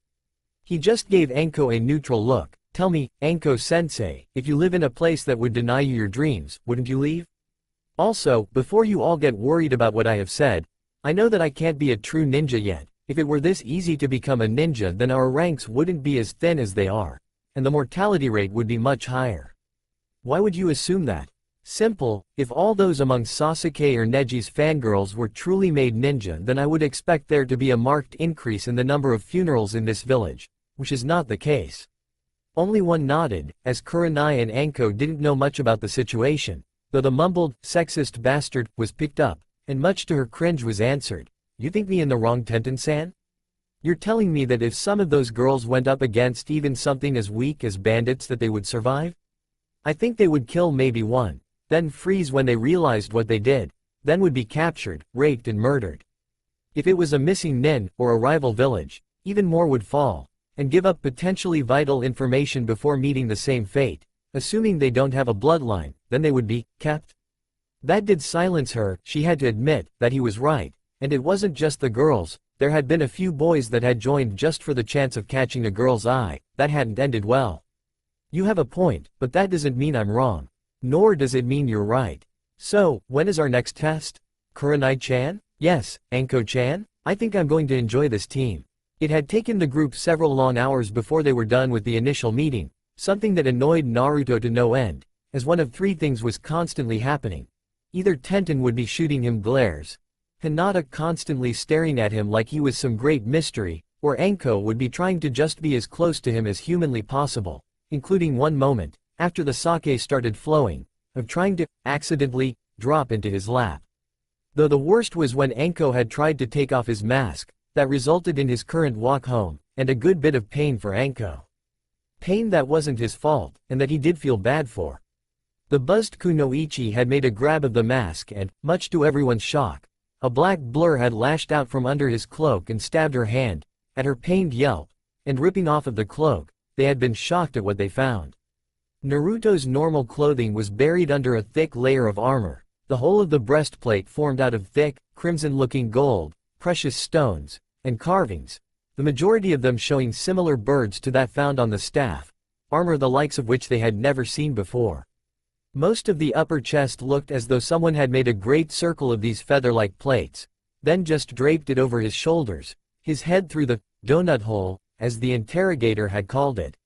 He just gave Anko a neutral look. Tell me, Anko-sensei, if you live in a place that would deny you your dreams, wouldn't you leave? Also, before you all get worried about what I have said, I know that I can't be a true ninja yet. If it were this easy to become a ninja then our ranks wouldn't be as thin as they are, and the mortality rate would be much higher. Why would you assume that? Simple, if all those among Sasuke or Neji's fangirls were truly made ninja then I would expect there to be a marked increase in the number of funerals in this village, which is not the case. Only one nodded, as Kurenai and Anko didn't know much about the situation, though the mumbled, sexist bastard, was picked up, and much to her cringe was answered. You think me in the wrong, Tenten-san? You're telling me that if some of those girls went up against even something as weak as bandits that they would survive? I think they would kill maybe one, then freeze when they realized what they did, then would be captured, raped and murdered. If it was a missing nin, or a rival village, even more would fall, and give up potentially vital information before meeting the same fate. Assuming they don't have a bloodline, then they would be kept. That did silence her. She had to admit that he was right, and it wasn't just the girls. There had been a few boys that had joined just for the chance of catching a girl's eye. That hadn't ended well. You have a point, but that doesn't mean I'm wrong. Nor does it mean you're right. So, when is our next test? Kurenai-chan? Yes, Anko-chan? I think I'm going to enjoy this team. It had taken the group several long hours before they were done with the initial meeting, something that annoyed Naruto to no end, as one of three things was constantly happening. Either Tenten would be shooting him glares, Hinata constantly staring at him like he was some great mystery, or Anko would be trying to just be as close to him as humanly possible, including one moment, after the sake started flowing, of trying to, accidentally, drop into his lap. Though the worst was when Anko had tried to take off his mask, that resulted in his current walk home, and a good bit of pain for Anko. Pain that wasn't his fault, and that he did feel bad for. The buzzed Kunoichi had made a grab of the mask and, much to everyone's shock, a black blur had lashed out from under his cloak and stabbed her hand. At her pained yelp, and ripping off of the cloak, they had been shocked at what they found. Naruto's normal clothing was buried under a thick layer of armor. The whole of the breastplate formed out of thick, crimson-looking gold, precious stones, and carvings, the majority of them showing similar birds to that found on the staff, armor the likes of which they had never seen before. Most of the upper chest looked as though someone had made a great circle of these feather-like plates, then just draped it over his shoulders, his head through the donut hole, as the interrogator had called it.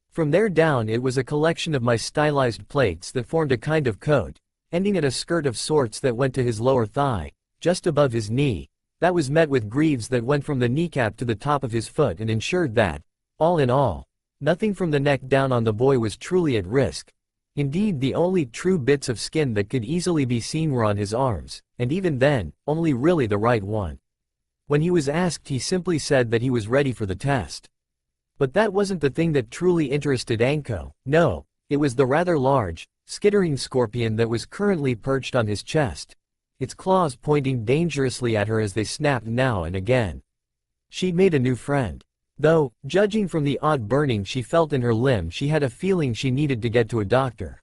From there down it was a collection of my stylized plates that formed a kind of coat, ending at a skirt of sorts that went to his lower thigh, just above his knee, that was met with greaves that went from the kneecap to the top of his foot and ensured that, all in all, nothing from the neck down on the boy was truly at risk. Indeed, the only true bits of skin that could easily be seen were on his arms, and even then, only really the right one. When he was asked, he simply said that he was ready for the test. But that wasn't the thing that truly interested Anko. No, it was the rather large, skittering scorpion that was currently perched on his chest, its claws pointing dangerously at her as they snapped now and again. She'd made a new friend. Though, judging from the odd burning she felt in her limb, she had a feeling she needed to get to a doctor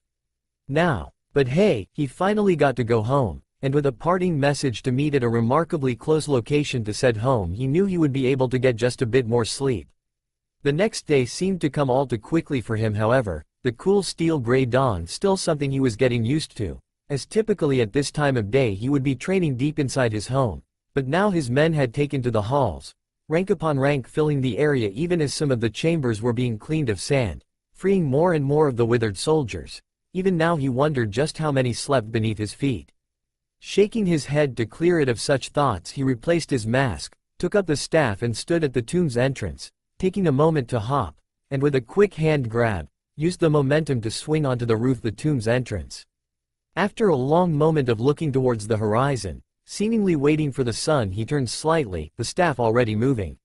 now. But hey, he finally got to go home, and with a parting message to meet at a remarkably close location to said home, he knew he would be able to get just a bit more sleep. The next day seemed to come all too quickly for him, however. the cool steel-gray dawn still something he was getting used to, as typically at this time of day he would be training deep inside his home, but now his men had taken to the halls, rank upon rank filling the area even as some of the chambers were being cleaned of sand, freeing more and more of the withered soldiers. Even now he wondered just how many slept beneath his feet. Shaking his head to clear it of such thoughts, he replaced his mask, took up the staff and stood at the tomb's entrance, taking a moment to hop, and with a quick hand grab, used the momentum to swing onto the roof of the tomb's entrance. After a long moment of looking towards the horizon, seemingly waiting for the sun, he turned slightly, the staff already moving.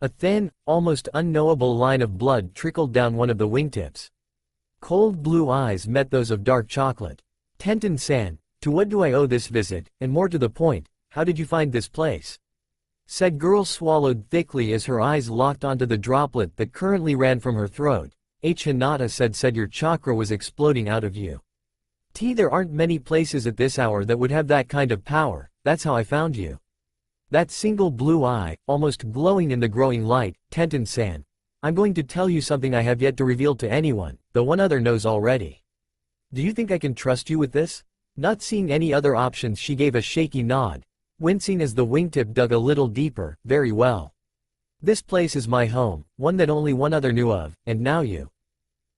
A thin, almost unknowable line of blood trickled down one of the wingtips. Cold blue eyes met those of dark chocolate. "Tenten-san, to what do I owe this visit, and more to the point, how did you find this place?" Said girl swallowed thickly as her eyes locked onto the droplet that currently ran from her throat. Hinata said your chakra was exploding out of you. There aren't many places at this hour that would have that kind of power, that's how I found you. That single blue eye, almost glowing in the growing light. "Tenten-san, I'm going to tell you something I have yet to reveal to anyone, though one other knows already. Do you think I can trust you with this?" Not seeing any other options, she gave a shaky nod, wincing as the wingtip dug a little deeper. "Very well. This place is my home, one that only one other knew of, and now you.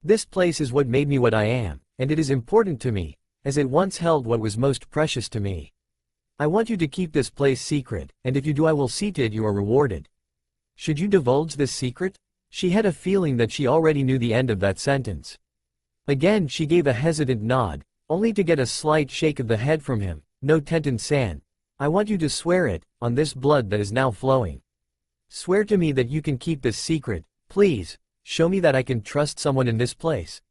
This place is what made me what I am, and it is important to me, as it once held what was most precious to me. I want you to keep this place secret, and if you do I will see to it you are rewarded." Should you divulge this secret? She had a feeling that she already knew the end of that sentence. Again she gave a hesitant nod, only to get a slight shake of the head from him. "No, Tenten-san. I want you to swear it, on this blood that is now flowing. Swear to me that you can keep this secret, please. Show me that I can trust someone in this place."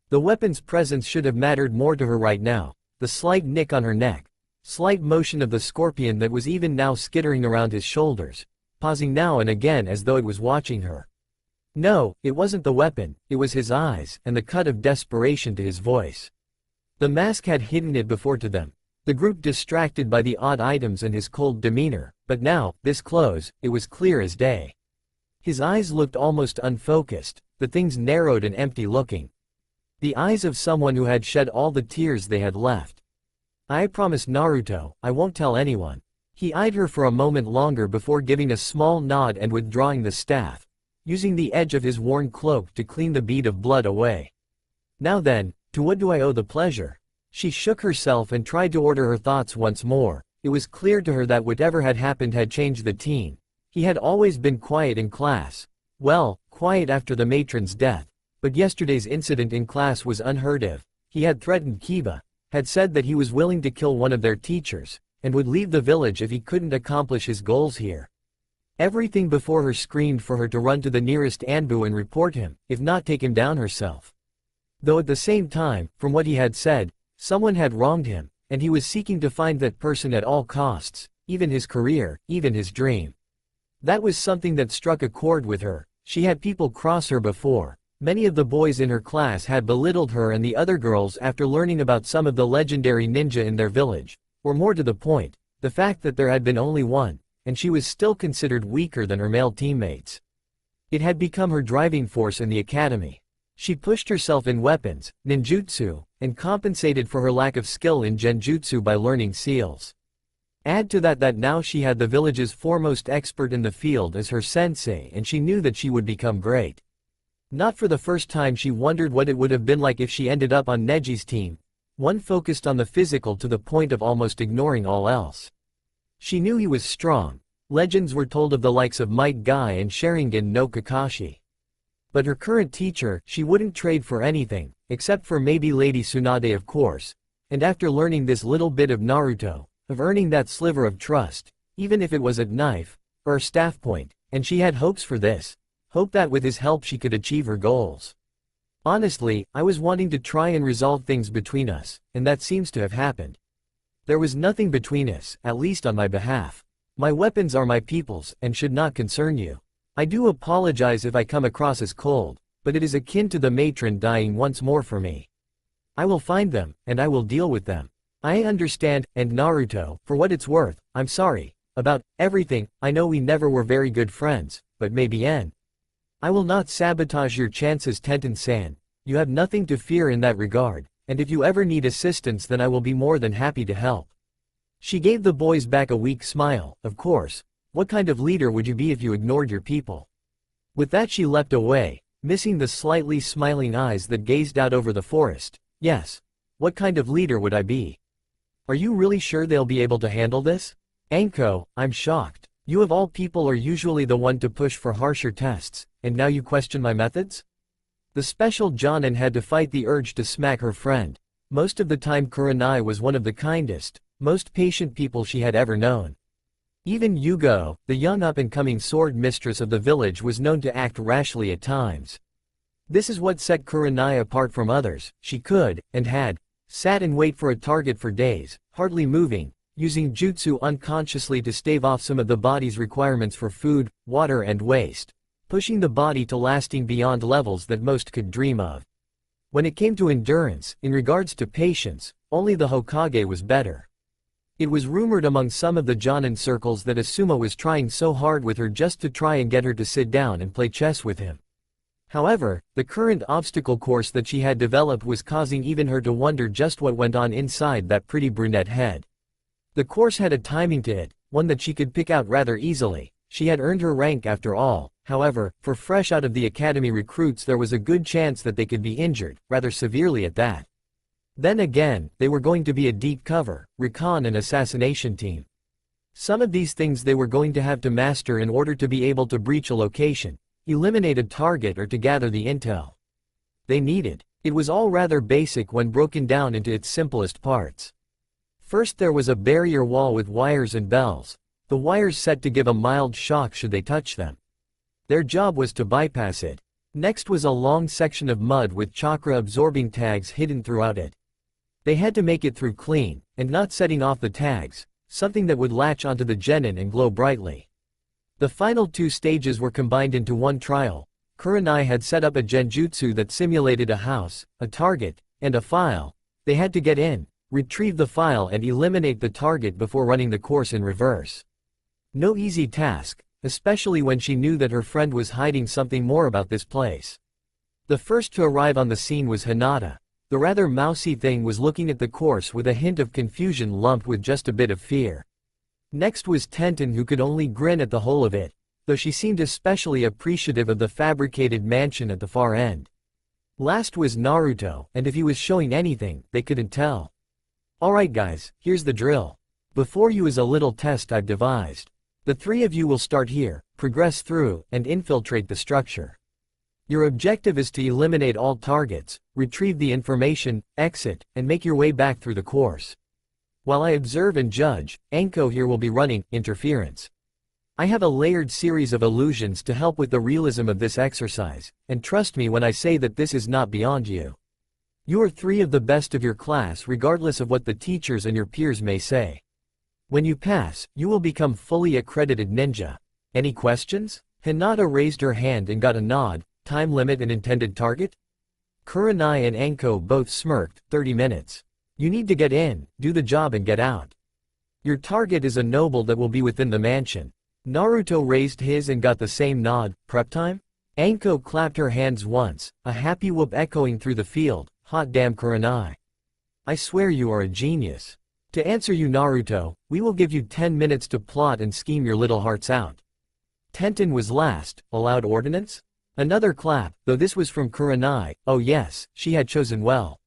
The weapon's presence should have mattered more to her right now. The slight nick on her neck, slight motion of the scorpion that was even now skittering around his shoulders, pausing now and again as though it was watching her. No, it wasn't the weapon, it was his eyes, and the cut of desperation to his voice. The mask had hidden it before to them, the group distracted by the odd items and his cold demeanor, but now, this close, it was clear as day. His eyes looked almost unfocused, the things narrowed and empty looking. The eyes of someone who had shed all the tears they had left. "I promise Naruto, I won't tell anyone." He eyed her for a moment longer before giving a small nod and withdrawing the staff, using the edge of his worn cloak to clean the bead of blood away. "Now then, to what do I owe the pleasure?" She shook herself and tried to order her thoughts once more. It was clear to her that whatever had happened had changed the teen. He had always been quiet in class. Well, quiet after the matron's death. But yesterday's incident in class was unheard of. He had threatened Kiba, had said that he was willing to kill one of their teachers, and would leave the village if he couldn't accomplish his goals here. Everything before her screamed for her to run to the nearest Anbu and report him, if not take him down herself. Though at the same time, from what he had said, someone had wronged him, and he was seeking to find that person at all costs, even his career, even his dream. That was something that struck a chord with her. She had people cross her before. Many of the boys in her class had belittled her and the other girls after learning about some of the legendary ninja in their village, or more to the point, the fact that there had been only one, and she was still considered weaker than her male teammates. It had become her driving force in the academy. She pushed herself in weapons, ninjutsu, and compensated for her lack of skill in genjutsu by learning seals. Add to that now she had the village's foremost expert in the field as her sensei, and she knew that she would become great. Not for the first time she wondered what it would have been like if she ended up on Neji's team, one focused on the physical to the point of almost ignoring all else. She knew he was strong. Legends were told of the likes of Might Guy and Sharingan no Kakashi. But her current teacher, she wouldn't trade for anything, except for maybe Lady Tsunade of course, and after learning this little bit of Naruto, of earning that sliver of trust, even if it was at knife, or staff point, and she had hopes for this, hope that with his help she could achieve her goals. Honestly, I was wanting to try and resolve things between us, and that seems to have happened. There was nothing between us, at least on my behalf. My weapons are my people's, and should not concern you. I do apologize if I come across as cold, but it is akin to the matron dying once more for me. I will find them, and I will deal with them. I understand, and Naruto, for what it's worth, I'm sorry. About everything, I know we never were very good friends, but maybe I will not sabotage your chances, Tenten-san. you have nothing to fear in that regard, and if you ever need assistance then I will be more than happy to help. She gave the boys back a weak smile. Of course. What kind of leader would you be if you ignored your people? With that she leapt away, missing the slightly smiling eyes that gazed out over the forest. Yes. What kind of leader would I be? Are you really sure they'll be able to handle this? Anko, I'm shocked. You of all people are usually the one to push for harsher tests, and now you question my methods? The special Jonin had to fight the urge to smack her friend. Most of the time Kurenai was one of the kindest, most patient people she had ever known. Even Yugo, the young up-and-coming sword mistress of the village, was known to act rashly at times. This is what set Kurenai apart from others. She could, and had, sat and wait for a target for days, hardly moving, using jutsu unconsciously to stave off some of the body's requirements for food, water and waste, pushing the body to lasting beyond levels that most could dream of. When it came to endurance, in regards to patience, only the Hokage was better. It was rumored among some of the Jonin circles that Asuma was trying so hard with her just to try and get her to sit down and play chess with him. However, the current obstacle course that she had developed was causing even her to wonder just what went on inside that pretty brunette head. The course had a timing to it, one that she could pick out rather easily. She had earned her rank after all. However, for fresh out of the academy recruits there was a good chance that they could be injured, rather severely at that. Then again, they were going to be a deep cover, recon and assassination team. Some of these things they were going to have to master in order to be able to breach a location, eliminate a target or to gather the intel they needed. It was all rather basic when broken down into its simplest parts. First there was a barrier wall with wires and bells, the wires set to give a mild shock should they touch them. Their job was to bypass it. Next was a long section of mud with chakra-absorbing tags hidden throughout it. They had to make it through clean, and not setting off the tags, something that would latch onto the genin and glow brightly. The final two stages were combined into one trial. Kurenai had set up a genjutsu that simulated a house, a target, and a file. They had to get in, retrieve the file and eliminate the target before running the course in reverse. No easy task, especially when she knew that her friend was hiding something more about this place. The first to arrive on the scene was Hinata. The rather mousy thing was looking at the course with a hint of confusion lumped with just a bit of fear. Next was Tenten, who could only grin at the whole of it, though she seemed especially appreciative of the fabricated mansion at the far end. Last was Naruto, and if he was showing anything, they couldn't tell. Alright guys, here's the drill. Before you is a little test I've devised. The three of you will start here, progress through, and infiltrate the structure. Your objective is to eliminate all targets, retrieve the information, exit, and make your way back through the course. While I observe and judge, Anko here will be running interference. I have a layered series of illusions to help with the realism of this exercise, and trust me when I say that this is not beyond you. You are three of the best of your class regardless of what the teachers and your peers may say. When you pass, you will become fully accredited ninja. Any questions? Hinata raised her hand and got a nod. Time limit and intended target? Kurenai and Anko both smirked. 30 minutes. You need to get in, do the job and get out. Your target is a noble that will be within the mansion. Naruto raised his and got the same nod. Prep time? Anko clapped her hands once, a happy whoop echoing through the field. Hot damn Kurenai. I swear you are a genius. To answer you Naruto, we will give you 10 minutes to plot and scheme your little hearts out. Tenten was last. Allowed ordinance? Another clap, though this was from Kurenai. Oh yes, she had chosen well.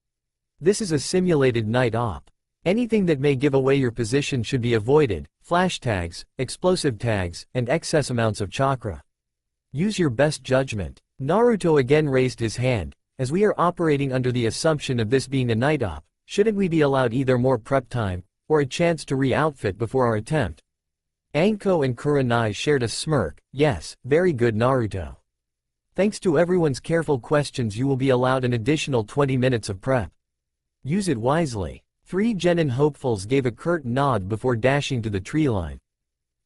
This is a simulated night op. Anything that may give away your position should be avoided. Flash tags, explosive tags, and excess amounts of chakra. Use your best judgment. Naruto again raised his hand. As we are operating under the assumption of this being a night op, shouldn't we be allowed either more prep time, or a chance to re-outfit before our attempt? Anko and Kurenai shared a smirk. Yes, very good Naruto. Thanks to everyone's careful questions you will be allowed an additional 20 minutes of prep. Use it wisely. 3 genin hopefuls gave a curt nod before dashing to the tree line.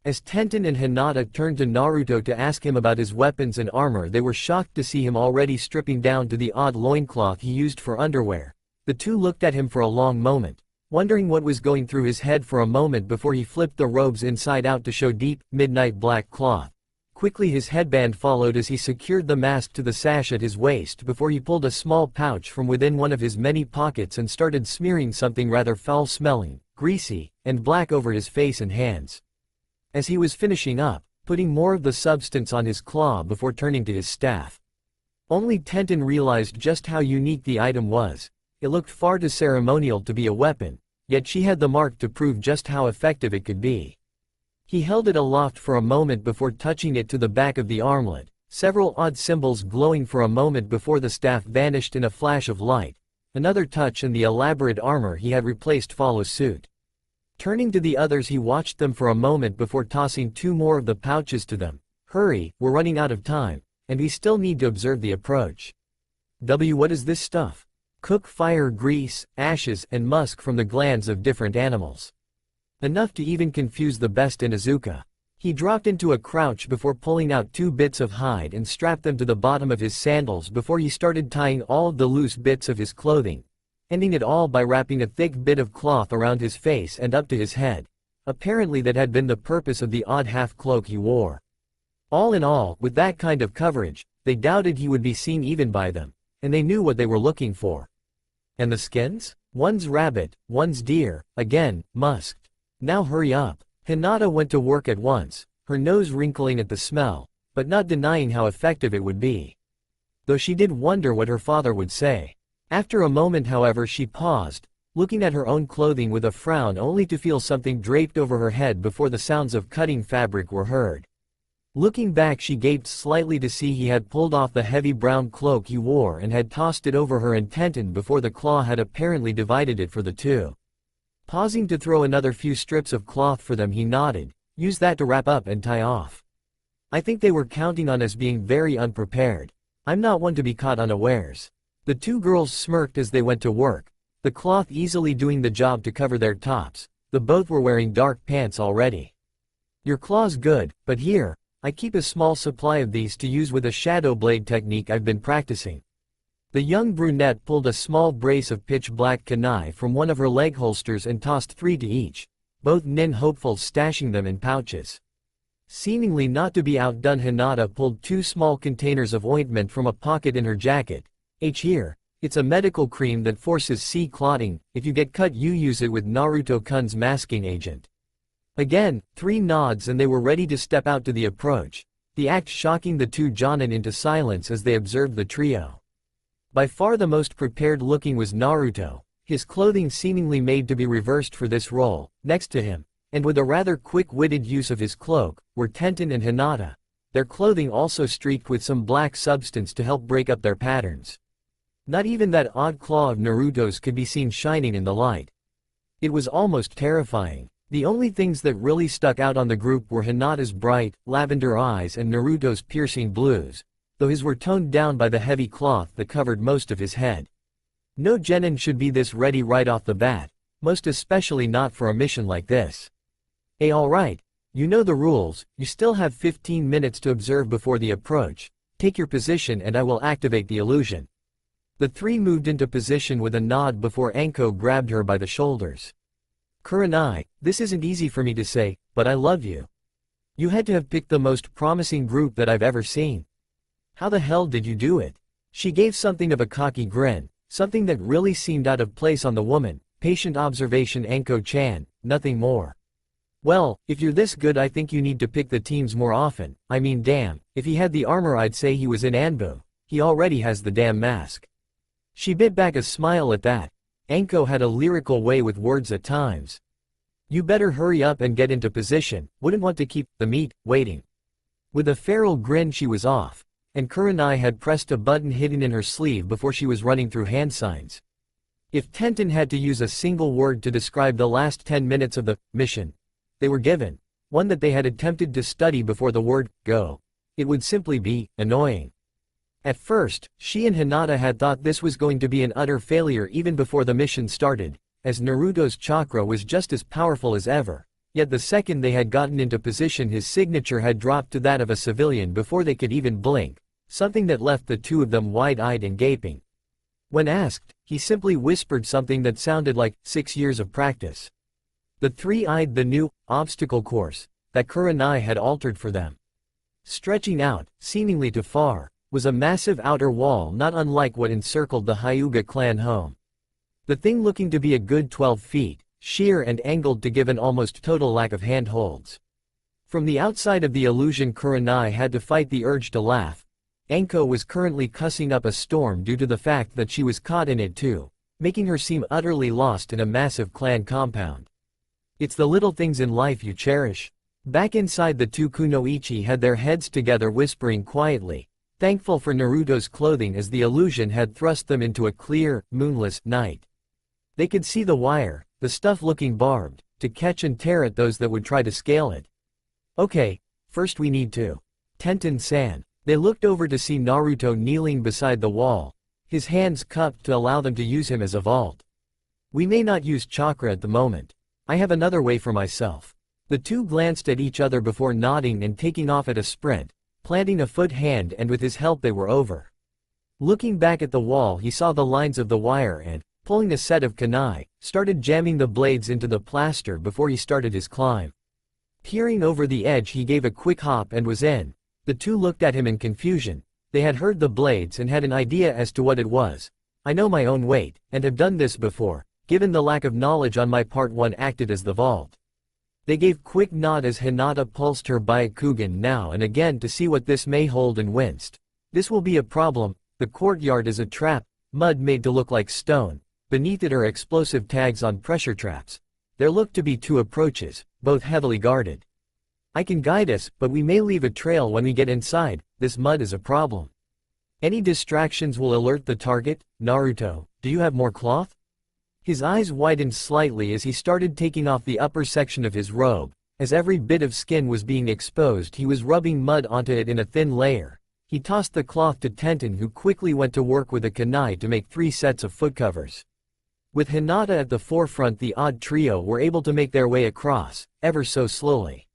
As Tenten and Hinata turned to Naruto to ask him about his weapons and armor, they were shocked to see him already stripping down to the odd loincloth he used for underwear. The two looked at him for a long moment, wondering what was going through his head for a moment before he flipped the robes inside out to show deep, midnight black cloth. Quickly his headband followed as he secured the mask to the sash at his waist before he pulled a small pouch from within one of his many pockets and started smearing something rather foul-smelling, greasy, and black over his face and hands. As he was finishing up, putting more of the substance on his claw before turning to his staff. Only Tenten realized just how unique the item was. It looked far too ceremonial to be a weapon, yet she had the mark to prove just how effective it could be. He held it aloft for a moment before touching it to the back of the armlet, several odd symbols glowing for a moment before the staff vanished in a flash of light. Another touch and the elaborate armor he had replaced follows suit. Turning to the others, he watched them for a moment before tossing 2 more of the pouches to them. Hurry, we're running out of time, and we still need to observe the approach. What is this stuff? Cook fire grease, ashes, and musk from the glands of different animals. Enough to even confuse the best Inuzuka. He dropped into a crouch before pulling out 2 bits of hide and strapped them to the bottom of his sandals before he started tying all of the loose bits of his clothing, ending it all by wrapping a thick bit of cloth around his face and up to his head. Apparently that had been the purpose of the odd half-cloak he wore. All in all, with that kind of coverage, they doubted he would be seen even by them, and they knew what they were looking for. And the skins? One's rabbit, one's deer, again, musked. Now hurry up. Hinata went to work at once, her nose wrinkling at the smell, but not denying how effective it would be. Though she did wonder what her father would say. After a moment, however, she paused, looking at her own clothing with a frown only to feel something draped over her head before the sounds of cutting fabric were heard. Looking back, she gaped slightly to see he had pulled off the heavy brown cloak he wore and had tossed it over her and Tenten before the claw had apparently divided it for the two. Pausing to throw another few strips of cloth for them, he nodded. Use that to wrap up and tie off. I think they were counting on us being very unprepared. I'm not one to be caught unawares. The 2 girls smirked as they went to work, the cloth easily doing the job to cover their tops. The both were wearing dark pants already. Your claw's good, but here, I keep a small supply of these to use with a shadow blade technique I've been practicing. The young brunette pulled a small brace of pitch-black kunai from one of her leg holsters and tossed 3 to each, both nin hopefuls stashing them in pouches. Seemingly not to be outdone, Hinata pulled 2 small containers of ointment from a pocket in her jacket. Here, it's a medical cream that forces sea clotting. If you get cut, you use it with Naruto-kun's masking agent. Again, 3 nods and they were ready to step out to the approach, the act shocking the 2 jonin into silence as they observed the trio. By far the most prepared looking was Naruto, his clothing seemingly made to be reversed for this role. Next to him, and with a rather quick-witted use of his cloak, were Tenten and Hinata, their clothing also streaked with some black substance to help break up their patterns. Not even that odd claw of Naruto's could be seen shining in the light. It was almost terrifying. The only things that really stuck out on the group were Hinata's bright, lavender eyes and Naruto's piercing blues, though his were toned down by the heavy cloth that covered most of his head. No genin should be this ready right off the bat, most especially not for a mission like this. Hey, alright, you know the rules, you still have 15 minutes to observe before the approach. Take your position and I will activate the illusion. The 3 moved into position with a nod before Anko grabbed her by the shoulders. Kurenai, this isn't easy for me to say, but I love you. You had to have picked the most promising group that I've ever seen. How the hell did you do it? She gave something of a cocky grin, something that really seemed out of place on the woman. Patient observation, Anko-chan, nothing more. Well, if you're this good, I think you need to pick the teams more often. I mean, damn, if he had the armor I'd say he was in Anbu. He already has the damn mask. She bit back a smile at that. Anko had a lyrical way with words at times. You better hurry up and get into position, wouldn't want to keep the meat waiting. With a feral grin she was off, and Kurenai had pressed a button hidden in her sleeve before she was running through hand signs. If Tenten had to use a single word to describe the last 10 minutes of the mission they were given, one that they had attempted to study before the word go, it would simply be annoying. At first, she and Hinata had thought this was going to be an utter failure even before the mission started, as Naruto's chakra was just as powerful as ever, yet the second they had gotten into position his signature had dropped to that of a civilian before they could even blink, something that left the 2 of them wide-eyed and gaping. When asked, he simply whispered something that sounded like 6 years of practice. The 3 eyed the new obstacle course that Kurenai had altered for them. Stretching out, seemingly to far, was a massive outer wall not unlike what encircled the Hyuga clan home. The thing looking to be a good 12 feet, sheer and angled to give an almost total lack of handholds. From the outside of the illusion Kurenai had to fight the urge to laugh. Anko was currently cussing up a storm due to the fact that she was caught in it too, making her seem utterly lost in a massive clan compound. It's the little things in life you cherish. Back inside, the two kunoichi had their heads together whispering quietly, thankful for Naruto's clothing as the illusion had thrust them into a clear, moonless night. They could see the wire, the stuff looking barbed, to catch and tear at those that would try to scale it. Okay, first we need to. Tenten-san. They looked over to see Naruto kneeling beside the wall, his hands cupped to allow them to use him as a vault. We may not use chakra at the moment. I have another way for myself. The two glanced at each other before nodding and taking off at a sprint, planting a foot hand, and with his help they were over. Looking back at the wall, he saw the lines of the wire and, pulling a set of kunai, started jamming the blades into the plaster before he started his climb. Peering over the edge, he gave a quick hop and was in. The two looked at him in confusion. They had heard the blades and had an idea as to what it was. I know my own weight, and have done this before, given the lack of knowledge on my part. 1 acted as the vault. They gave quick nod as Hinata pulsed her Byakugan now and again to see what this may hold and winced. This will be a problem. The courtyard is a trap, mud made to look like stone. Beneath it are explosive tags on pressure traps. There look to be 2 approaches, both heavily guarded. I can guide us, but we may leave a trail when we get inside. This mud is a problem. Any distractions will alert the target. Naruto, do you have more cloth? His eyes widened slightly as he started taking off the upper section of his robe. As every bit of skin was being exposed, he was rubbing mud onto it in a thin layer. He tossed the cloth to Tenten, who quickly went to work with a kunai to make 3 sets of foot covers. With Hinata at the forefront, the odd trio were able to make their way across, ever so slowly.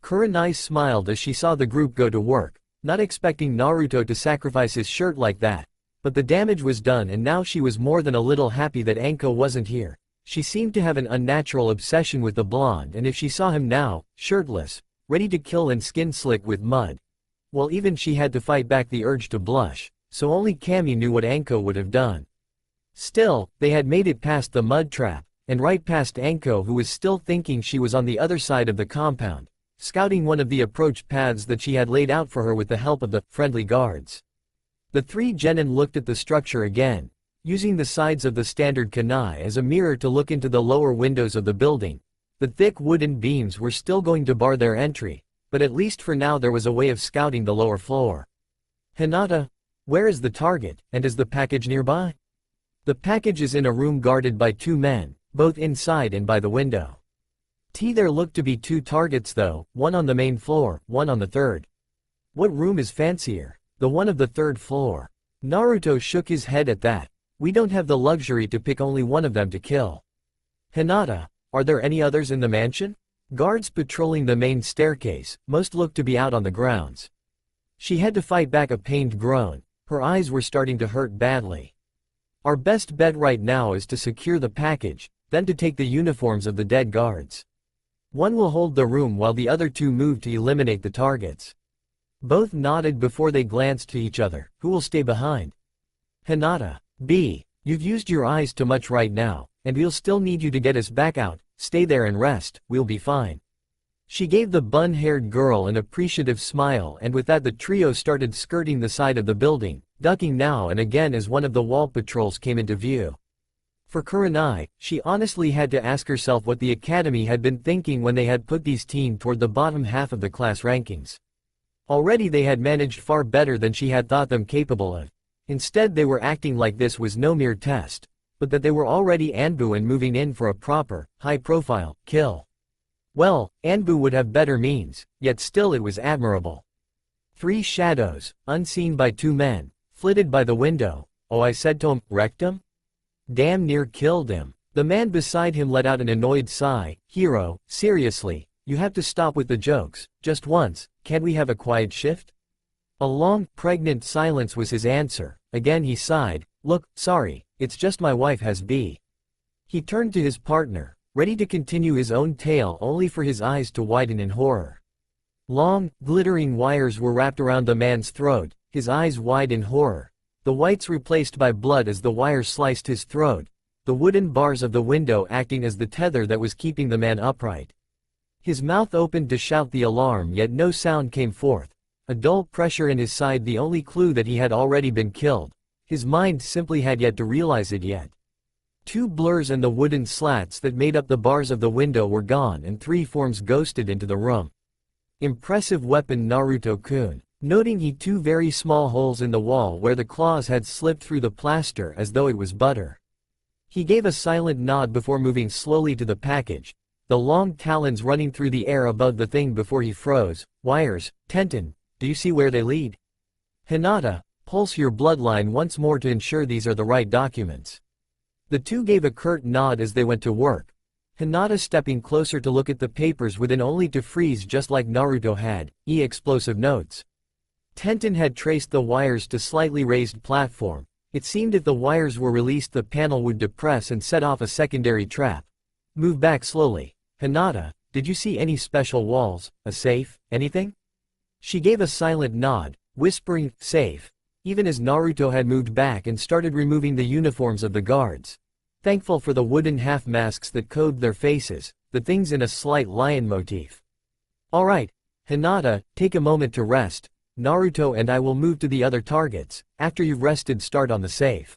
Kurenai smiled as she saw the group go to work, not expecting Naruto to sacrifice his shirt like that. But the damage was done, and now she was more than a little happy that Anko wasn't here. She seemed to have an unnatural obsession with the blonde, and if she saw him now, shirtless, ready to kill and skin slick with mud, well, even she had to fight back the urge to blush, so only Kami knew what Anko would have done. Still, they had made it past the mud trap, and right past Anko, who was still thinking she was on the other side of the compound, scouting one of the approach paths that she had laid out for her with the help of the friendly guards. The 3 genin looked at the structure again, using the sides of the standard kunai as a mirror to look into the lower windows of the building. The thick wooden beams were still going to bar their entry, but at least for now there was a way of scouting the lower floor. Hinata, where is the target, and is the package nearby? The package is in a room guarded by 2 men, both inside and by the window. There looked to be 2 targets though, one on the main floor, one on the 3rd. What room is fancier? The one of the 3rd floor. Naruto shook his head at that. We don't have the luxury to pick only one of them to kill. Hinata, are there any others in the mansion? Guards patrolling the main staircase, most looked to be out on the grounds. She had to fight back a pained groan. Her eyes were starting to hurt badly. Our best bet right now is to secure the package, then to take the uniforms of the dead guards. One will hold the room while the other 2 move to eliminate the targets. Both nodded before they glanced to each other. Who will stay behind? Hinata, you've used your eyes too much right now, and we'll still need you to get us back out. Stay there and rest, we'll be fine. She gave the bun-haired girl an appreciative smile, and with that the trio started skirting the side of the building, ducking now and again as one of the wall patrols came into view. For Kurenai, she honestly had to ask herself what the academy had been thinking when they had put these teens toward the bottom half of the class rankings. Already they had managed far better than she had thought them capable of. Instead they were acting like this was no mere test, but that they were already Anbu and moving in for a proper, high-profile, kill. Well, Anbu would have better means, yet still it was admirable. 3 shadows, unseen by 2 men, flitted by the window. Oh, I said to him, wrecked him? Damn near killed him. The man beside him let out an annoyed sigh. Hero, seriously, you have to stop with the jokes, just once. Can't we have a quiet shift? A long, pregnant silence was his answer. Again he sighed. Look, sorry, it's just my wife has B. He turned to his partner, ready to continue his own tale only for his eyes to widen in horror. Long, glittering wires were wrapped around the man's throat, his eyes wide in horror. The whites replaced by blood as the wires sliced his throat, the wooden bars of the window acting as the tether that was keeping the man upright. His mouth opened to shout the alarm, yet no sound came forth. A dull pressure in his side, the only clue that he had already been killed. His mind simply had yet to realize it yet. Two blurs and the wooden slats that made up the bars of the window were gone and three forms ghosted into the room. Impressive weapon, Naruto-kun. Noting he two very small holes in the wall where the claws had slipped through the plaster as though it was butter. He gave a silent nod before moving slowly to the package, the long talons running through the air above the thing before he froze. Wires, Tenten, do you see where they lead? Hinata, pulse your bloodline once more to ensure these are the right documents. The two gave a curt nod as they went to work. Hinata stepping closer to look at the papers within, only to freeze just like Naruto had. Explosive notes. Tenten had traced the wires to slightly raised platform. It seemed if the wires were released the panel would depress and set off a secondary trap. Move back slowly. Hinata, did you see any special walls, a safe, anything? She gave a silent nod, whispering, safe, even as Naruto had moved back and started removing the uniforms of the guards. Thankful for the wooden half-masks that clothed their faces, the things in a slight lion motif. Alright, Hinata, take a moment to rest. Naruto and I will move to the other targets. After you've rested, start on the safe.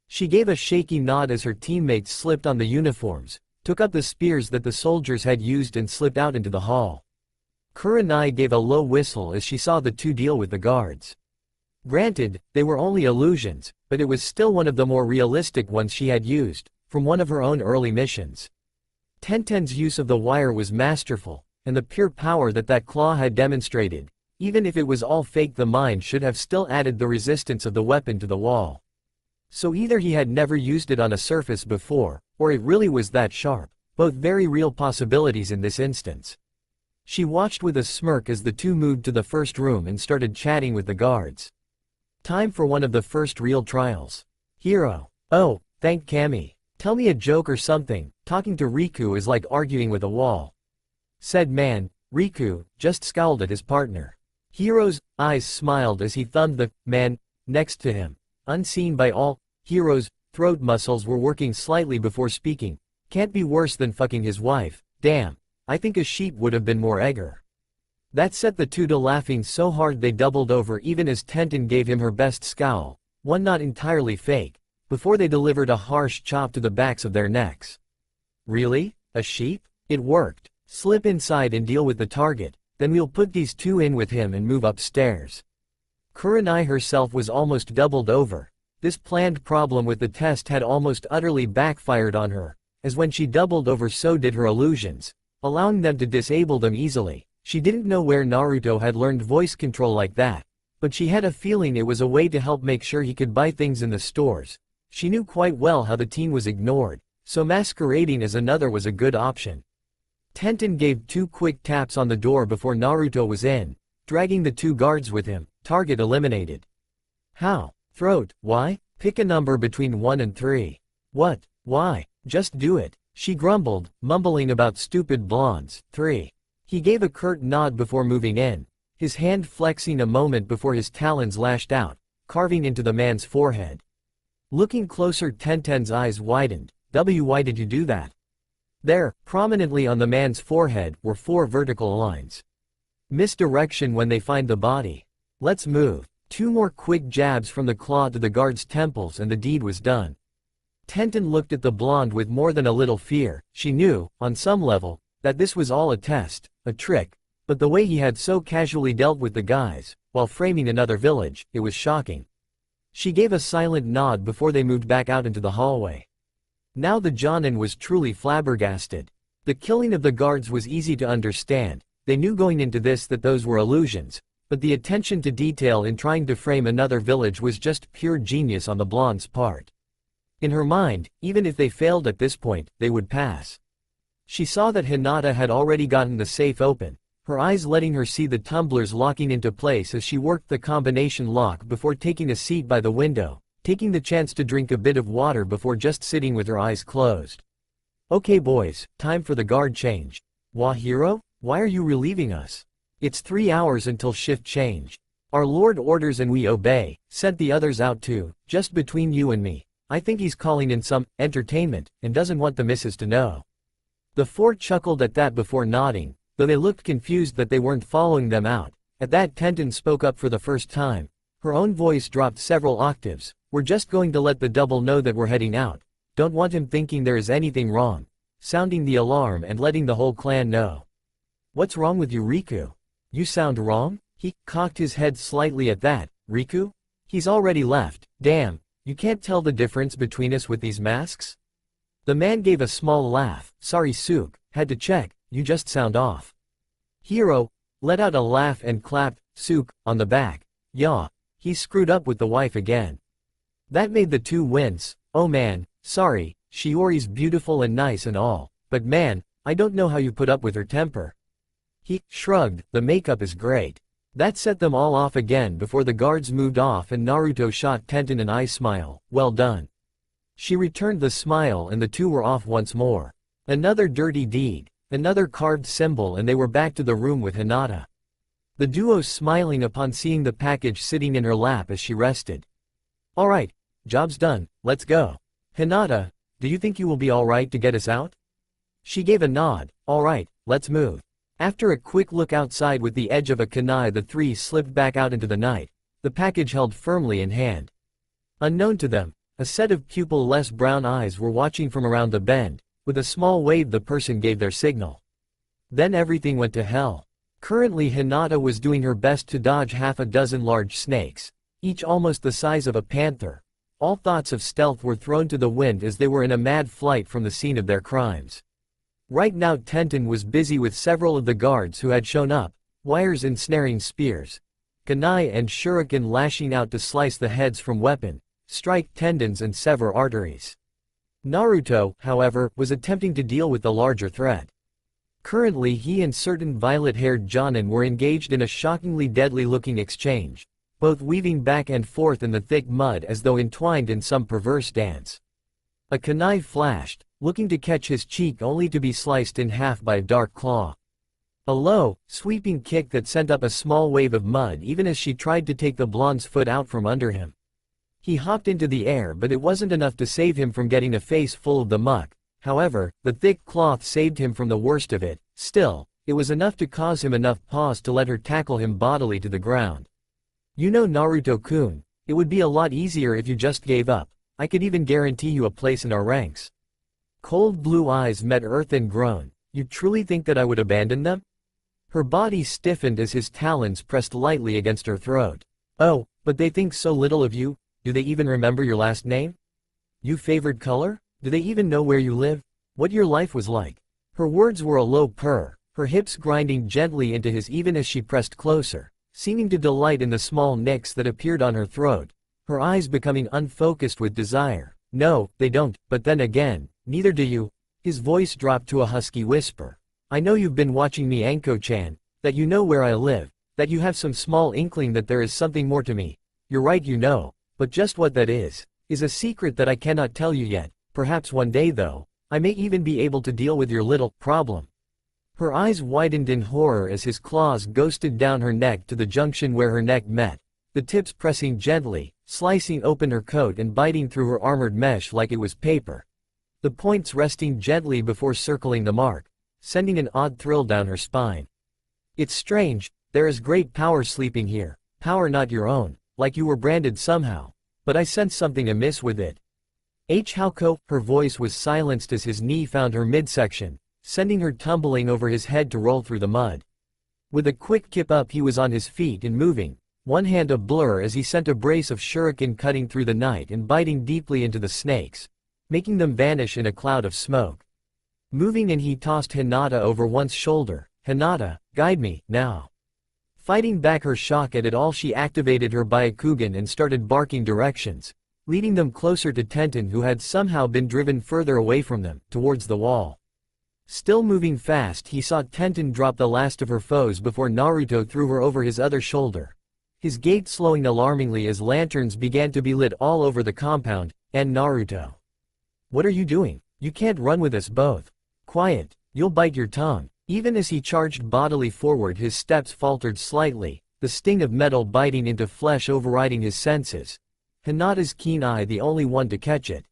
She gave a shaky nod as her teammates slipped on the uniforms, took up the spears that the soldiers had used and slipped out into the hall. Kurenai gave a low whistle as she saw the two deal with the guards. Granted, they were only illusions, but it was still one of the more realistic ones she had used, from one of her own early missions. Tenten's use of the wire was masterful, and the pure power that claw had demonstrated, even if it was all fake, the mind should have still added the resistance of the weapon to the wall. So either he had never used it on a surface before, or it really was that sharp, both very real possibilities in this instance. She watched with a smirk as the two moved to the first room and started chatting with the guards. Time for one of the first real trials. Hero. Oh, thank Kami. Tell me a joke or something. Talking to Riku is like arguing with a wall. Said man. Riku just scowled at his partner. Hiro's eyes smiled as he thumbed the man next to him. Unseen by all, Hiro's throat muscles were working slightly before speaking. Can't be worse than fucking his wife. Damn. I think a sheep would have been more egger. That set the two to laughing so hard they doubled over even as Tenten gave him her best scowl, one not entirely fake, before they delivered a harsh chop to the backs of their necks. Really? A sheep? It worked. Slip inside and deal with the target, then we'll put these two in with him and move upstairs. Kurenai herself was almost doubled over. This planned problem with the test had almost utterly backfired on her, as when she doubled over so did her illusions, allowing them to disable them easily. She didn't know where Naruto had learned voice control like that, but she had a feeling it was a way to help make sure he could buy things in the stores. She knew quite well how the teen was ignored, so masquerading as another was a good option. Tenten gave two quick taps on the door before Naruto was in, dragging the two guards with him. Target eliminated. How? Throat. Why? Pick a number between 1 and 3. What? Why? Just do it. She grumbled, mumbling about stupid blondes. 3. He gave a curt nod before moving in, his hand flexing a moment before his talons lashed out, carving into the man's forehead. Looking closer, Tenten's eyes widened. Why did you do that? There, prominently on the man's forehead, were 4 vertical lines. Misdirection when they find the body. Let's move. 2 more quick jabs from the claw to the guard's temples and the deed was done. Tenten looked at the blonde with more than a little fear. She knew, on some level, that this was all a test, a trick, but the way he had so casually dealt with the guys, while framing another village, it was shocking. She gave a silent nod before they moved back out into the hallway. Now the Jonin was truly flabbergasted. The killing of the guards was easy to understand, they knew going into this that those were illusions, but the attention to detail in trying to frame another village was just pure genius on the blonde's part. In her mind, even if they failed at this point, they would pass. She saw that Hinata had already gotten the safe open, her eyes letting her see the tumblers locking into place as she worked the combination lock before taking a seat by the window, taking the chance to drink a bit of water before just sitting with her eyes closed. Okay boys, time for the guard change. Hiro, why are you relieving us? It's 3 hours until shift change. Our lord orders and we obey. Sent the others out too, just between you and me. I think he's calling in some entertainment, and doesn't want the missus to know. The four chuckled at that before nodding, though they looked confused that they weren't following them out. At that Tenten spoke up for the first time. Her own voice dropped several octaves. We're just going to let the double know that we're heading out. Don't want him thinking there is anything wrong. Sounding the alarm and letting the whole clan know. What's wrong with you, Riku? You sound wrong? He cocked his head slightly at that. Riku? He's already left. Damn, you can't tell the difference between us with these masks? The man gave a small laugh. Sorry Sook, had to check, you just sound off. Hiro let out a laugh and clapped Sook on the back. Yaw, he screwed up with the wife again. That made the two wince. Oh man, sorry, Shiori's beautiful and nice and all, but man, I don't know how you put up with her temper. He shrugged, the makeup is great. That set them all off again before the guards moved off and Naruto shot Tenten an eye smile. Well done. She returned the smile and the two were off once more. Another dirty deed, another carved symbol, and they were back to the room with Hinata. The duo smiling upon seeing the package sitting in her lap as she rested. Alright, job's done, let's go. Hinata, do you think you will be alright to get us out? She gave a nod. Alright, let's move. After a quick look outside with the edge of a kunai, the three slipped back out into the night, the package held firmly in hand. Unknown to them, a set of pupil-less brown eyes were watching from around the bend. With a small wave the person gave their signal. Then everything went to hell. Currently Hinata was doing her best to dodge half a dozen large snakes, each almost the size of a panther. All thoughts of stealth were thrown to the wind as they were in a mad flight from the scene of their crimes. Right now Tenten was busy with several of the guards who had shown up, wires ensnaring spears, kunai and shuriken lashing out to slice the heads from weapon, strike tendons and sever arteries. Naruto, however, was attempting to deal with the larger threat. Currently he and certain violet-haired Jonin were engaged in a shockingly deadly-looking exchange, both weaving back and forth in the thick mud as though entwined in some perverse dance. A kunai flashed, looking to catch his cheek only to be sliced in half by a dark claw. A low, sweeping kick that sent up a small wave of mud even as she tried to take the blonde's foot out from under him. He hopped into the air, but it wasn't enough to save him from getting a face full of the muck. However, the thick cloth saved him from the worst of it. Still, it was enough to cause him enough pause to let her tackle him bodily to the ground. You know Naruto-kun, it would be a lot easier if you just gave up. I could even guarantee you a place in our ranks. Cold blue eyes met earth and groaned. You truly think that I would abandon them? Her body stiffened as his talons pressed lightly against her throat. Oh, but they think so little of you. Do they even remember your last name? You favored color? Do they even know where you live? What your life was like? Her words were a low purr, her hips grinding gently into his even as she pressed closer, seeming to delight in the small nicks that appeared on her throat, her eyes becoming unfocused with desire. No, they don't, but then again, neither do you. His voice dropped to a husky whisper. I know you've been watching me, Anko-chan, that you know where I live, that you have some small inkling that there is something more to me. You're right, you know. But just what that is a secret that I cannot tell you yet. Perhaps one day though, I may even be able to deal with your little problem. Her eyes widened in horror as his claws ghosted down her neck to the junction where her neck met, the tips pressing gently, slicing open her coat and biting through her armored mesh like it was paper. The points resting gently before circling the mark, sending an odd thrill down her spine. It's strange, there is great power sleeping here, power not your own. Like you were branded somehow. But I sense something amiss with it. Hauko, her voice was silenced as his knee found her midsection, sending her tumbling over his head to roll through the mud. With a quick kip up he was on his feet and moving, one hand a blur as he sent a brace of shuriken cutting through the night and biting deeply into the snakes, making them vanish in a cloud of smoke. Moving and he tossed Hinata over one's shoulder. Hinata, guide me, now. Fighting back her shock at it all, she activated her Byakugan and started barking directions, leading them closer to Tenten, who had somehow been driven further away from them, towards the wall. Still moving fast, he saw Tenten drop the last of her foes before Naruto threw her over his other shoulder. His gait slowing alarmingly as lanterns began to be lit all over the compound, and Naruto. What are you doing? You can't run with us both. Quiet, you'll bite your tongue. Even as he charged bodily forward, his steps faltered slightly, the sting of metal biting into flesh overriding his senses. Hinata's keen eye the only one to catch it.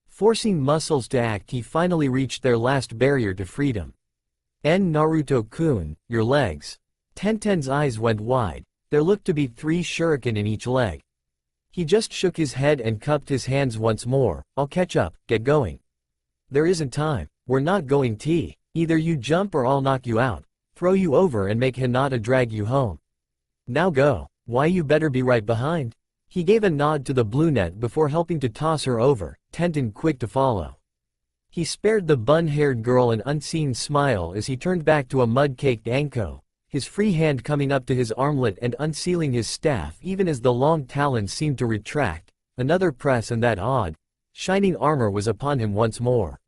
Forcing muscles to act, he finally reached their last barrier to freedom. Naruto-kun, your legs. Tenten's eyes went wide. There looked to be 3 shuriken in each leg. He just shook his head and cupped his hands once more. I'll catch up, get going. There isn't time. We're not going to. Either you jump or I'll knock you out, throw you over and make Hinata drag you home. Now go. Why, you better be right behind. He gave a nod to the brunette before helping to toss her over, Tenten quick to follow. He spared the bun-haired girl an unseen smile as he turned back to a mud-caked Anko, his free hand coming up to his armlet and unsealing his staff even as the long talons seemed to retract. Another press and that odd, shining armor was upon him once more.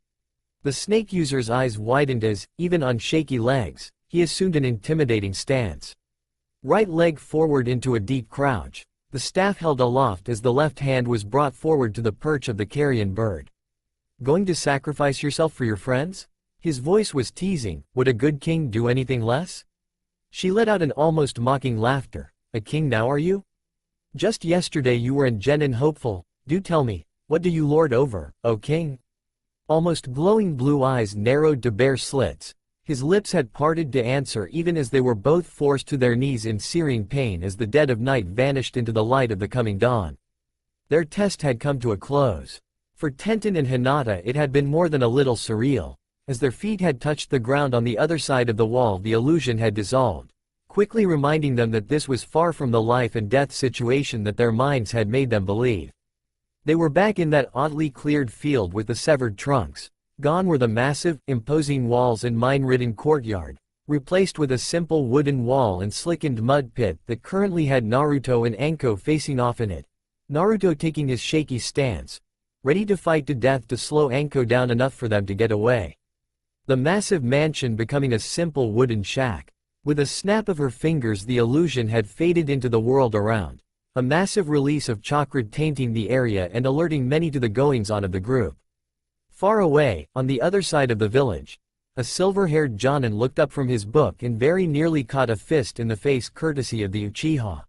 The snake user's eyes widened as, even on shaky legs, he assumed an intimidating stance. Right leg forward into a deep crouch, the staff held aloft as the left hand was brought forward to the perch of the carrion bird. Going to sacrifice yourself for your friends? His voice was teasing. Would a good king do anything less? She let out an almost mocking laughter. A king now, are you? Just yesterday you were in genuine hopeful. Do tell me, what do you lord over, O king? Almost glowing blue eyes narrowed to bare slits. His lips had parted to answer even as they were both forced to their knees in searing pain as the dead of night vanished into the light of the coming dawn. Their test had come to a close. For Tenten and Hinata it had been more than a little surreal. As their feet had touched the ground on the other side of the wall, the illusion had dissolved, quickly reminding them that this was far from the life and death situation that their minds had made them believe. They were back in that oddly cleared field with the severed trunks. Gone were the massive, imposing walls and mine-ridden courtyard, replaced with a simple wooden wall and slickened mud pit that currently had Naruto and Anko facing off in it. Naruto taking his shaky stance, ready to fight to death to slow Anko down enough for them to get away. The massive mansion becoming a simple wooden shack. With a snap of her fingers the illusion had faded into the world around, a massive release of chakra tainting the area and alerting many to the goings-on of the group. Far away, on the other side of the village, a silver-haired Jonin looked up from his book and very nearly caught a fist in the face courtesy of the Uchiha.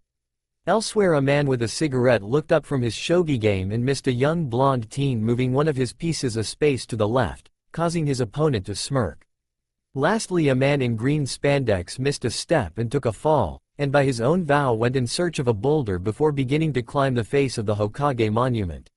Elsewhere a man with a cigarette looked up from his shogi game and missed a young blonde teen moving one of his pieces a space to the left, causing his opponent to smirk. Lastly a man in green spandex missed a step and took a fall, and by his own vow went in search of a boulder before beginning to climb the face of the Hokage monument.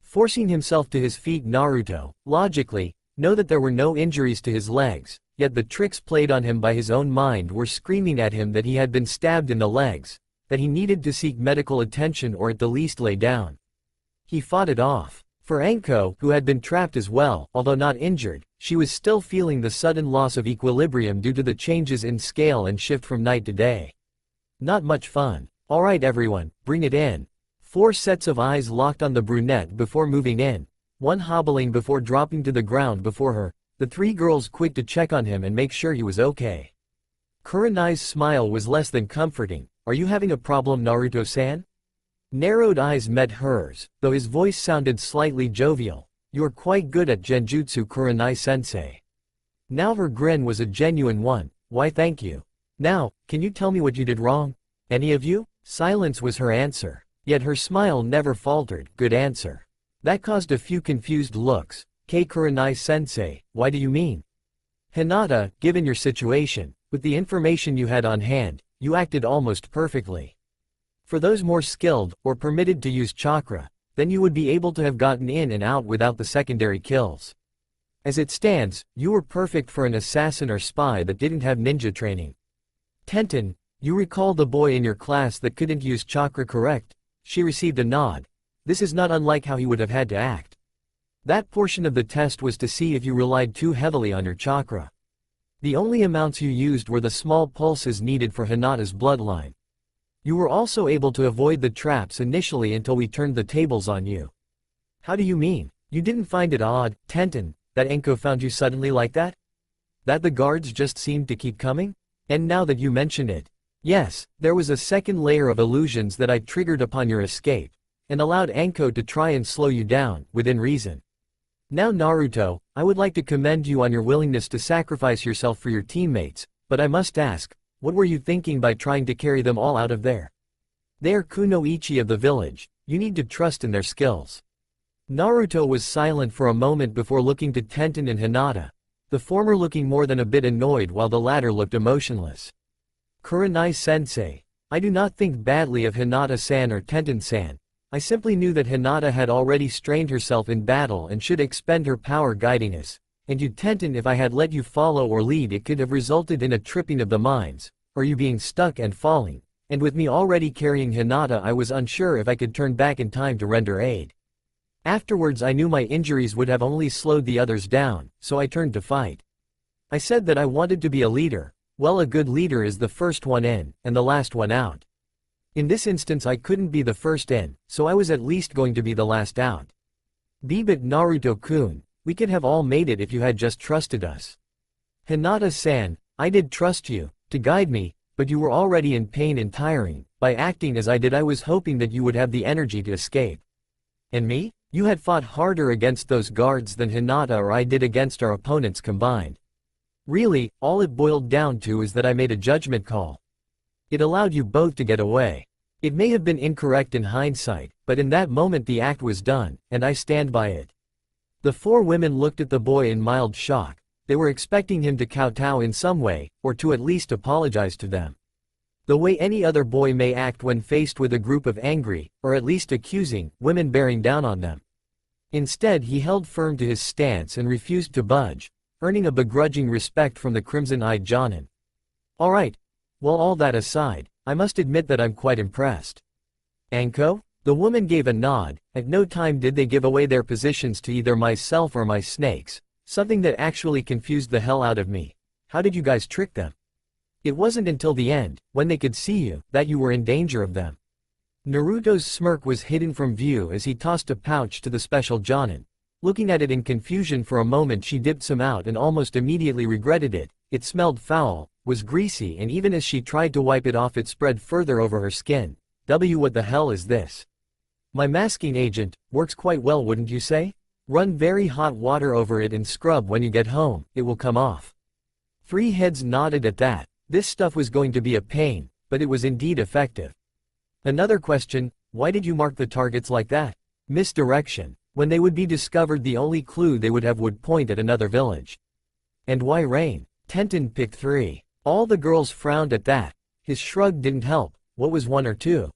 Forcing himself to his feet, Naruto, logically, knew that there were no injuries to his legs, yet the tricks played on him by his own mind were screaming at him that he had been stabbed in the legs, that he needed to seek medical attention or at the least lay down. He fought it off. For Anko, who had been trapped as well, although not injured, she was still feeling the sudden loss of equilibrium due to the changes in scale and shift from night to day. Not much fun. Alright everyone, bring it in. 4 sets of eyes locked on the brunette before moving in, one hobbling before dropping to the ground before her, the 3 girls quick to check on him and make sure he was okay. Kurenai's smile was less than comforting. Are you having a problem, Naruto-san? Narrowed eyes met hers, though his voice sounded slightly jovial. You're quite good at genjutsu, Kurenai-sensei. Now her grin was a genuine one. Why thank you. Now, can you tell me what you did wrong? Any of you? Silence was her answer. Yet her smile never faltered. Good answer. That caused a few confused looks. Kurenai-sensei, why do you mean? Hinata, given your situation, with the information you had on hand, you acted almost perfectly. For those more skilled, or permitted to use chakra, then you would be able to have gotten in and out without the secondary kills. As it stands, you were perfect for an assassin or spy that didn't have ninja training. Tenten, you recall the boy in your class that couldn't use chakra, correct? She received a nod. This is not unlike how he would have had to act. That portion of the test was to see if you relied too heavily on your chakra. The only amounts you used were the small pulses needed for Hinata's bloodline. You were also able to avoid the traps initially until we turned the tables on you. How do you mean? You didn't find it odd, Tenten, that Anko found you suddenly like that? That the guards just seemed to keep coming? And now that you mention it, yes, there was a second layer of illusions that I triggered upon your escape, and allowed Anko to try and slow you down, within reason. Now Naruto, I would like to commend you on your willingness to sacrifice yourself for your teammates, but I must ask, what were you thinking by trying to carry them all out of there? They are kunoichi of the village, you need to trust in their skills. Naruto was silent for a moment before looking to Tenten and Hinata, the former looking more than a bit annoyed while the latter looked emotionless. Kurenai-sensei, I do not think badly of Hinata-san or Tenten-san. I simply knew that Hinata had already strained herself in battle and should expend her power guiding us, and you Tenten, if I had let you follow or lead, it could have resulted in a tripping of the mines, or you being stuck and falling, and with me already carrying Hinata I was unsure if I could turn back in time to render aid. Afterwards I knew my injuries would have only slowed the others down, so I turned to fight. I said that I wanted to be a leader. Well, a good leader is the first one in, and the last one out. In this instance I couldn't be the first in, so I was at least going to be the last out. But Naruto-kun, we could have all made it if you had just trusted us. Hinata-san, I did trust you, to guide me, but you were already in pain and tiring. By acting as I did I was hoping that you would have the energy to escape. And me? You had fought harder against those guards than Hinata or I did against our opponents combined. Really, all it boiled down to is that I made a judgment call. It allowed you both to get away. It may have been incorrect in hindsight, but in that moment the act was done, and I stand by it. The four women looked at the boy in mild shock. They were expecting him to kowtow in some way, or to at least apologize to them. The way any other boy may act when faced with a group of angry, or at least accusing, women bearing down on them. Instead he held firm to his stance and refused to budge, earning a begrudging respect from the crimson-eyed Jonin. Alright. Well, all that aside, I must admit that I'm quite impressed. Anko? The woman gave a nod. At no time did they give away their positions to either myself or my snakes, something that actually confused the hell out of me. How did you guys trick them? It wasn't until the end, when they could see you, that you were in danger of them. Naruto's smirk was hidden from view as he tossed a pouch to the special Jonin. Looking at it in confusion for a moment, she dipped some out and almost immediately regretted it. It smelled foul, was greasy, and even as she tried to wipe it off it spread further over her skin. What the hell is this? My masking agent, works quite well, wouldn't you say? Run very hot water over it and scrub when you get home, it will come off. Three heads nodded at that. This stuff was going to be a pain, but it was indeed effective. Another question, why did you mark the targets like that? Misdirection. When they would be discovered the only clue they would have would point at another village. And why rain? Tenten picked 3. All the girls frowned at that. His shrug didn't help. What was 1 or 2?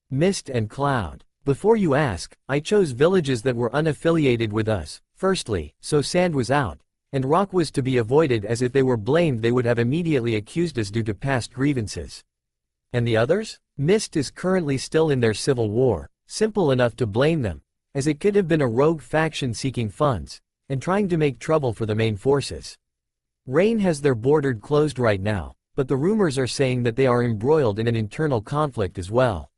Mist and cloud. Before you ask, I chose villages that were unaffiliated with us, firstly, so sand was out, and rock was to be avoided, as if they were blamed they would have immediately accused us due to past grievances. And the others? Mist is currently still in their civil war, simple enough to blame them, as it could have been a rogue faction seeking funds, and trying to make trouble for the main forces. Rain has their border closed right now, but the rumors are saying that they are embroiled in an internal conflict as well.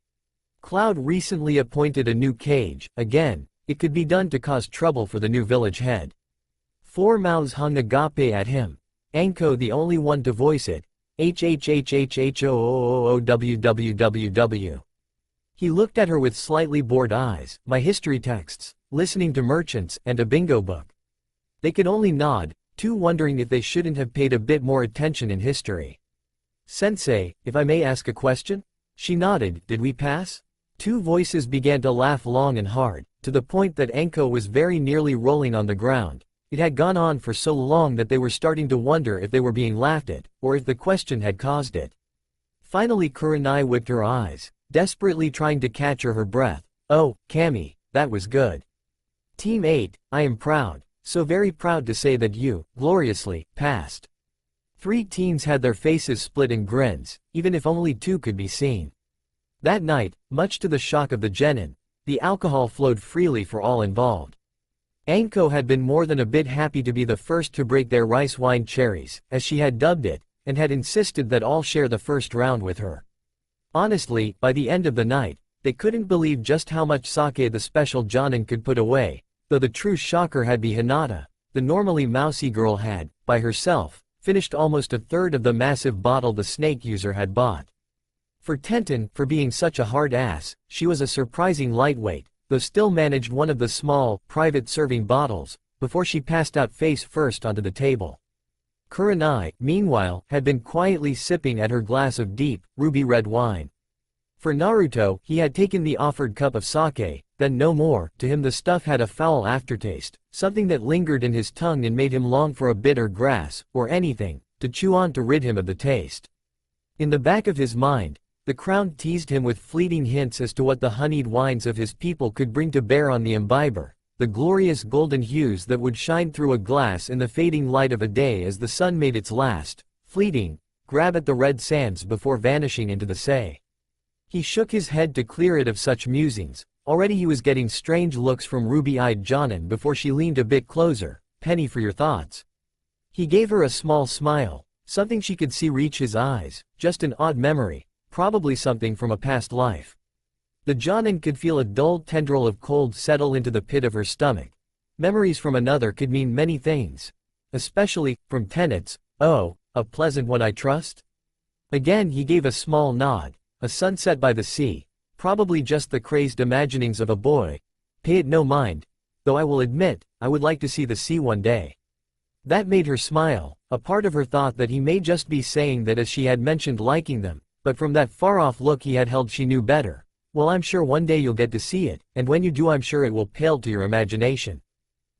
Cloud recently appointed a new cage. Again, it could be done to cause trouble for the new village head. 4 mouths hung agape at him. Anko the only one to voice it. HHHHHOOOOWWWW. He looked at her with slightly bored eyes. My history texts, listening to merchants, and a bingo book. They could only nod, too, wondering if they shouldn't have paid a bit more attention in history. Sensei, if I may ask a question? She nodded. Did we pass? 2 voices began to laugh long and hard, to the point that Anko was very nearly rolling on the ground. It had gone on for so long that they were starting to wonder if they were being laughed at, or if the question had caused it. Finally Kurenai winked her eyes, desperately trying to catch her breath. Oh, Kami, that was good. Team 8, I am proud, so very proud to say that you, gloriously, passed. 3 teens had their faces split in grins, even if only 2 could be seen. That night, much to the shock of the genin, the alcohol flowed freely for all involved. Anko had been more than a bit happy to be the first to break their rice wine cherries, as she had dubbed it, and had insisted that all share the first round with her. Honestly, by the end of the night, they couldn't believe just how much sake the special Jonin could put away, though the true shocker had been Hinata. The normally mousy girl had, by herself, finished almost a third of the massive bottle the snake user had bought. For Tenten, for being such a hard ass, she was a surprising lightweight, though still managed one of the small, private serving bottles, before she passed out face first onto the table. Kurenai, meanwhile, had been quietly sipping at her glass of deep, ruby-red wine. For Naruto, he had taken the offered cup of sake, then no more. To him the stuff had a foul aftertaste, something that lingered in his tongue and made him long for a bit or grass, or anything, to chew on to rid him of the taste. In the back of his mind, the crown teased him with fleeting hints as to what the honeyed wines of his people could bring to bear on the imbiber, the glorious golden hues that would shine through a glass in the fading light of a day as the sun made its last, fleeting, grab at the red sands before vanishing into the sea. He shook his head to clear it of such musings. Already he was getting strange looks from ruby-eyed Jonin before she leaned a bit closer. "Penny, for your thoughts." He gave her a small smile, something she could see reach his eyes, just an odd memory, probably something from a past life. The Jonin could feel a dull tendril of cold settle into the pit of her stomach. Memories from another could mean many things. Especially, from tenets. "Oh, a pleasant one, I trust?" Again he gave a small nod. "A sunset by the sea. Probably just the crazed imaginings of a boy. Pay it no mind. Though I will admit, I would like to see the sea one day." That made her smile. A part of her thought that he may just be saying that as she had mentioned liking them, but from that far-off look he had held she knew better. "Well, I'm sure one day you'll get to see it, and when you do I'm sure it will pale to your imagination."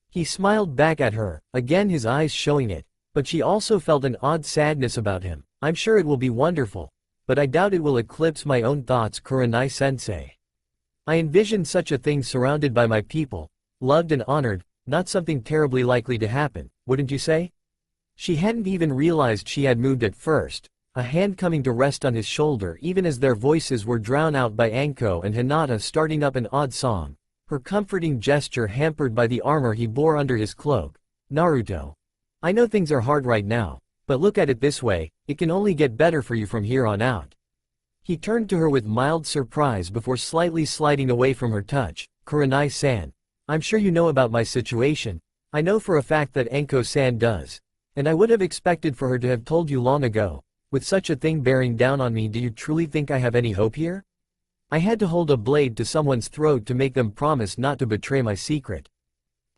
He smiled back at her, again his eyes showing it, but she also felt an odd sadness about him. "I'm sure it will be wonderful, but I doubt it will eclipse my own thoughts, Kurenai-sensei. I envision such a thing surrounded by my people, loved and honored, not something terribly likely to happen, wouldn't you say?" She hadn't even realized she had moved at first, a hand coming to rest on his shoulder even as their voices were drowned out by Anko and Hinata starting up an odd song, her comforting gesture hampered by the armor he bore under his cloak. "Naruto. I know things are hard right now, but look at it this way, it can only get better for you from here on out." He turned to her with mild surprise before slightly sliding away from her touch. "Kurenai-san. I'm sure you know about my situation. I know for a fact that Anko-san does. And I would have expected for her to have told you long ago. With such a thing bearing down on me, do you truly think I have any hope here? I had to hold a blade to someone's throat to make them promise not to betray my secret.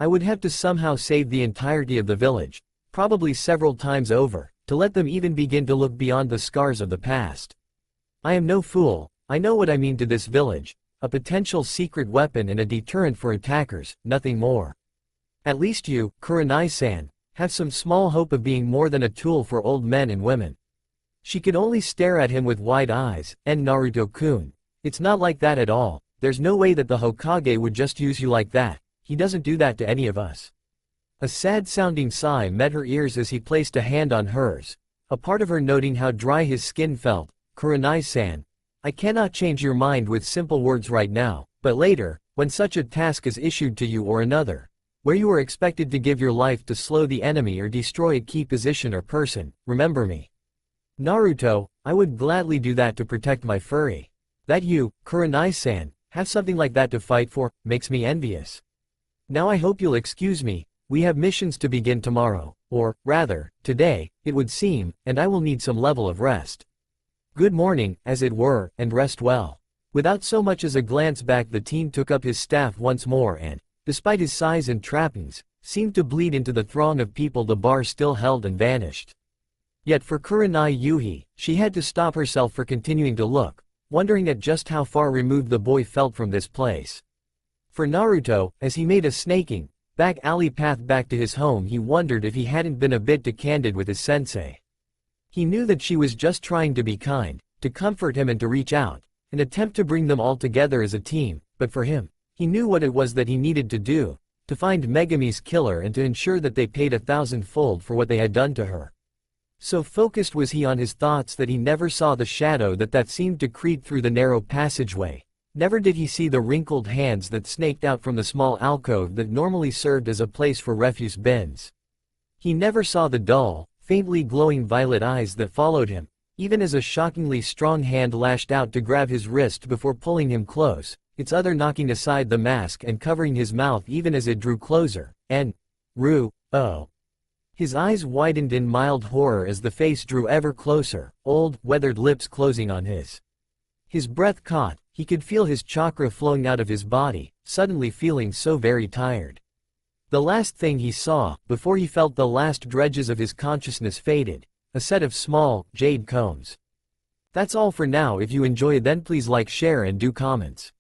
I would have to somehow save the entirety of the village, probably several times over, to let them even begin to look beyond the scars of the past. I am no fool, I know what I mean to this village, a potential secret weapon and a deterrent for attackers, nothing more. At least you, Kurenai-san, have some small hope of being more than a tool for old men and women." She could only stare at him with wide eyes. "And Naruto-kun. It's not like that at all. There's no way that the Hokage would just use you like that. He doesn't do that to any of us." A sad-sounding sigh met her ears as he placed a hand on hers, a part of her noting how dry his skin felt. "Kurenai-san. I cannot change your mind with simple words right now, but later, when such a task is issued to you or another, where you are expected to give your life to slow the enemy or destroy a key position or person, remember me." "Naruto, I would gladly do that to protect my furry. That you, Kurenai-san, have something like that to fight for, makes me envious. Now I hope you'll excuse me, we have missions to begin tomorrow, or, rather, today, it would seem, and I will need some level of rest. Good morning, as it were, and rest well." Without so much as a glance back, the teen took up his staff once more and, despite his size and trappings, seemed to bleed into the throng of people the bar still held and vanished. Yet for Kurenai Yuhi, she had to stop herself for continuing to look, wondering at just how far removed the boy felt from this place. For Naruto, as he made a snaking, back alley path back to his home, he wondered if he hadn't been a bit too candid with his sensei. He knew that she was just trying to be kind, to comfort him and to reach out, an attempt to bring them all together as a team, but for him, he knew what it was that he needed to do, to find Megami's killer and to ensure that they paid 1,000-fold for what they had done to her. So focused was he on his thoughts that he never saw the shadow that seemed to creep through the narrow passageway. Never did he see the wrinkled hands that snaked out from the small alcove that normally served as a place for refuse bins. He never saw the dull, faintly glowing violet eyes that followed him, even as a shockingly strong hand lashed out to grab his wrist before pulling him close, its other knocking aside the mask and covering his mouth even as it drew closer, and, oh. His eyes widened in mild horror as the face drew ever closer, old, weathered lips closing on his. His breath caught, he could feel his chakra flowing out of his body, suddenly feeling so very tired. The last thing he saw, before he felt the last dredges of his consciousness faded, a set of small, jade cones. That's all for now. If you enjoy it then please like, share and do comments.